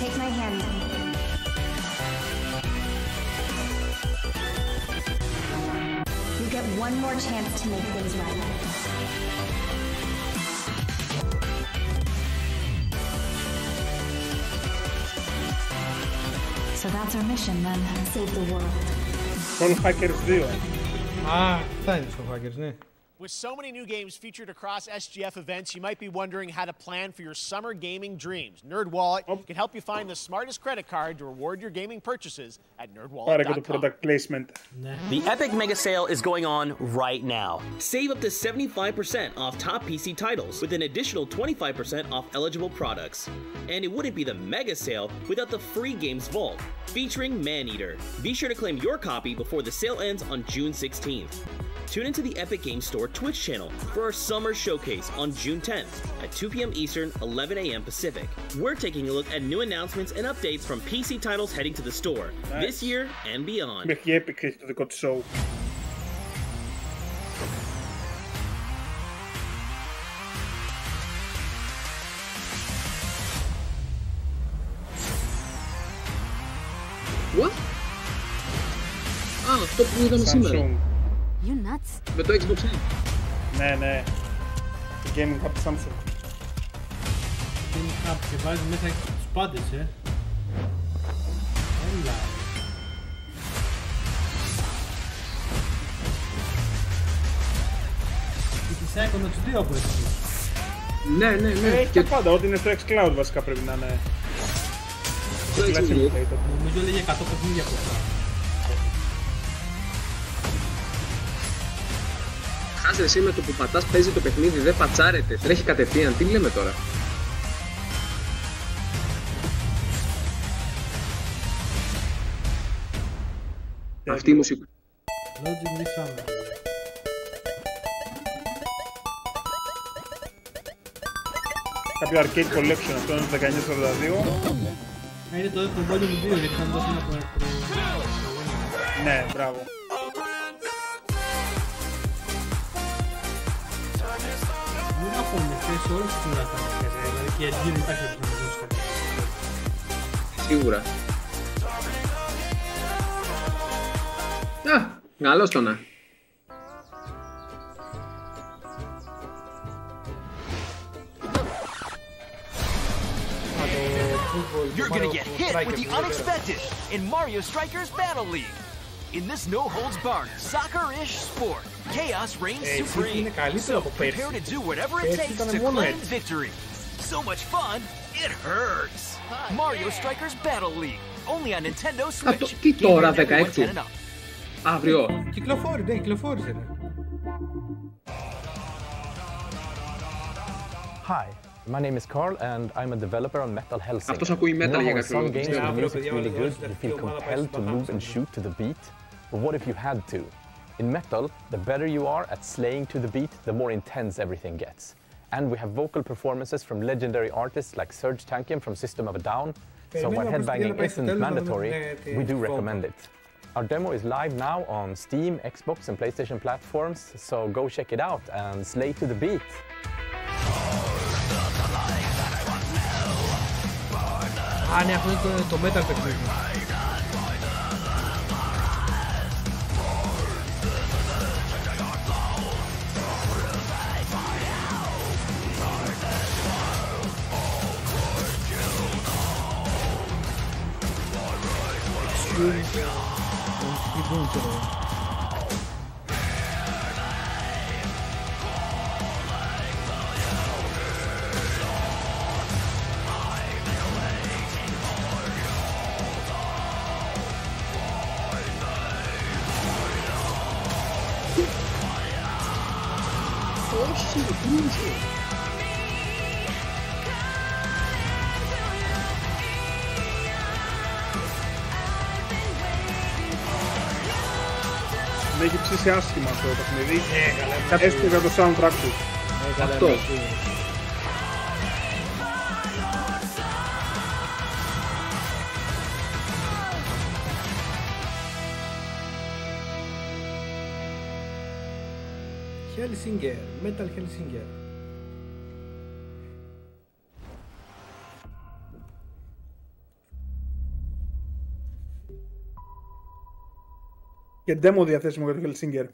Take my hand. You get one more chance to make things right. So that's our mission then, save the world. Soul Hackers 2. Ah, θα είναι Soul Hackers, ναι. With so many new games featured across SGF events, you might be wondering how to plan for your summer gaming dreams. NerdWallet can help you find the smartest credit card to reward your gaming purchases at nerdwallet.com. Product placement. The Epic Mega Sale is going on right now. Save up to 75% off top PC titles with an additional 25% off eligible products. And it wouldn't be the Mega Sale without the free Games Vault, featuring Maneater. Be sure to claim your copy before the sale ends on June 16th. Tune into the Epic Games Store Twitch channel for our summer showcase on June 10th at 2 p.m. Eastern, 11 a.m. Pacific. We're taking a look at new announcements and updates from PC titles heading to the store this year and beyond. Μέχρι Epic έχει το δικό του show. What? Α, αυτό που είδαμε σήμερα. You nuts? Με το Xbox One. Ναι, ναι. Το Gaming Hub Samsung. Gaming Hub και βάζει μέσα τους πάντες, Έλα. Και τη Psychonauts 2 από έτσι. Ναι, ναι, ναι. Έχει και πάντα, ό,τι είναι στο xCloud βασικά πρέπει να είναι. Νομίζω λέγε 100 παιχνίδια από αυτά. Χάσε εσύ με το που πατάς παίζει το παιχνίδι, δεν πατσάρεται, τρέχει κατευθείαν, τι λέμε τώρα. Αυτή η μουσική. Εναρξη Summer. Κάποιο arcade collection, αυτό είναι το 1942. Είναι το volume 2 γιατί ήταν τόσο να πω. Ναι, μπράβο. Δεν έχουμε θέσει όλες τις τηλεοπτικές, δηλαδή και η δεν υπάρχει να δώσει κάτι. Σίγουρα. Α, καλώς το να. You're gonna get hit with the unexpected in Mario Strikers Battle League. In this no-holds-barred, soccer-ish sport, chaos reigns supreme. So prepare to do whatever it takes to claim victory. So much fun, it hurts. Mario Strikers Battle League. Only on Nintendo Switch. Τι τώρα, 16. Αύριο. Κυκλοφόρησε. Hi, my name is Carl and I'm a developer on Metal Hellsinger. Αυτός ακούει Metal για κάποιο λόγο. Some games the music's really good, you feel compelled to move and shoot to the beat. But what if you had to? In Metal, the better you are at slaying to the beat, the more intense everything gets. And we have vocal performances from legendary artists like Serge Tankian from System of a Down. So while headbanging isn't mandatory, we do recommend it. Our demo is live now on Steam, Xbox and PlayStation platforms, so go check it out and slay to the beat. Ναι, αυτό είναι το metal παιχνίδι. Με έχει ψήσει άσχημα αυτό το παιχνίδι. Έστω για το soundtrack του. Αυτό. Hellsinger, Metal Hellsinger. Και demo διαθέσιμο για το Hellsinger.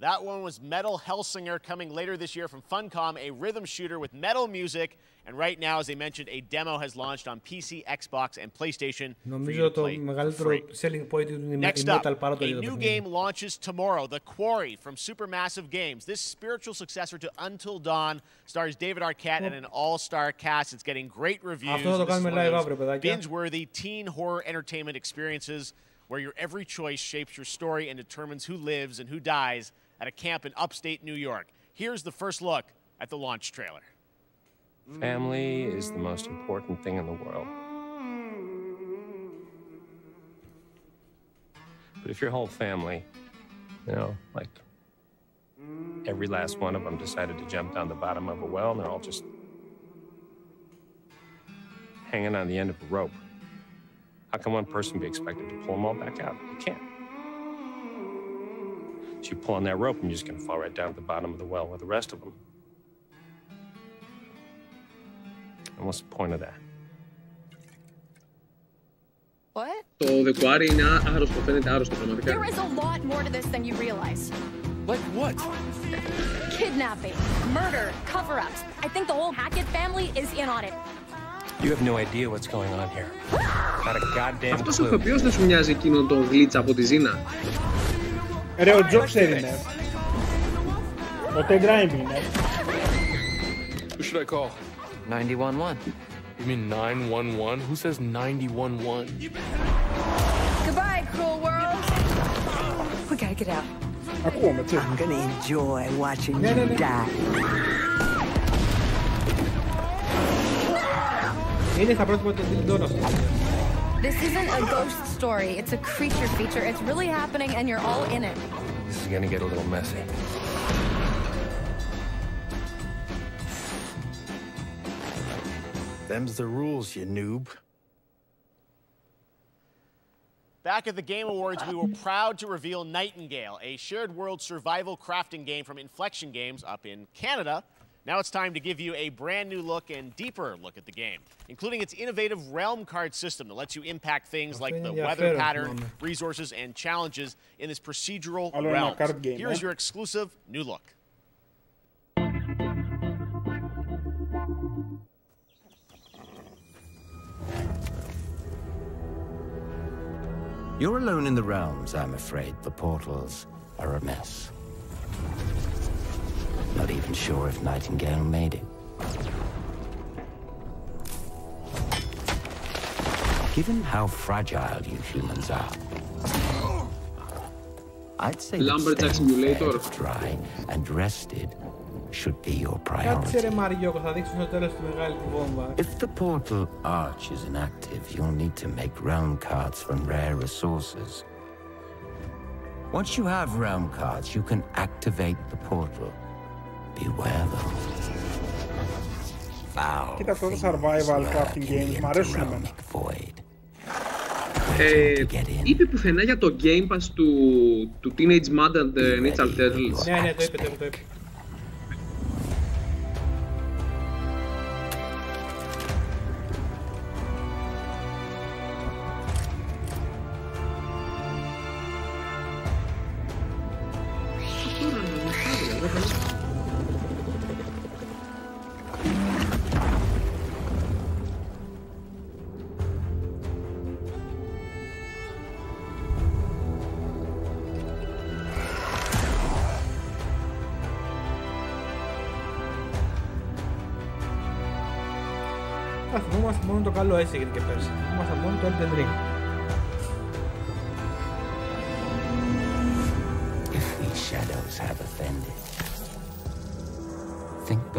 That one was Metal Hellsinger, coming later this year from Funcom, a rhythm shooter with metal music. And right now, as they mentioned, a demo has launched on PC, Xbox, and PlayStation. Νομίζω το μεγαλύτερο selling point είναι η metal παρά το ίδιο. A new game launches tomorrow, The Quarry from Supermassive Games. This spiritual successor to Until Dawn stars David Arquette and an all-star cast. It's getting great reviews. Αυτό θα το κάνουμε live αύριο, παιδάκια. Binge-worthy teen horror entertainment experiences where your every choice shapes your story and determines who lives and who dies at a camp in upstate New York. Here's the first look at the launch trailer. Family is the most important thing in the world. But if your whole family, you know, like every last one of them decided to jump down the bottom of a well and they're all just hanging on the end of a rope, how can one person be expected to pull them all back out? You can't. So you pull on that rope and you're just going to fall right down at the bottom of the well with the rest of them. And what's the point of that? What? Το The Quarry είναι άρρωστο, φαίνεται άρρωστο πραγματικά. There is a lot more to this than you realize. Like what? Kidnapping, murder, cover-ups. I think the whole Hackett family is in on it. You have no idea what's going on here. Not a goddamn clue. Αυτός ο ηθοποιός δεν σου μοιάζει εκείνον τον glitch από τη Ζήνα? Ρε, ο Τζόξερ είναι. Ο Ted Raimi είναι. Who should I call? 911. You mean 911? Who says 911? Goodbye, cruel world. We gotta get out. Ακούω too. I'm gonna enjoy watching you die. Είναι στα πρότυπα του Τιλντών αυτό. This isn't a ghost story. It's a creature feature. It's really happening and you're all in it. This is gonna get a little messy. Them's the rules, you noob. Back at the Game Awards, we were proud to reveal Nightingale, a shared world survival crafting game from Inflection Games up in Canada. Now it's time to give you a brand new look and deeper look at the game, including its innovative realm card system that lets you impact things like the weather pattern, resources, and challenges in this procedural realm. Here's your exclusive new look. You're alone in the realms, I'm afraid. The portals are a mess. Not even sure if Nightingale made it. Given how fragile you humans are, I'd say Lumberjack Simulator. Dry and rested should be your priority. Κάτσε ρε Μαριόκο, θα δείξω στο τέλος τη μεγάλη τη βόμβα. If the portal arch is inactive, you'll need to make realm cards from rare resources. Once you have realm cards, you can activate the portal. Beware though. Κοίτα, αυτό το survival crafting games μ' αρέσουν εμένα. Είπε πουθενά για το Game Pass του Teenage Mutant Ninja Turtles. Ναι, το είπε. Θυμόμαστε μόνο το καλό, έτσι έγινε και πέρσι. Θυμόμαστε μόνο το Elden Ring.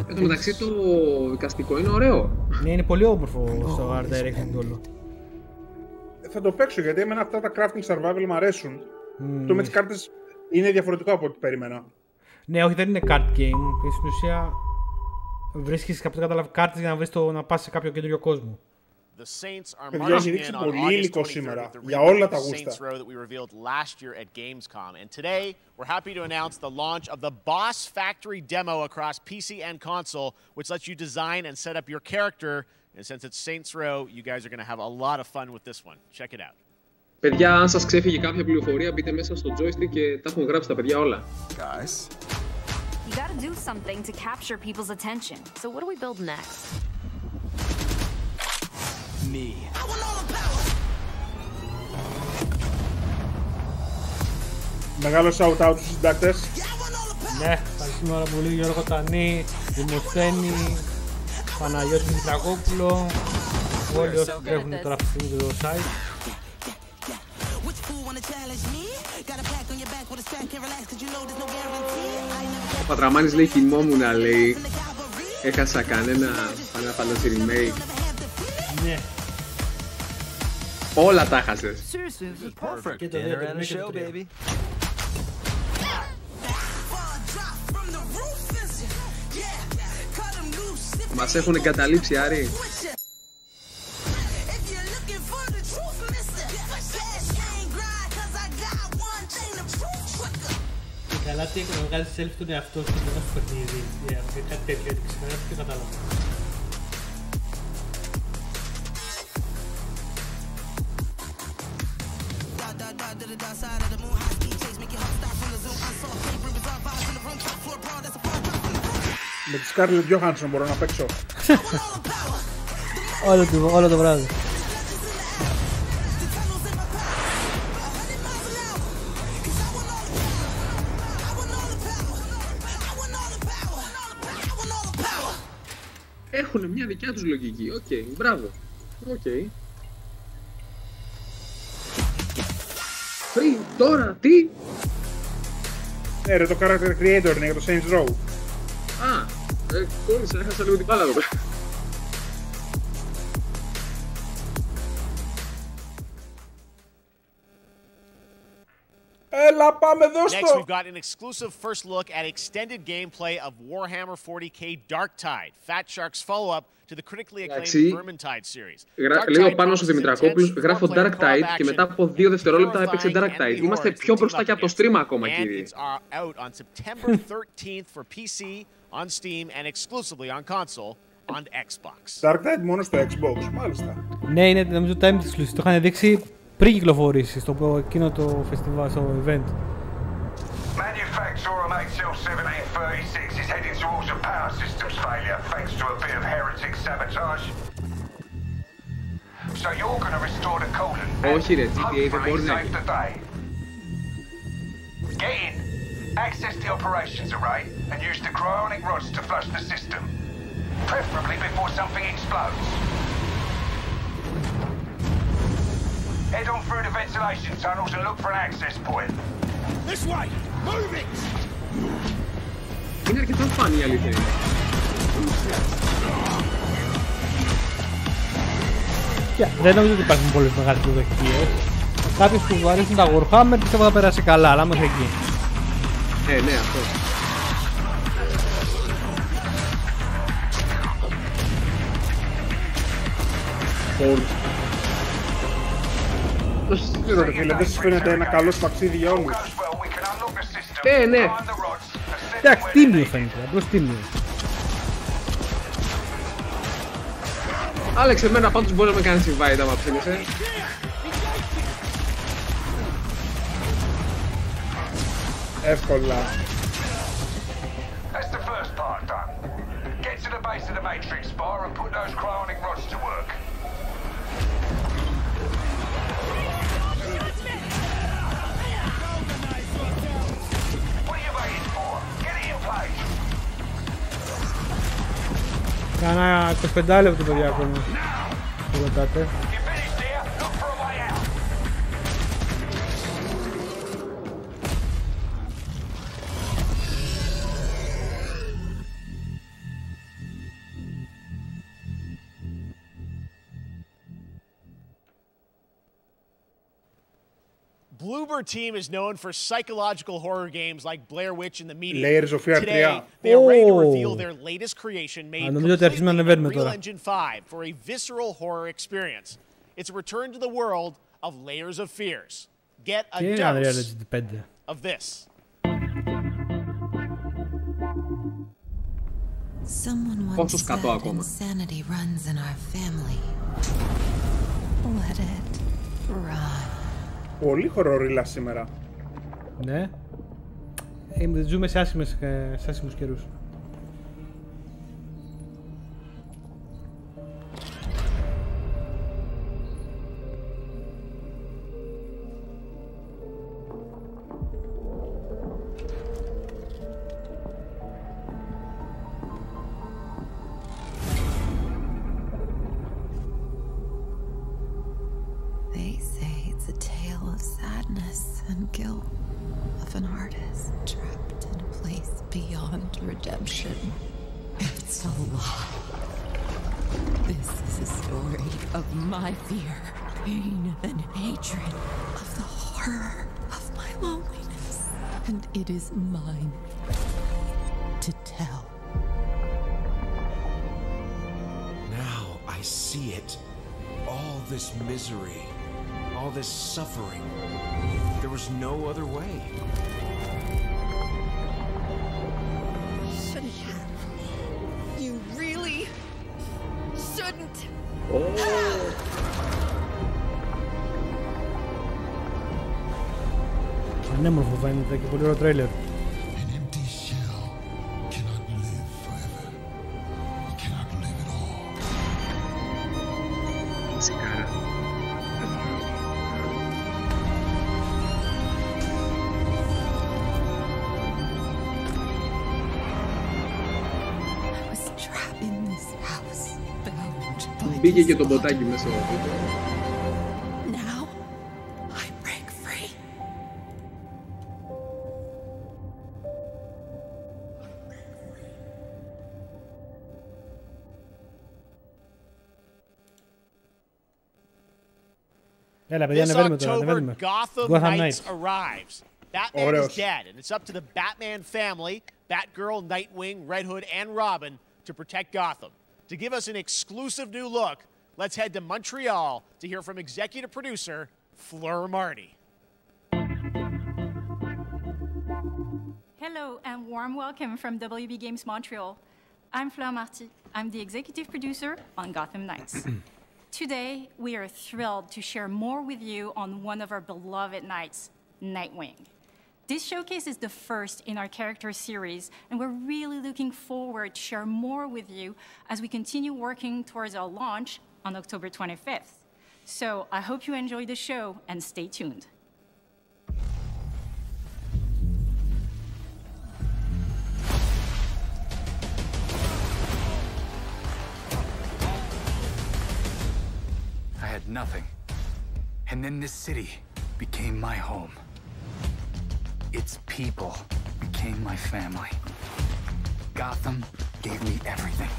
Εν τω μεταξύ το εικαστικό είναι ωραίο. Ναι, είναι πολύ όμορφο στο Art Direction όλο. Θα το παίξω γιατί εμένα αυτά τα crafting survival μου αρέσουν. Το με τις κάρτες είναι διαφορετικό από ό,τι περίμενα. Ναι, όχι, δεν είναι card game. Στην ουσία βρίσκεις κάρτες για να πας σε κάποιο καινούριο κόσμο. Παιδιά, έχει δείξει πολύ υλικό σήμερα για όλα τα γούστα. And today, we're happy to announce the launch of the Boss Factory demo across PC and console, which lets you design and set up your character. And since it's Saints Row, you guys are going to have a lot of fun with this one. Check it out. Παιδιά, αν σας ξέφυγε κάποια πληροφορία, μπείτε μέσα στο joystick και τα έχουν γράψει τα παιδιά όλα. Guys. You gotta do something to capture people's attention. So what do we build next? Me. Μεγάλο shout-out στους συντάκτες. Ναι, ευχαριστούμε πάρα πολύ Γιώργο Τανή, Δημοσθένη, Παναγιώτη Μητρακόπουλο, όλοι όσοι τρέχουν τώρα αυτή τη στιγμή το site. Ο Πατραμάνης λέει κοιμόμουνα, λέει. Έχασα κανένα Final Fantasy remake. Ναι. Όλα τα έχασες. Και το δεύτερο baby. Μας έχουν εγκαταλείψει, Άρη. Καλά τι έκανε να βγάλεις selfie τον εαυτό σου και να σου παιχνίδι. Κάτι τέτοιο έδειξε, κανένα πιο κατάλαβα. Με τη Scarlett Johansson μπορώ να παίξω. Όλο το βράδυ. Έχουν μια δικιά τους λογική. Οκ, μπράβο. Οκ. Τώρα, τι? Ρε, το character creator είναι για το Saints Row. Α, κόλλησα, έχασα λίγο την μπάλα εδώ. Έλα, πάμε δώσ' Next, το! we've got an exclusive first look at extended gameplay of Warhammer 40k Darktide, Fat Shark's follow-up to the critically acclaimed Vermintide series. Λέει ο Πάνος ο Δημητρακόπουλος, γράφω Darktide και μετά από 2 δευτερόλεπτα έπαιξε Darktide. Είμαστε πιο μπροστά και από το stream ακόμα, κύριε. It's out on September 13th for PC, on Steam, and exclusively on console on Xbox. Darktide μόνο στο Xbox, μάλιστα. Ναι, είναι νομίζω time exclusive. Το είχαν δείξει πριν κυκλοφορήσει στο εκείνο το festival, στο event. Manufacturer MHL 1736 is heading towards a power systems failure thanks to a bit of heretic sabotage. So you're going to restore the coolant. Όχι ρε, GTA δεν μπορεί να γίνει. Get in, access the operations array, and use the cryonic rods to flush the system. Preferably before something explodes. Head on through the ventilation tunnels and look for an access point. This way! Move it! Είναι αρκετά φαν η αλήθεια. Δεν νομίζω ότι υπάρχουν πολλές μεγάλες προδοχίες. Κάποιος που του αρέσουν τα Warhammer πιστεύω θα περάσει καλά, αλλά μέχρι εκεί. Ναι, αυτό. Δεν σας φαίνεται ένα καλό ταξίδι για όλους? Ναι. Εντάξει, τίμιο φαίνεται, απλώς τίμιο. Άλεξ, εμένα πάντως μπορεί να με κάνεις invite άμα ψήνεσαι. Εύκολα. That's the first part done. Get to the base of the matrix bar and put those cryonic rods to work. What are you waiting for? Get it in place. Κάνα 25 λεπτό παιδιά ακόμα. Το ρωτάτε. Bloober Team is known for psychological horror games like Blair Witch and the Medium. Layers of Fear 3. Today, they are ready to reveal their latest creation made completely in Unreal Engine 5 for a visceral horror experience. It's a return to the world of Layers of Fears. Get a dose of this. Someone once said insanity runs in our family. Let it run. Πολύ χορορίλα σήμερα. Ναι. Ζούμε σε άσχημους καιρούς. Guilt of an artist trapped in a place beyond redemption. It's a lie. This is a story of my fear, pain, and hatred, of the horror of my loneliness, and it is mine to tell. Now I see it. All this misery, all this suffering. There was no other way. Shouldn't have. You really shouldn't. Ανέμορφο φαίνεται και πολύ ωραίο τρέιλερ. Μπήκε και το μποτάκι μέσα. Now I break free. Έλα, παιδιά, ανεβαίνουμε τώρα, ανεβαίνουμε. Gotham Knights arrives. Batman is dead, and it's up to the Batman family, Batgirl, Nightwing, Red Hood, and Robin to protect Gotham. To give us an exclusive new look, let's head to Montreal to hear from executive producer Fleur Marty. Hello and warm welcome from WB Games Montreal. I'm Fleur Marty. I'm the executive producer on Gotham Knights. Today, we are thrilled to share more with you on one of our beloved knights, Nightwing. This showcase is the first in our character series, and we're really looking forward to share more with you as we continue working towards our launch on October 25th. So I hope you enjoy the show and stay tuned. I had nothing. And then this city became my home. Its people became my family. Gotham gave me everything.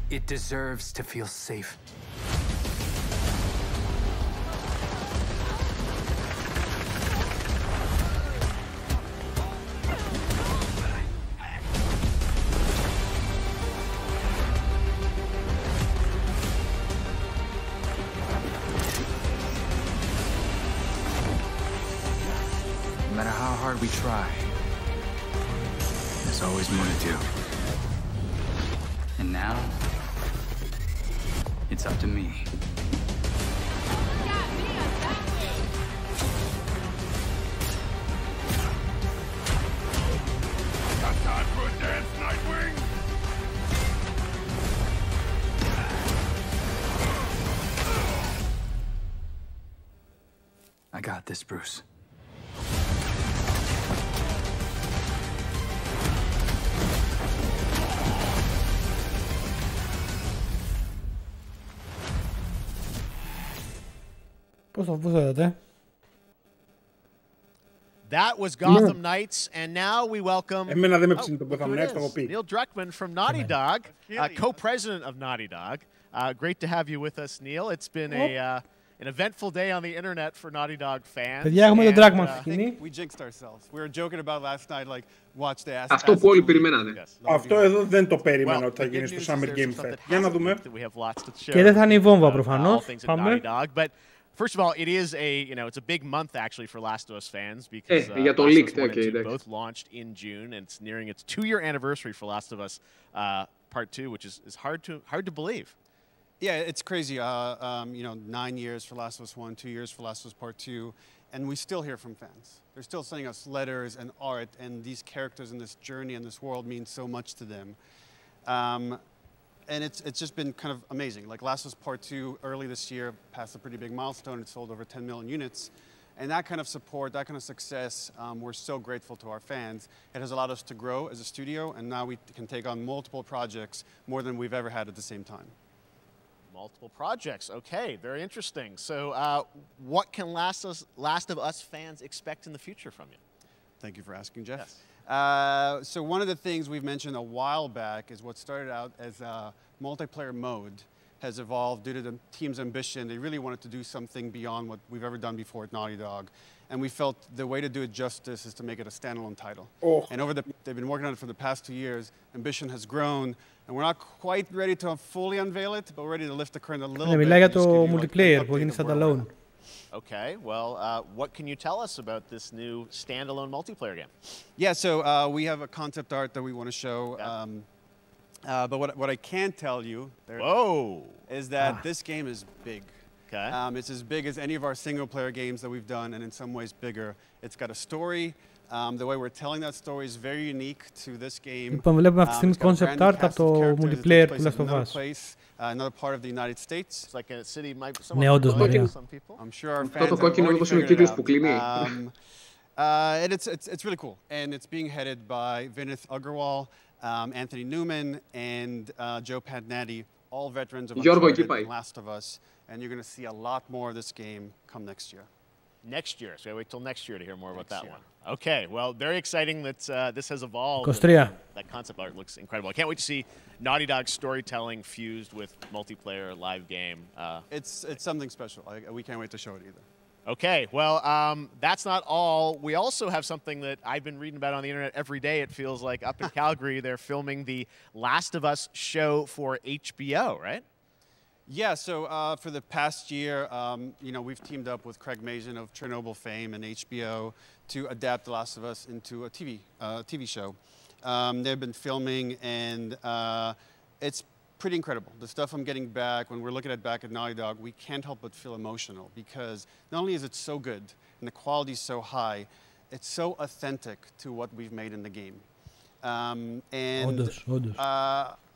It deserves to feel safe. No matter how hard we try, there's always more to do. And now, it's up to me. Got time for a dance, Nightwing? I got this, Bruce. That was Gotham Knights, and now we welcome Neil Druckmann from Naughty Dog, co-president of Naughty Dog. Great to have you with us, Neil. It's been an eventful day on the internet for Naughty Dog fans. I think we jinxed ourselves. We were joking about last night, like, watch the ass. Αυτό που όλοι περιμένανε. Αυτό εδώ δεν το περίμενα ότι θα γίνει στο Summer Game Fest. Για να δούμε. Και δεν θα είναι η βόμβα προφανώς. Πάμε. First of all, it is it's a big month actually for Last of Us fans because για το leak, both launched in June and it's nearing its 2-year anniversary for Last of Us Part 2, which is hard to believe. Yeah, it's crazy. 9 years for Last of Us 1, 2 years for Last of Us Part 2, and we still hear from fans. They're still sending us letters and art, and these characters in this journey and this world mean so much to them. And it's just been kind of amazing. Like Last of Us Part 2 early this year passed a pretty big milestone. It sold over 10 million units. And that kind of support, that kind of success, we're so grateful to our fans. It has allowed us to grow as a studio, and now we can take on multiple projects, more than we've ever had at the same time. Multiple projects. Okay, very interesting. So what can Last of Us fans expect in the future from you? Thank you for asking, Jeff. Yes. So one of the things we've mentioned a while back is what started out as a multiplayer mode has evolved due to the team's ambition. They really wanted to do something beyond what we've ever done before at Naughty Dog. And we felt the way to do it justice is to make it a standalone title. Oh. And they've been working on it for the past 2 years. Ambition has grown, and we're not quite ready to fully unveil it, but we're ready to lift the curtain a little bit. Μιλάει για το multiplayer που έγινε standalone. Okay, well, what can you tell us about this new standalone multiplayer game? Yeah, so we have a concept art that we want to show. But what I can tell you is that this game is big. Okay. It's as big as any of our single-player games that we've done, and in some ways bigger. It's got a story. The way we're telling that story is very unique to this game. Λοιπόν, βλέπουμε αυτή τη στιγμή concept art από το multiplayer του Last of Us. Another part of the United States. It's like a city Ναι, όντως, Μαρία. I'm sure our fans αυτό το κόκκινο όπως είναι ο κύκλος που κλείνει. And it's really cool. And it's being headed by Vinith Agarwal, Anthony Newman, and Joe Padnatti, all veterans of Uncharted and Last of Us. And you're going to see a lot more of this game come next year. Next year. So I wait till next year to hear more about that one. Okay, well, very exciting that this has evolved. That concept art looks incredible. I can't wait to see Naughty Dog's storytelling fused with multiplayer live game. It's something special. We can't wait to show it either. Okay, well, that's not all. We also have something that I've been reading about on the internet every day, it feels like. Up in Calgary, they're filming the Last of Us show for HBO, right? Yeah, so for the past year, we've teamed up with Craig Mazin of Chernobyl fame and HBO to adapt The Last of Us into a TV show. They've been filming, and it's pretty incredible. The stuff I'm getting back, when we're looking at back at Naughty Dog, we can't help but feel emotional because not only is it so good and the quality is so high, it's so authentic to what we've made in the game.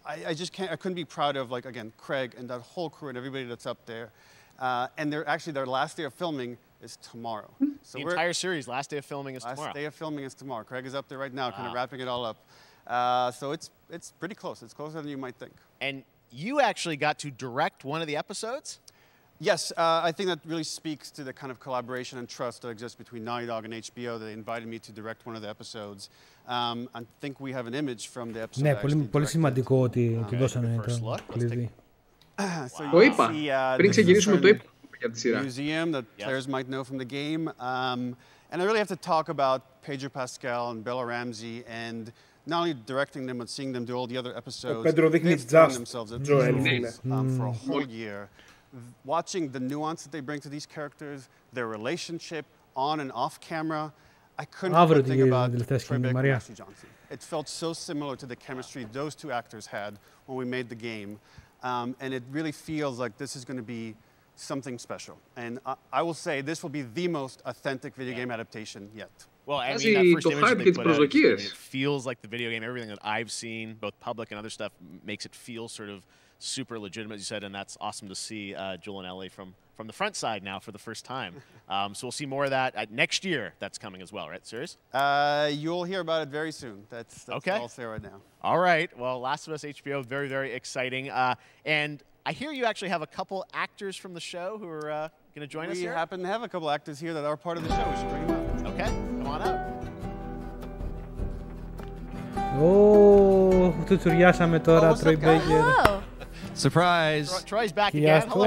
I just can't. I couldn't be proud of, like, again, Craig and that whole crew and everybody that's up there. And their last day of filming is tomorrow. So the entire series, last day of filming is tomorrow. Last day of filming is tomorrow. Craig is up there right now, kind of wrapping it all up. So it's pretty close. It's closer than you might think. And you actually got to direct one of the episodes? Yes, I think that really speaks to the kind of collaboration and trust that exists between Naughty Dog and HBO. They invited me to direct one of the episodes. I think we have an image from the episode. Ναι, πολύ σημαντικό ότι του δώσανε το κλειδί. Το είπα. Πριν ξεκινήσουμε το είπα για τη σειρά. Museum that players might know from the game. And I really have to talk about Pedro Pascal and Bella Ramsey and not only directing them, but seeing them do all the other episodes. They've thrown themselves at for a whole year. Watching the nuance that they bring to these characters, their relationship on and off camera, I couldn't help but think about Troy Baker and Ashley Johnson. It felt so similar to the chemistry those two actors had when we made the game. And it really feels like this is going to be something special. And I will say this will be the most authentic video game adaptation yet. Well, I mean, that first image they put out, it feels like the video game. Everything that I've seen, both public and other stuff, makes it feel sort of super legitimate, as you said, and that's awesome to see Joel and Ellie from the front side now for the first time. So we'll see more of that next year. That's coming as well, right? Serious? You'll hear about it very soon. That's okay. All I'll say right now. All right. Well, Last of Us HBO, very, very exciting. And I hear you actually have a couple actors from the show who are going to join us here. We happen to have a couple actors here that are part of the show. We should bring them out. Okay. Come on out. Oh, του τσουριάσαμε τώρα, Troy Baker. Surprise! Troy's back again. Hello.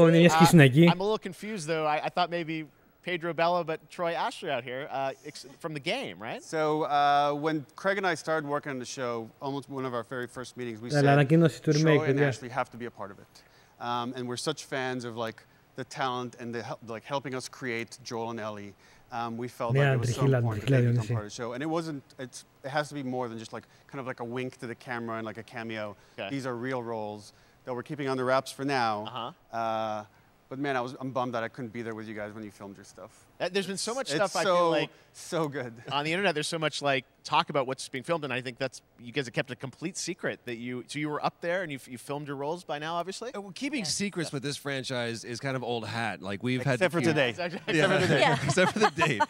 Είναι σκίσουν εκεί. I'm a little confused though. I thought maybe Pedro Bella, but Troy Ashley out here from the game, right? So when Craig and I started working on the show, almost one of our very first meetings, we said Troy and Ashley have to be a part of it. And we're such fans of like the talent and the like helping us create Joel and Ellie. We felt like it was so important that they become part of the show. And it wasn't, it has to be more than just like kind of like a wink to the camera and like a cameo. Okay. These are real roles that we're keeping under wraps for now. But man, I'm bummed that I couldn't be there with you guys when you filmed your stuff. There's been so much stuff I feel like so good on the internet. There's so much like talk about what's being filmed, and I think that's you guys have kept a complete secret that you were up there and you filmed your roles by now, obviously. Well, keeping secrets with this franchise is kind of old hat. Like we've had except for today. Except for the date.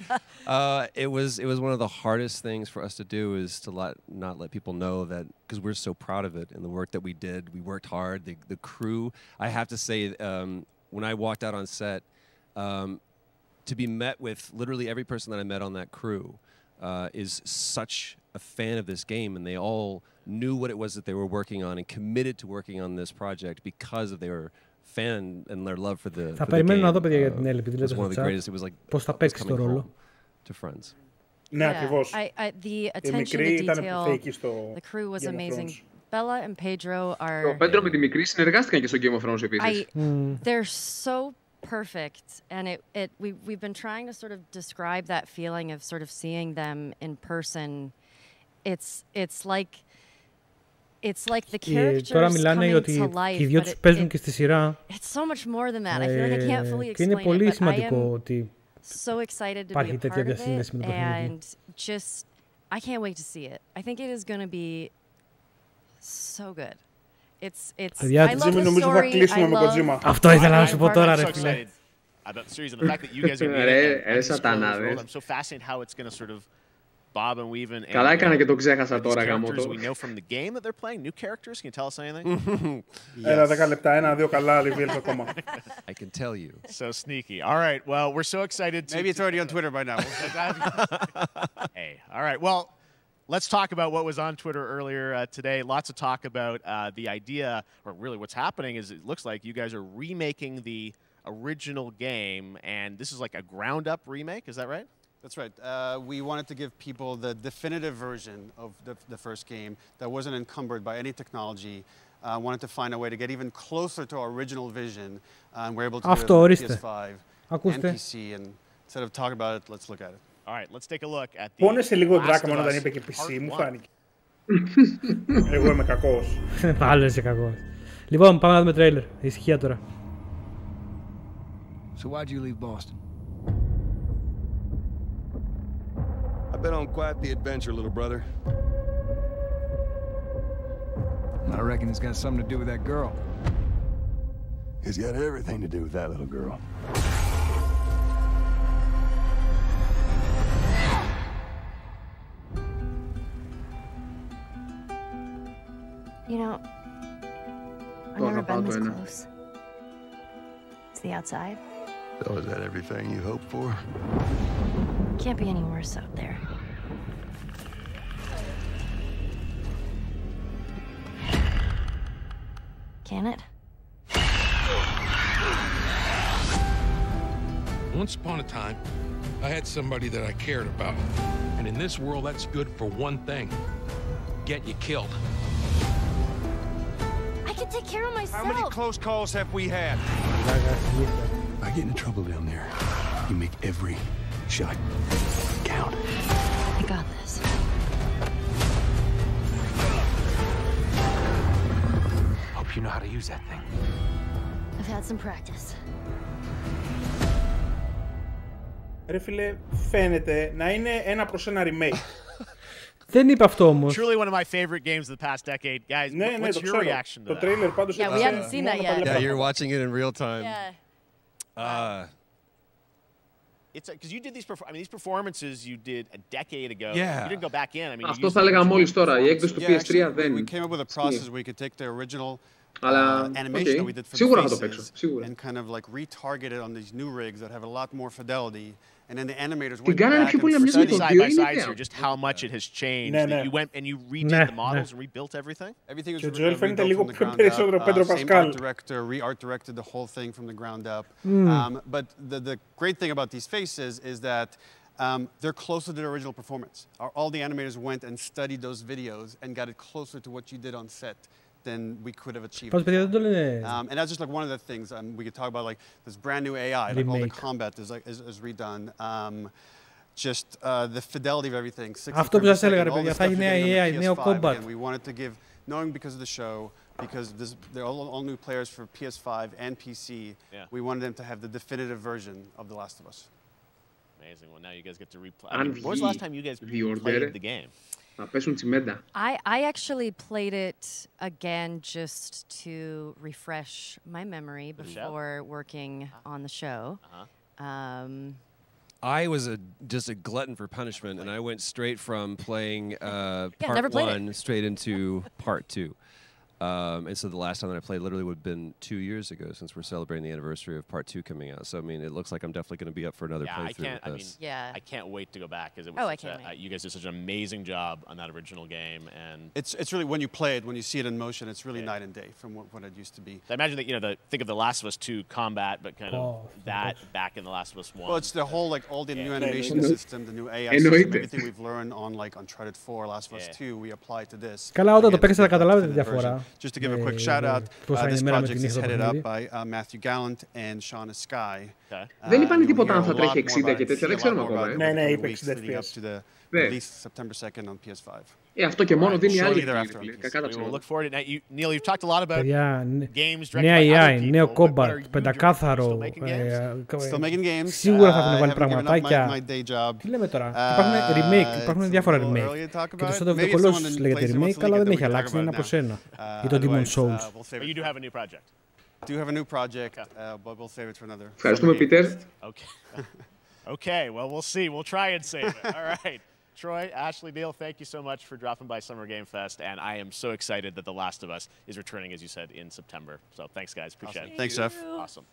It was one of the hardest things for us to do is to not let people know that because we're so proud of it and the work that we did. We worked hard. The crew. I have to say. When I walked out on set, to be met with literally every person that I met on that crew is such a fan of this game, and they all knew what it was that they were working on and committed to working on this project because of their fan and their love for the game. It was one of the greatest. It was like coming home to friends. Ναι, ακριβώς. The attention to detail, the crew was amazing. Bella and Pedro are... Ο Πέντρο με τη μικρή συνεργάστηκαν και στο Game of Thrones επίσης. They're so perfect, and we've been trying to sort of describe that feeling of sort of seeing them in person. It's like the characters coming to life, it's so much more than that. I feel like I can't fully explain it, but I am so excited to be a part of it, and just I can't wait to see it. I think it is going to be so good. I love the story. I love... Αυτό ήθελα να σου πω τώρα, ρε φίλε. About the series and the fact that you guys are making I'm so fascinated how it's going to sort of bob and weave and καλά έκανα και το ξέχασα τώρα γάμο το. We know from the game that they're playing new characters. Can you tell us anything? Έλα 10 λεπτά, 1-2 καλά reveals ακόμα. I can tell you. So sneaky. All right. Well, we're so excited to maybe it's already on Twitter by now. Hey. All right. Well, let's talk about what was on Twitter earlier today. Lots of talk about the idea, or really what's happening is it looks like you guys are remaking the original game, and this is like a ground-up remake. Is that right? That's right. We wanted to give people the definitive version of the first game that wasn't encumbered by any technology. Wanted to find a way to get even closer to our original vision, and we're able to do it with PS5 and PC. And instead of talking about it, let's look at it. All right, let's take a look at the Πόνεσε λίγο Dracman όταν είπε και PC, μου φάνηκε. Εγώ είμαι κακός. Πάλι είσαι κακός. Λοιπόν, πάμε να δούμε τρέιλερ. Ησυχία τώρα. So why'd you leave Boston? I've been on quite the adventure, little brother. I reckon it's got something to do with that girl. It's got everything to do with that little girl. You know, I've never been this close. It's the outside. So is that everything you hoped for? Can't be any worse out there. Can it? Once upon a time, I had somebody that I cared about. And in this world, that's good for one thing. Get you killed. I can take care of myself. How many close calls have we had? I get in trouble down there. You make every shot count. I got this. Hope you know how to use that thing. I've had some practice. Ρε φίλε, φαίνεται να είναι ένα προς ένα remake. Δεν είπε αυτό όμως. Truly one of my favorite games of the past decade. Guys, what's your reaction to that? Το trailer πάντως. Yeah, we haven't seen that yet. Yeah, you're watching it in real time. Yeah. It's because you did these. I mean, these performances you did a decade ago. Yeah. You didn't go back in. I mean, αυτό θα έλεγα μόλις τώρα. Η έκδοση του PS3 δεν. We came up with a process where we could take the original animation that we did for σίγουρα the θα το παίξω. faces and kind of like retarget it on these new rigs that have a lot more fidelity. And then the animators Την went κάνανε back πιο πολύ να and μοιάζει με το side 2 by side here, είναι. just how much it has changed. Ναι, That ναι. you went and you redid the models and rebuilt everything. Everything was Και ο Joel φαίνεται λίγο rebuilt from the πιο ground περισσότερο up. Πέντρο Same Πασκάλ. art director, re-art directed the whole thing from the ground up. But the great thing about these faces is that they're closer to the original performance. All the animators went and studied those videos and got it closer to what you did on set than we could have achieved. And that's just like one of the things we could talk about, like this brand new AI, like all the combat is redone. Just the fidelity of everything. Αυτό που σας έλεγα, ρε παιδιά, θα έχει νέα AI, νέο combat. We wanted to give, knowing because of the show, because they're all new players for PS5 and PC, we wanted them to have the definitive version of The Last of Us. Amazing. Well, now you guys get to replay. I mean, when was the last time you guys played the game? Να πέσουν τσιμέντα. I actually played it again just to refresh my memory before working on the show. I was just a glutton for punishment, and I went straight from playing part 1 straight into part 2. And so the last time that I played literally would have been 2 years ago, since we're celebrating the anniversary of part 2 coming out. So I mean, it looks like I'm definitely going to be up for another playthrough with this. I can't wait to go back, because it was you guys did such an amazing job on that original game, and it's really, when you play it, when you see it in motion, it's really night and day from what it used to be. I imagine that think of The Last of Us 2 combat, but kind of that back in The Last of Us 1. Well, it's the whole, like, all the new animation system, the new AI system, everything we've learned on, like, Uncharted 4, Last of Us 2, we apply to this. Καλά, όταν το παίξετε θα καταλάβετε τη διαφορά. Just to give a quick shout out, this project is headed up by Matthew Gallant and Shauna Sky. Δεν είπαν τίποτα αν θα τρέχει 60 και τέτοια, δεν ξέρουμε ακόμα. Ναι, είπε 60 FPS. Release September 2nd on PS5. Αυτό και μόνο δίνει άλλη. Look forward to it. Neil, you've talked a lot about games directed νέα by other AI, people. νέο combat, πεντακάθαρο. Still making games. Σίγουρα θα έχουν βάλει πραγματάκια. Τι λέμε τώρα, υπάρχουν remake, υπάρχουν διάφορα remake. Και το Shadow of the Colossus λέγεται remake, αλλά δεν έχει αλλάξει, είναι από σένα. Ή το Demon's Souls. You do have a new project. Do have a new project, but we'll save it for another. Ευχαριστούμε, Peter. Okay, well, we'll see. We'll try and save it. All right. Troy, Ashley, Neil, thank you so much for dropping by Summer Game Fest, and I am so excited that The Last of Us is returning, as you said, in September. So thanks, guys. Appreciate it. Thanks, Jeff. Awesome.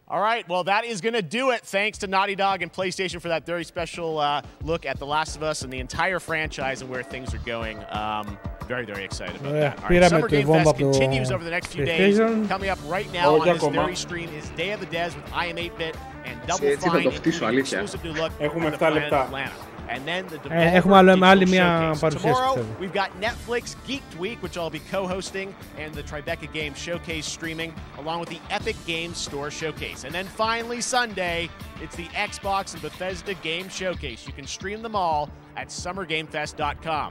All right, well, that is going to do it. Thanks to Naughty Dog and PlayStation for that very special look at The Last of Us and the entire franchise and where things are going. Very, very excited about that. All right, Summer Game Fest continues over the next few days. Coming up right now on this very stream is Day of the Des with I Am 8-Bit and Double Fine, an exclusive new look on the planet Atlanta. And then the έχουμε άλλη μια παρουσίαση. Tomorrow, we've got Netflix Geeked Week, which I'll be co-hosting, and the Tribeca Games Showcase streaming, along with the Epic Games Store Showcase. And then finally, Sunday, it's the Xbox and Bethesda Game Showcase. You can stream them all at summergamefest.com.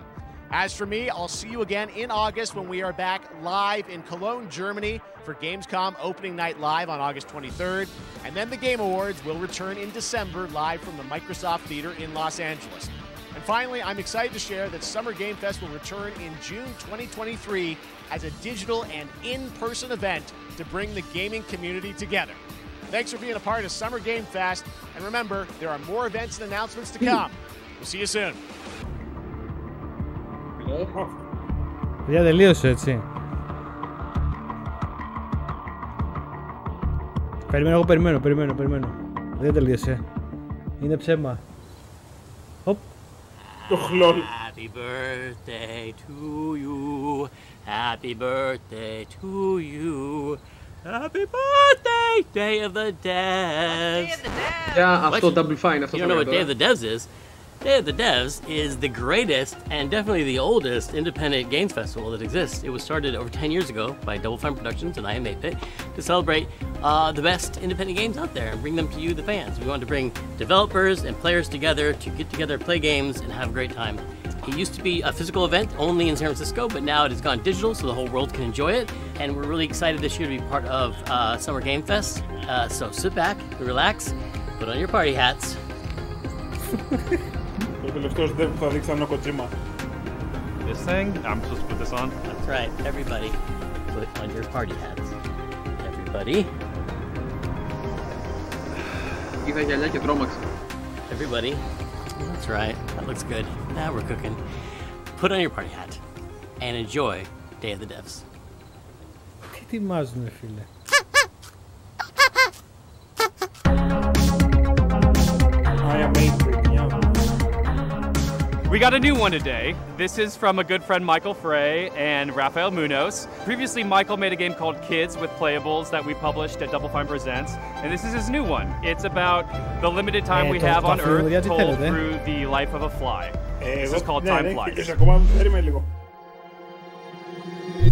As for me, I'll see you again in August when we are back live in Cologne, Germany for Gamescom Opening Night Live on August 23rd. And then the Game Awards will return in December live from the Microsoft Theater in Los Angeles. And finally, I'm excited to share that Summer Game Fest will return in June 2023 as a digital and in-person event to bring the gaming community together. Thanks for being a part of Summer Game Fest, and remember, there are more events and announcements to come. We'll see you soon. Για τελείωσε έτσι. Περιμένω. Δεν τελείωσε. Είναι ψέμα. Οπ. Το χλόλ. Happy birthday to you. Happy birthday to you. Happy birthday, Day of the Devs. Yeah, αυτό double fine. Αυτό you don't know what Day of the Devs is? Day of the Devs is the greatest and definitely the oldest independent games festival that exists. It was started over 10 years ago by Double Fine Productions and I Am 8-Bit to celebrate the best independent games out there and bring them to you, the fans. We wanted to bring developers and players together to get together, play games, and have a great time. It used to be a physical event only in San Francisco, but now it has gone digital so the whole world can enjoy it. And we're really excited this year to be part of Summer Game Fest. So sit back, relax, put on your party hats. Το τελευταίο step που θα δείξει θα είναι ο Kojima. This thing? I'm supposed to put this on? That's right, everybody. Put on your party hats. Everybody. Είδα γυαλιά και τρόμαξα. Everybody. That's right, that looks good. Now we're cooking. Put on your party hat and enjoy Day of the Devs. Τι ετοιμάζουνε φίλε. We got a new one today. This is from a good friend Michael Frey and Rafael Munoz. Previously, Michael made a game called Kids with Playables that we published at Double Fine Presents, and this is his new one. It's about the limited time we have on Earth told through the life of a fly. This is called Time Flies.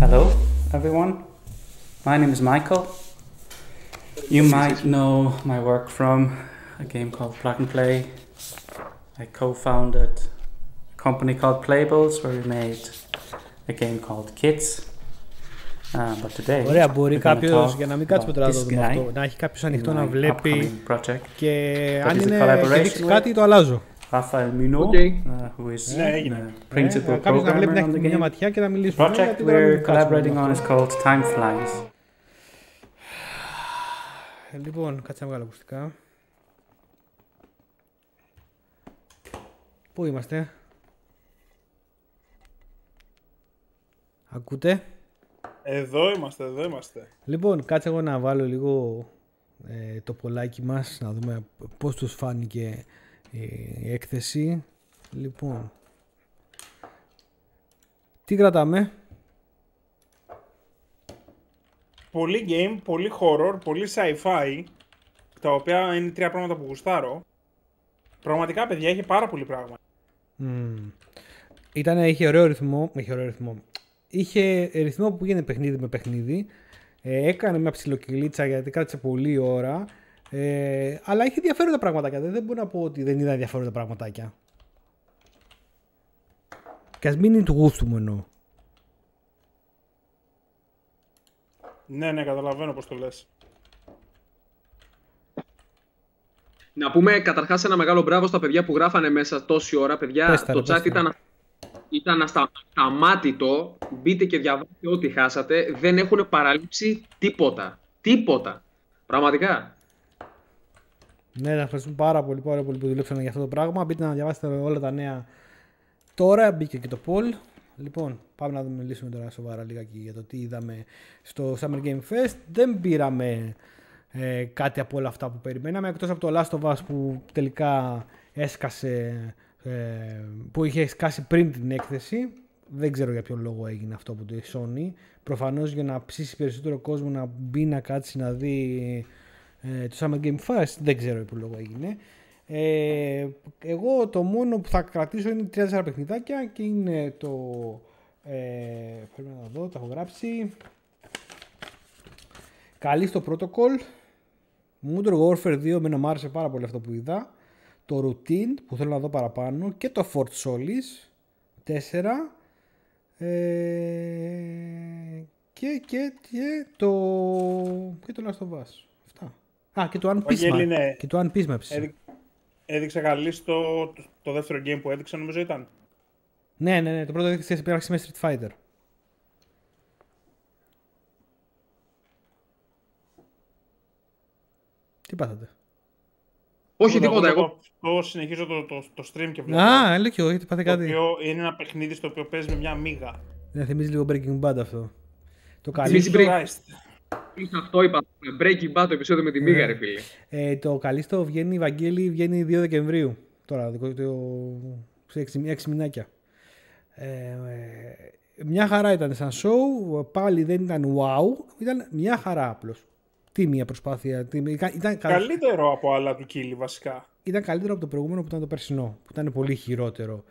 Hello, everyone. My name is Michael. You might know my work from a game called Plug and Play. I co-founded a company called Playables where we made a game called Kids. But today, ωραία, μπορεί κάποιος, για να μην κάτσουμε τώρα εδώ αυτό, να έχει κάποιος ανοιχτό να βλέπει και αν είναι και δείξει κάτι το αλλάζω. Rafael Munoz, who is the principal programmer on the game. The project we're collaborating on is called Time Flies. Λοιπόν, κάτσε να βγάλω ακουστικά. Πού είμαστε? Ακούτε? Εδώ είμαστε. Λοιπόν, κάτσε εγώ να βάλω λίγο το πολάκι μας, να δούμε πώς τους φάνηκε η έκθεση. Λοιπόν, τι κρατάμε? Πολύ game, πολύ horror, πολύ sci-fi, τα οποία είναι τρία πράγματα που γουστάρω. Πραγματικά, παιδιά, έχει πάρα πολύ πράγμα. Είχε ωραίο ρυθμό. Είχε ρυθμό που πήγαινε παιχνίδι με παιχνίδι. Έκανε μια ψιλοκυλίτσα γιατί κράτησε πολλή ώρα. Αλλά είχε ενδιαφέροντα πραγματάκια. Δεν μπορώ να πω ότι δεν είδα ενδιαφέροντα πραγματάκια. Και ας μην είναι του γούστου μου εννοώ. Ναι, καταλαβαίνω πώς το λες. Να πούμε καταρχάς ένα μεγάλο μπράβο στα παιδιά που γράφανε μέσα τόση ώρα. Παιδιά, το chat ήταν ασταμάτητο. Μπείτε και διαβάστε ό,τι χάσατε. Δεν έχουν παραλείψει τίποτα. Τίποτα. Πραγματικά. Ναι, να ευχαριστούμε πάρα πολύ που δουλέψαμε για αυτό το πράγμα. Μπείτε να διαβάσετε όλα τα νέα τώρα. Μπήκε και το poll. Λοιπόν, πάμε να μιλήσουμε τώρα σοβαρά λίγα για το τι είδαμε στο Summer Game Fest. Δεν πήραμε κάτι από όλα αυτά που περιμέναμε, εκτός από το Last of Us που τελικά έσκασε, που είχε σκάσει πριν την έκθεση. Δεν ξέρω για ποιο λόγο έγινε αυτό από τη Sony. Προφανώς για να ψήσει περισσότερο κόσμο να μπει να κάτσει να δει το Summer Game Fest. Δεν ξέρω για ποιο λόγο έγινε. Εγώ το μόνο που θα κρατήσω είναι 3-4 παιχνιδάκια και είναι το... πρέπει να δω, τα έχω γράψει. Καλή στο Protocol. Modern Warfare 2, εμένα μου άρεσε πάρα πολύ αυτό που είδα. Το Routine που θέλω να δω παραπάνω. Και το Fort Solis 4. Και το Last of Us. Αυτά. Και το Unpeacemaps. Και το Unpeacemaps. Έδειξε καλή το δεύτερο game που έδειξε, νομίζω ήταν. Ναι, το πρώτο έδειξε σε πειράξη με Street Fighter. Τι πάθατε? Όχι, τίποτα. Εγώ συνεχίζω το stream και βλέπω. Λέω και εγώ, γιατί πάθε κάτι. Το οποίο είναι ένα παιχνίδι στο οποίο παίζει με μια μίγα. Ναι, θυμίζει λίγο Breaking Bad αυτό. Το καλύστο. Αυτό είπα. Breaking Bad το επεισόδιο με τη μίγα, ρε φίλε. Το καλύστο βγαίνει, Βαγγέλη, βγαίνει 2 Δεκεμβρίου. Τώρα, σε 6 μηνάκια. Μια χαρά ήταν σαν show. Πάλι δεν ήταν wow. Ήταν μια χαρά απλώς. Τίμια προσπάθεια. Ήταν καλύτερο από άλλα του Κίλι, βασικά. Ήταν καλύτερο από το προηγούμενο που ήταν το περσινό, που ήταν πολύ χειρότερο.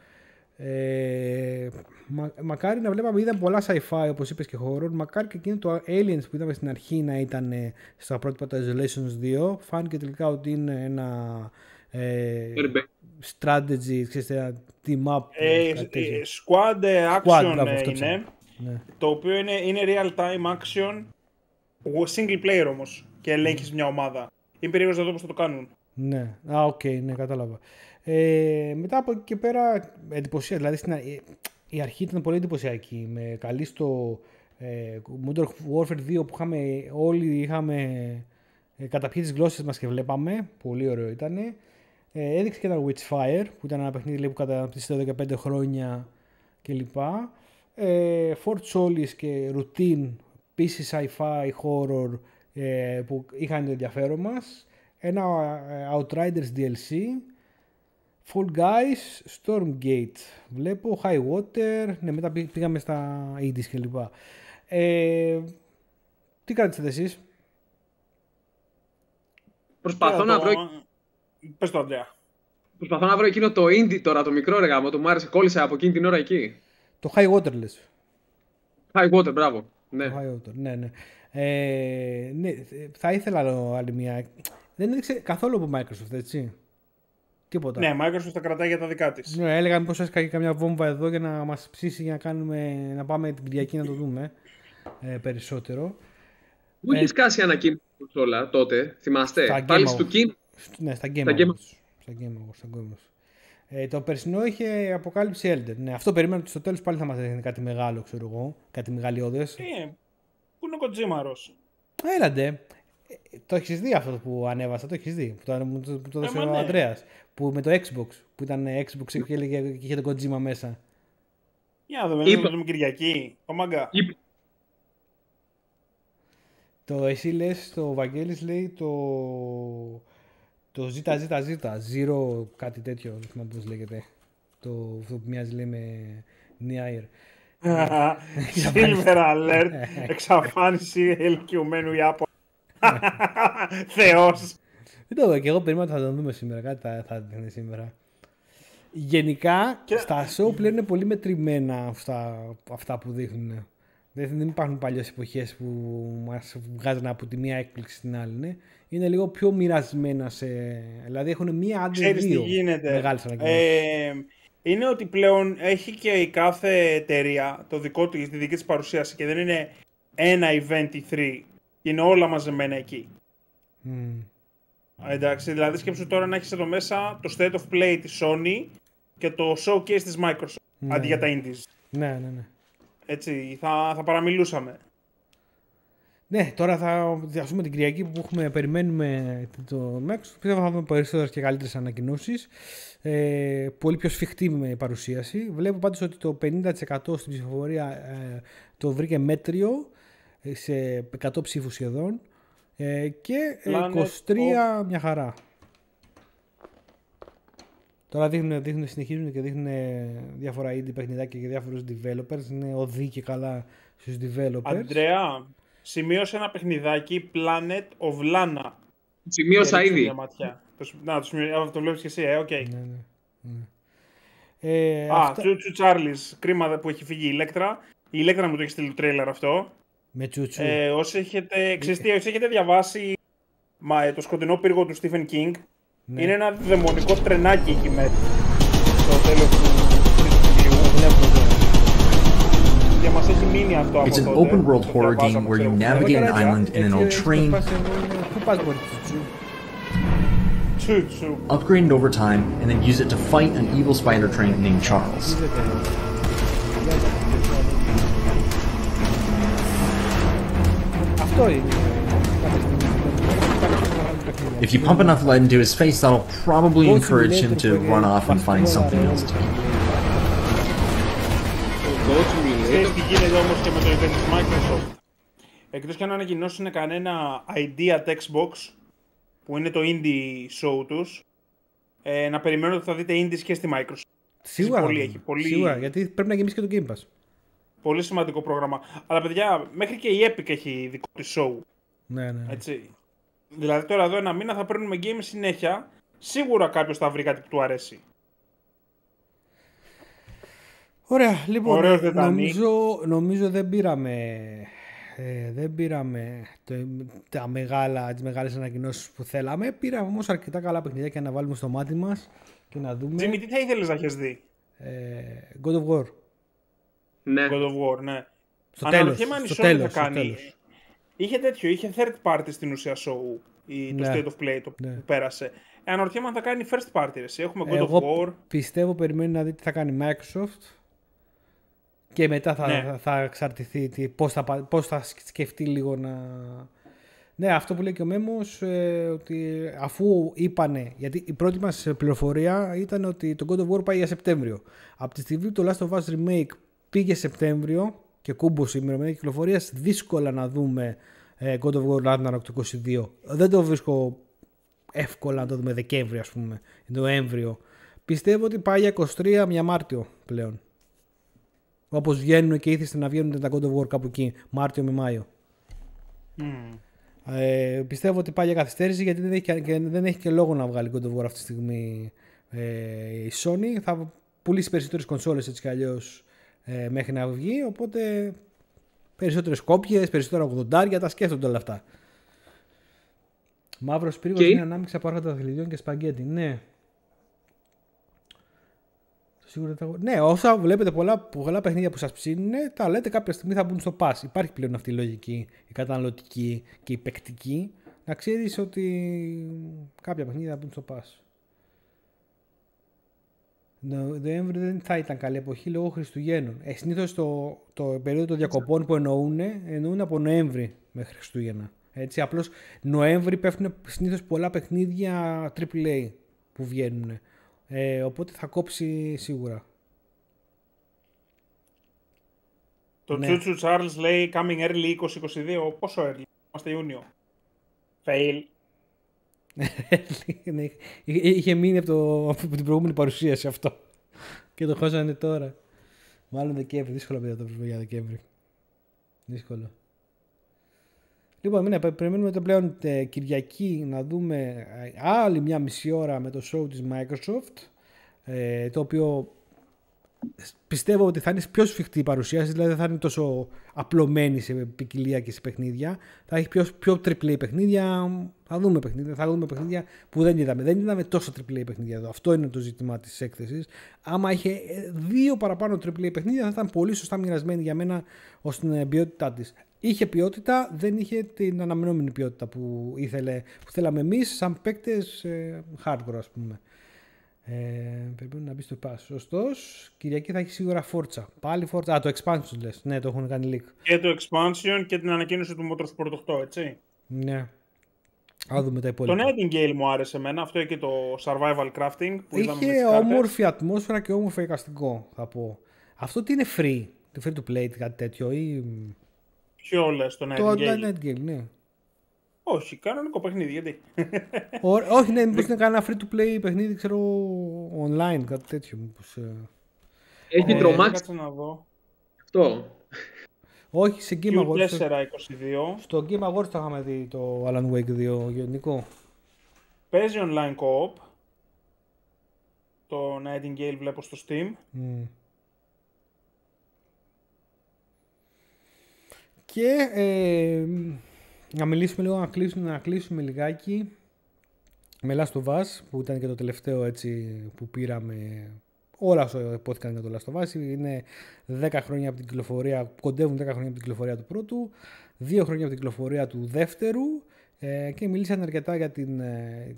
Μακάρι να βλέπαμε, είδαμε πολλά sci-fi όπως είπες και horror. Μακάρι και εκείνο το Aliens που είδαμε στην αρχή να ήταν στα πρότυπα του Isolations 2. Φάνηκε τελικά ότι είναι ένα strategy, ξέρεις, ένα team up. Squad action είναι. Ναι. Το οποίο είναι real time action. Single player όμως και ελέγχεις μια ομάδα. Είναι περίεργος να δω πώς θα το κάνουν. Ναι, ναι, κατάλαβα. Μετά από εκεί και πέρα εντυπωσία, δηλαδή η αρχή ήταν πολύ εντυπωσιακή. Με καλή στο Modern Warfare 2 που όλοι είχαμε καταπιεί τις γλώσσες μας και βλέπαμε. Πολύ ωραίο ήταν. Έδειξε και ένα Witchfire που ήταν ένα παιχνίδι που καταναπτύσσεται εδώ και 5 χρόνια κλπ. Fort Solis και Routine. Επίσης sci-fi, horror που είχαν το ενδιαφέρον μας. Ένα Outriders DLC. Fall Guys, Stormgate. Βλέπω High Water. Ναι, μετά πήγαμε στα indies κλπ. Τι κάνετε εσείς? Προσπαθώ να βρω... Πες το, Αντρέα. Προσπαθώ να βρω εκείνο το indie τώρα, το μικρό ρεγάμο. Το μου άρεσε, κόλλησα από εκείνη την ώρα εκεί. Το High Water λες. High Water, μπράβο. Ναι. Ναι. Ναι, θα ήθελα άλλη μια. Δεν έδειξε καθόλου από Microsoft, έτσι. Τίποτα. Ναι, Microsoft τα κρατάει για τα δικά της. Ναι, έλεγα μήπως έσκαγε καμιά βόμβα εδώ για να μας ψήσει για να πάμε την Κυριακή να το δούμε περισσότερο. Μου είχε σκάσει ανακοίνωση όλα τότε, θυμάστε. Πάλι στο King. Ναι, στα Game Awards. Το περσινό είχε αποκάλυψη Elden. Ναι, αυτό περίμενα ότι στο τέλος πάλι θα μας έδινε κάτι μεγάλο, ξέρω εγώ. Κάτι μεγαλειώδες. Πού είναι ο Κοτζίμαρος? Έλαντε. Το έχεις δει αυτό που ανέβασα, το έχεις δει. Που το έδωσε ο Ανδρέας. Που με το Xbox. Που ήταν Xbox και είχε τον Kojima μέσα. Για να δούμε Κυριακή. Ο μαγκά. Το εσύ λες, το Βαγγέλης λέει το Zero κάτι τέτοιο, δεν θυμάμαι πώς λέγεται. Αυτό που μοιάζει λέει με Nier. Silver Alert, εξαφάνιση ελκυωμένου Ιάπωνα. Θεός. Δεν το δω και εγώ περίμενα ότι θα το δούμε σήμερα, κάτι θα δείχνει σήμερα. Γενικά, στα show πλέον είναι πολύ μετρημένα αυτά που δείχνουν. Δεν υπάρχουν παλιές εποχές που μας βγάζουν από τη μία έκπληξη στην άλλη. Ναι. Είναι λίγο πιο μοιρασμένα δηλαδή έχουν μία άντε δύο μεγάλες ανακοινώσεις. Είναι ότι πλέον έχει και η κάθε εταιρεία τη δική της παρουσίαση και δεν είναι ένα event E3. Είναι όλα μαζεμένα εκεί. Εντάξει, δηλαδή σκέψου τώρα να έχεις εδώ μέσα το State of Play της Sony και το Showcase της Microsoft, αντί για τα Indies. Ναι. Έτσι, θα παραμιλούσαμε. Ναι, τώρα ας πούμε την Κυριακή που περιμένουμε το Microsoft, πιστεύω θα δούμε περισσότερες και καλύτερες ανακοινώσεις. Πολύ πιο σφιχτή με παρουσίαση. Βλέπω πάντως ότι το 50% στην ψηφοφορία το βρήκε μέτριο, σε 100 ψήφους σχεδόν, και 23 μια χαρά. Τώρα συνεχίζουν και δείχνουν διάφορα indie παιχνιδάκια και διάφορους developers. Είναι οδοί και καλά στους developers. Αντρέα, σημείωσε ένα παιχνιδάκι Planet of Lana. Σημείωσα ήδη. Το βλέπεις και εσύ, οκ. Ναι. Τσούτσου Τσάρλις, κρίμα που έχει φύγει η Ηλέκτρα. Η Ηλέκτρα μου το έχει στείλει το τρέιλερ αυτό. Με Τσούτσου. Όσοι έχετε διαβάσει το σκοτεινό πύργο του Stephen King, ναι. Είναι ένα δαιμονικό τρενάκι εκεί μέσα. Στο τέλος του βιβλίου. Και μας έχει μείνει αυτό από τότε. It's an open world horror game where you navigate an island in an old train. Τσου upgrade it over time, and then use it to fight an evil spider train named Charles. If you pump enough lead into his face, that'll probably encourage him to run off and find something else to eat. Ξέρεις τι γίνεται όμως και με το event της Microsoft. Εκτός και αν ανακοινώσουν κανένα idea at Xbox, που είναι το indie show τους, να περιμένω ότι θα δείτε indies και στη Microsoft. Σίγουρα, πολύ... σίγουρα, γιατί πρέπει να γεμίσει και το Game Pass. Πολύ σημαντικό πρόγραμμα. Αλλά παιδιά, μέχρι και η Epic έχει δικό της show. Ναι. Έτσι. Δηλαδή τώρα εδώ ένα μήνα θα παίρνουμε game συνέχεια. Σίγουρα κάποιος θα βρει κάτι που του αρέσει. Ωραία, λοιπόν, νομίζω δεν πήραμε τις μεγάλες ανακοινώσεις που θέλαμε. Πήραμε όμως αρκετά καλά παιχνιδιά και να βάλουμε στο μάτι μας και να δούμε. Τζίμι, τι θα ήθελες να έχεις δει? God of War. Ναι. God of War, ναι. Στο τέλος. Είχε third party στην ουσία show, το State of Play που πέρασε. Αναρωτιέμαι αν θα κάνει first party. Έχουμε God of War. Πιστεύω, περιμένει να δει τι θα κάνει Microsoft. Και μετά θα εξαρτηθεί πώς θα σκεφτεί λίγο να... Ναι, αυτό που λέει και ο Μέμος, ότι αφού είπανε, γιατί η πρώτη μας πληροφορία ήταν ότι το God of War πάει για Σεπτέμβριο. Από τη στιγμή που το Last of Us Remake πήγε Σεπτέμβριο και κούμπωσε η ημερομηνία κυκλοφορίας, δύσκολα να δούμε God of War Ragnarok το 22. Δεν το βρίσκω εύκολα να το δούμε Δεκέμβριο, ας πούμε, Νοέμβριο. Πιστεύω ότι πάει για 23 μια Μάρτιο πλέον. Όπως βγαίνουν και ήθιστε να βγαίνουν τα God of War κάπου εκεί, Μάρτιο με Μάιο. Πιστεύω ότι πάει για καθυστέρηση, γιατί δεν έχει και λόγο να βγάλει God of War αυτή τη στιγμή η Sony. Θα πουλήσει περισσότερες κονσόλες έτσι κι αλλιώς μέχρι να βγει, οπότε περισσότερες κόπιες, περισσότερα 80, τα σκέφτονται όλα αυτά. Μαύρος πύργος είναι ανάμειξη από άρχοντα δαχτυλιδιών και σπαγκέτι. Ναι. Ναι, όσα βλέπετε πολλά παιχνίδια που σας ψήνουν, τα λέτε κάποια στιγμή θα μπουν στο pass. Υπάρχει πλέον αυτή η λογική, η καταναλωτική και η παικτική, να ξέρεις ότι κάποια παιχνίδια θα μπουν στο pass. Νοέμβριο δεν θα ήταν καλή εποχή λόγω Χριστουγέννων. Συνήθως το περίοδο των διακοπών που εννοούν από Νοέμβρη μέχρι Χριστούγεννα. Έτσι, απλώς Νοέμβρη πέφτουν συνήθως πολλά παιχνίδια AAA που βγαίνουν. Οπότε θα κόψει σίγουρα. Το Τσούτσου Charles λέει coming early 2022. Πόσο early? Είμαστε Ιούνιο. Fail. Είχε μείνει από την προηγούμενη παρουσίαση αυτό. Και το χώσανε τώρα. Μάλλον Δεκέμβρη. Δύσκολο παιδιά το βρούμε για Δεκέμβρη. Δύσκολο. Λοιπόν, περιμένουμε το πλέον Κυριακή να δούμε άλλη μια μισή ώρα με το show της Microsoft, το οποίο πιστεύω ότι θα είναι πιο σφιχτή η παρουσίαση, δηλαδή δεν θα είναι τόσο απλωμένη σε ποικιλία και σε παιχνίδια. Θα έχει πιο AAA παιχνίδια, θα δούμε παιχνίδια που δεν είδαμε. Δεν είδαμε τόσο AAA παιχνίδια εδώ. Αυτό είναι το ζήτημα της έκθεσης. Άμα είχε 2 παραπάνω AAA παιχνίδια θα ήταν πολύ σωστά μοιρασμένη για μένα ως την ποιότητά της. Είχε ποιότητα, δεν είχε την αναμενόμενη ποιότητα που θέλαμε εμείς σαν παίκτες hardcore, ας πούμε. Πρέπει να μπει στο pass. Σωστός. Κυριακή θα έχει σίγουρα Forza. Πάλι Forza. Το expansion λες. Ναι, το έχουν κάνει leak. Και το expansion και την ανακοίνωση του Motorsport 8, έτσι. Ναι. Θα δούμε τα υπόλοιπα. Το Nightingale μου άρεσε εμένα. Αυτό και το survival crafting που είδαμε. Είχε όμορφη ατμόσφαιρα και όμορφο εικαστικό, θα πω. Αυτό τι είναι free? Το free to play, κάτι τέτοιο ή... Ποιο λες, το Nightingale? Το Nightingale, ναι. Όχι, κανονικό παιχνίδι, γιατί. Όχι, ναι, μήπως είναι κανένα free to play παιχνίδι, ξέρω, online, κάτι τέτοιο. Έχει τρομάξει. Να δω. Αυτό. Όχι, σε Game Awards. Στο Game Awards το είχαμε δει το Alan Wake 2, Νικό. Παίζει online co-op. Το Nightingale βλέπω στο Steam. Και να μιλήσουμε λίγο, να κλείσουμε λιγάκι με Last of Us, που ήταν και το τελευταίο έτσι που πήραμε. Όλα όσα υπόθηκαν για το Last of Us. Είναι 10 χρόνια από την κυκλοφορία, κοντεύουν 10 χρόνια από την κυκλοφορία του πρώτου, 2 χρόνια από την κυκλοφορία του δεύτερου. Και μιλήσαν αρκετά για την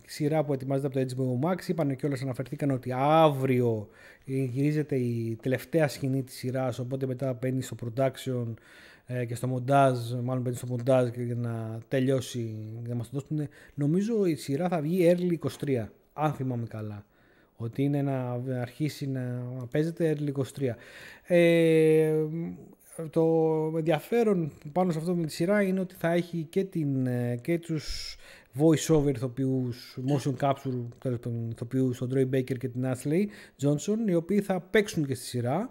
σειρά που ετοιμάζεται από το HBO Max. Είπαν κιόλας, αναφερθήκαν ότι αύριο γυρίζεται η τελευταία σκηνή της σειράς, οπότε μετά μπαίνει στο production και στο μοντάζ, μάλλον μπαίνει στο μοντάζ για να τελειώσει, για να μας το δώσουν. Νομίζω η σειρά θα βγει early 23, αν θυμάμαι καλά. Ότι είναι να αρχίσει να παίζεται early 23. Το ενδιαφέρον πάνω σε αυτό με τη σειρά είναι ότι θα έχει και τους voice-over ηθοποιούς, motion capture ηθοποιούς, τον Troy Baker και την Ashley Johnson, οι οποίοι θα παίξουν και στη σειρά.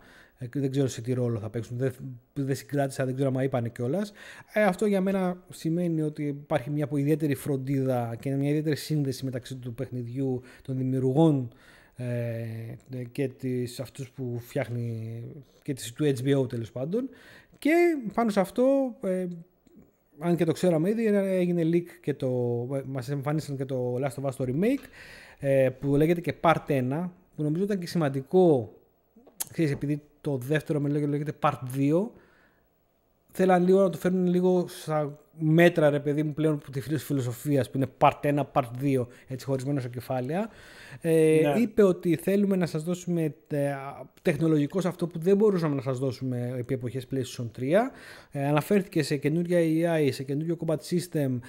Δεν ξέρω σε τι ρόλο θα παίξουν, δεν συγκράτησα, δεν ξέρω αν είπανε κιόλας. Αυτό για μένα σημαίνει ότι υπάρχει μια ιδιαίτερη φροντίδα και μια ιδιαίτερη σύνδεση μεταξύ του παιχνιδιού, των δημιουργών και αυτούς που φτιάχνει και του HBO τέλος πάντων. Και πάνω σε αυτό, αν και το ξέραμε ήδη, έγινε leak και μας εμφανίσαν και το Last of Us το remake, που λέγεται και Part 1, που νομίζω ήταν και σημαντικό, ξέρεις, επειδή το δεύτερο με λέγεται Part 2, θέλαν λίγο να το φέρνουν λίγο στα μέτρα, ρε παιδί μου, πλέον τη φιλοσοφίας, που είναι Part 1, Part 2, έτσι χωρισμένο σε κεφάλαια. Είπε ότι θέλουμε να σας δώσουμε τεχνολογικό σε αυτό που δεν μπορούσαμε να σας δώσουμε επί εποχές PlayStation 3. Αναφέρθηκε σε καινούργια AI, σε καινούργιο combat system,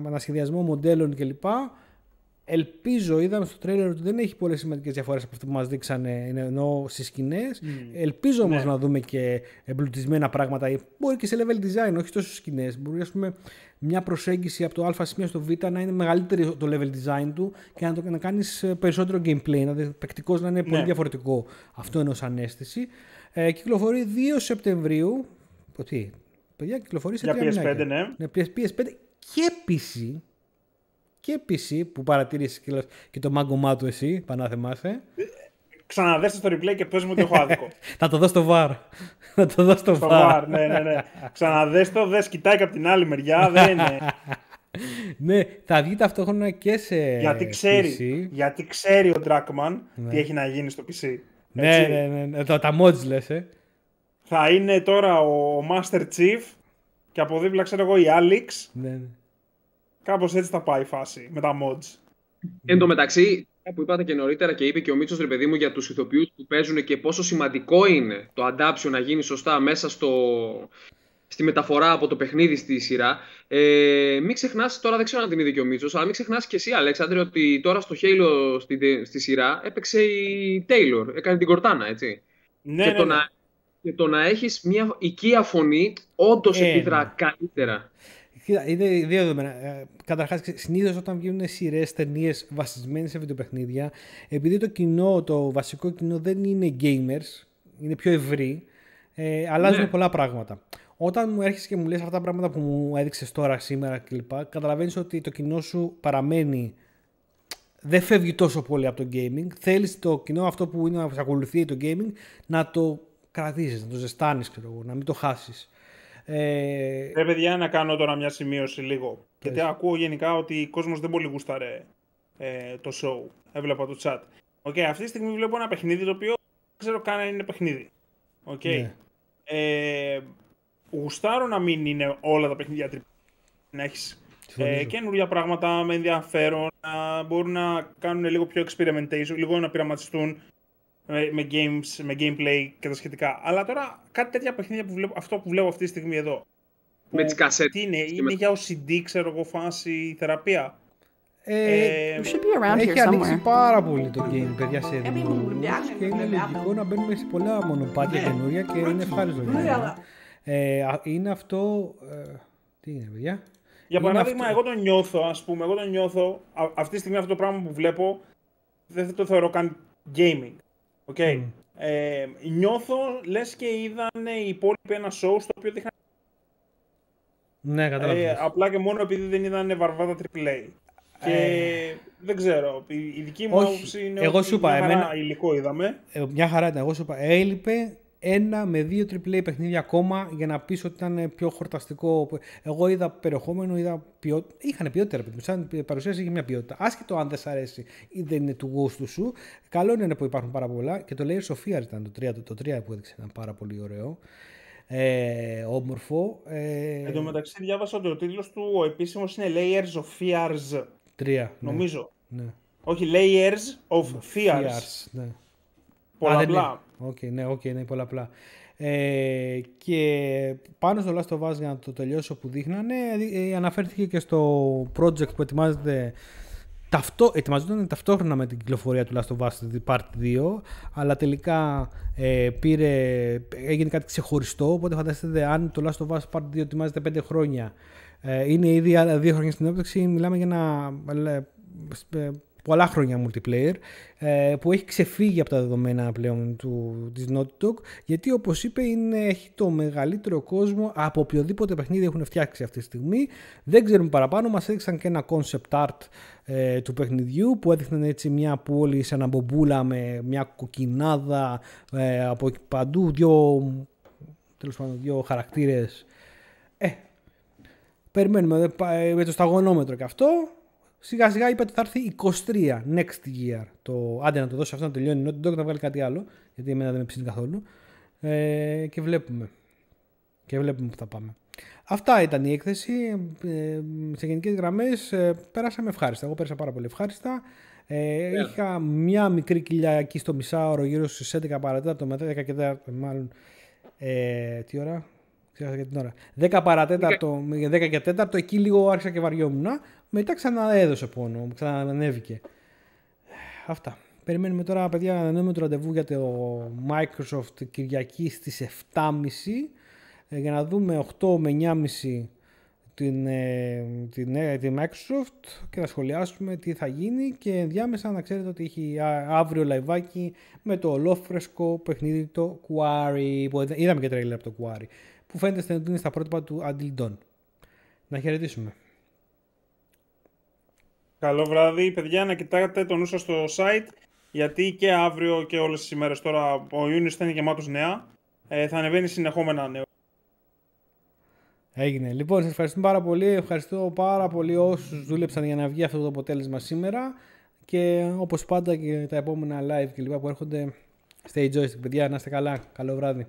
ανασχεδιασμό μοντέλων κλπ. Ελπίζω, είδαμε στο τρέιλερ ότι δεν έχει πολλές σημαντικές διαφορές από αυτό που μας δείξανε, ενώ στις σκηνές. Ελπίζω όμως να δούμε και εμπλουτισμένα πράγματα, μπορεί και σε level design, όχι τόσο στις σκηνές. Μπορεί, ας πούμε, μια προσέγγιση από το α σημείο στο β να είναι μεγαλύτερη το level design του και να κάνεις περισσότερο gameplay, να παικτικός να είναι πολύ διαφορετικό. Αυτό είναι ως αναίσθηση. Κυκλοφορεί 2 Σεπτεμβρίου. Τι, παιδιά, κυκλοφορεί σε 3 μηνάκια. PS5, ναι. PS5 και PC. Και PC που παρατήρησες και το μάγκωμά του εσύ, Πανά θυμάσαι. Ξαναδέστε στο replay και πες μου ότι έχω άδικο. Θα το δω στο VAR. Θα το δω στο VAR. Ναι. Ξαναδέστε το, δες, κοιτάει και από την άλλη μεριά, δεν είναι. Ναι, θα βγει ταυτόχρονα και σε PC. Γιατί ξέρει ο Druckmann τι έχει να γίνει στο PC. Ναι. Τα mods λες, Θα είναι τώρα ο Master Chief και από δίπλα ξέρω εγώ η Alex. Ναι. Κάπως έτσι θα πάει η φάση με τα mods. Εν τω μεταξύ, που είπατε και νωρίτερα και είπε και ο Μίτσος, ρε παιδί μου, για τους ηθοποιούς που παίζουν και πόσο σημαντικό είναι το adaption να γίνει σωστά μέσα στη μεταφορά από το παιχνίδι στη σειρά. Μην ξεχνάς, τώρα δεν ξέρω αν την είδε και ο Μίτσος, αλλά μην ξεχνάς και εσύ, Αλέξανδρε, ότι τώρα στο Halo στη σειρά έπαιξε η Taylor, έκανε την Κορτάνα, έτσι. Ναι, και το να έχεις μια οικία φωνή όντως επίδρα καλύτερα. Είναι δύο δεδομένα. Καταρχάς, συνήθως όταν βγαίνουν σειρές, ταινίες βασισμένες σε βιντεοπαιχνίδια, επειδή το βασικό κοινό δεν είναι gamers, είναι πιο ευρύ, αλλάζουν πολλά πράγματα. Όταν μου έρχεσαι και μου λες αυτά τα πράγματα που μου έδειξες τώρα, σήμερα κλπ., καταλαβαίνεις ότι το κοινό σου παραμένει, δεν φεύγει τόσο πολύ από το gaming. Θέλεις το κοινό αυτό που είναι να ακολουθεί το gaming να το κρατήσεις, να το ζεστάνεις, να μην το χάσεις. Παιδιά, να κάνω τώρα μια σημείωση λίγο. Γιατί ακούω γενικά ότι ο κόσμος δεν πολύ γούσταρε το show. Έβλεπα το chat. Αυτή τη στιγμή βλέπω ένα παιχνίδι το οποίο δεν ξέρω καν αν είναι παιχνίδι. Γουστάρω να μην είναι όλα τα παιχνίδια να έχεις καινούργια πράγματα με ενδιαφέρον, να μπορούν να κάνουν λίγο πιο experimentation, λίγο να πειραματιστούν με gameplay και τα σχετικά. Αλλά τώρα κάτι τέτοια παιχνίδια που βλέπω, αυτό που βλέπω αυτή τη στιγμή εδώ. Με τις κασέτες. Τι είναι για OCD, ξέρω εγώ, φάση θεραπεία. Έχει ανοίξει πάρα πολύ το game, παιδιά, σε δημιουργούς και είναι λογικό να μπαίνουμε σε πολλά μονοπάτια καινούρια και είναι ευχάριστο. Είναι αυτό... Τι είναι, παιδιά? Για παράδειγμα, εγώ το νιώθω, ας πούμε, αυτή τη στιγμή αυτό το πράγμα που βλέπω δεν το θεωρώ καν gaming. Νιώθω λες και είδαν οι υπόλοιποι ένα show στο οποίο δείχναν. Ναι, καταλαβαίνω. Απλά και μόνο επειδή δεν είδαν βαρβάτα AAA. Και δεν ξέρω, η δική μου άποψη είναι ότι μια χαρά υλικό είδαμε. Μια χαρά ήταν, εγώ σου είπα, έλειπε 1 με 2 AAA παιχνίδια ακόμα για να πεις ότι ήταν πιο χορταστικό. Εγώ είδα περιεχόμενο, είδα ποιότητα. Είχαν ποιότητα, σαν παρουσίαση είχε μια ποιότητα. Άσχετο αν δεν σ' αρέσει ή δεν είναι του γούστου σου. Καλό είναι που υπάρχουν πάρα πολλά. Και το Layers of Fear ήταν το 3 που έδειξε, ήταν πάρα πολύ ωραίο. όμορφο. Εν τω μεταξύ διάβασα ότι ο τίτλος του ο επίσημος είναι Layers of Fears 3. Νομίζω. Ναι. Όχι, Layers of Fears. Ναι. Πολλαπλά. Ναι, πολλαπλά. Και πάνω στο Last of Us, για να το τελειώσω που δείχνανε, αναφέρθηκε και στο project που ετοιμαζόταν ταυτόχρονα με την κυκλοφορία του Last of Us Part 2, αλλά τελικά έγινε κάτι ξεχωριστό, οπότε φανταστείτε αν το Last of Us Part 2 ετοιμάζεται 5 χρόνια, είναι ήδη 2 χρόνια στην έπτυξη, μιλάμε για πολλά χρόνια multiplayer, που έχει ξεφύγει από τα δεδομένα πλέον της Naughty Dog, γιατί όπως είπε έχει το μεγαλύτερο κόσμο από οποιοδήποτε παιχνίδι έχουν φτιάξει αυτή τη στιγμή. Δεν ξέρουμε παραπάνω, μας έδειξαν και ένα concept art του παιχνιδιού που έδειχνε έτσι μια πόλη σε ένα μπομπούλα με μια κοκκινάδα, από παντού δύο χαρακτήρες. Περιμένουμε με το σταγονόμετρο και αυτό. Σιγά σιγά είπε ότι θα έρθει 23 next year. Άντε να το δώσει αυτό να τελειώνει, Naughty Dog να βγάλει κάτι άλλο, γιατί εμένα δεν με ψήνει καθόλου. Και βλέπουμε που θα πάμε. Αυτά ήταν η έκθεση. Σε γενικές γραμμές πέρασαμε ευχάριστα. Εγώ πέρασα πάρα πολύ ευχάριστα. Είχα μια μικρή κοιλιά εκεί στο μισάωρο, γύρω στις 11 παρατέταρτο με 10 και 4, μάλλον. Τι ώρα? Ξέχασα και την ώρα. 10 παρατέταρτο με 10 και 4, εκεί λίγο άρχισα και βαριόμουν. Μετά ξαναέδωσε πόνο, ξανανέβηκε. Αυτά. Περιμένουμε τώρα, παιδιά, να ανανεώνουμε το ραντεβού για το Microsoft Κυριακή στις 7.30 για να δούμε 8 με 9.30 την Microsoft και να σχολιάσουμε τι θα γίνει, και ενδιάμεσα να ξέρετε ότι έχει αύριο λαϊβάκι με το ολόφρεσκο παιχνίδι το Quarry, που είδαμε και τρέιλερ από το Quarry, που φαίνεται ότι είναι στα πρότυπα του Until Dawn. Να χαιρετήσουμε. Καλό βράδυ, παιδιά, να κοιτάξετε το νου σας στο site, γιατί και αύριο και όλες τις ημέρες τώρα ο Ιούνιος θα είναι γεμάτος νέα. Θα ανεβαίνει συνεχόμενα νέο. Έγινε. Λοιπόν, σας ευχαριστούμε πάρα πολύ. Ευχαριστώ πάρα πολύ όσους δούλεψαν για να βγει αυτό το αποτέλεσμα σήμερα, και όπως πάντα και τα επόμενα live και λοιπά που έρχονται. Stay joystick, παιδιά, να είστε καλά. Καλό βράδυ.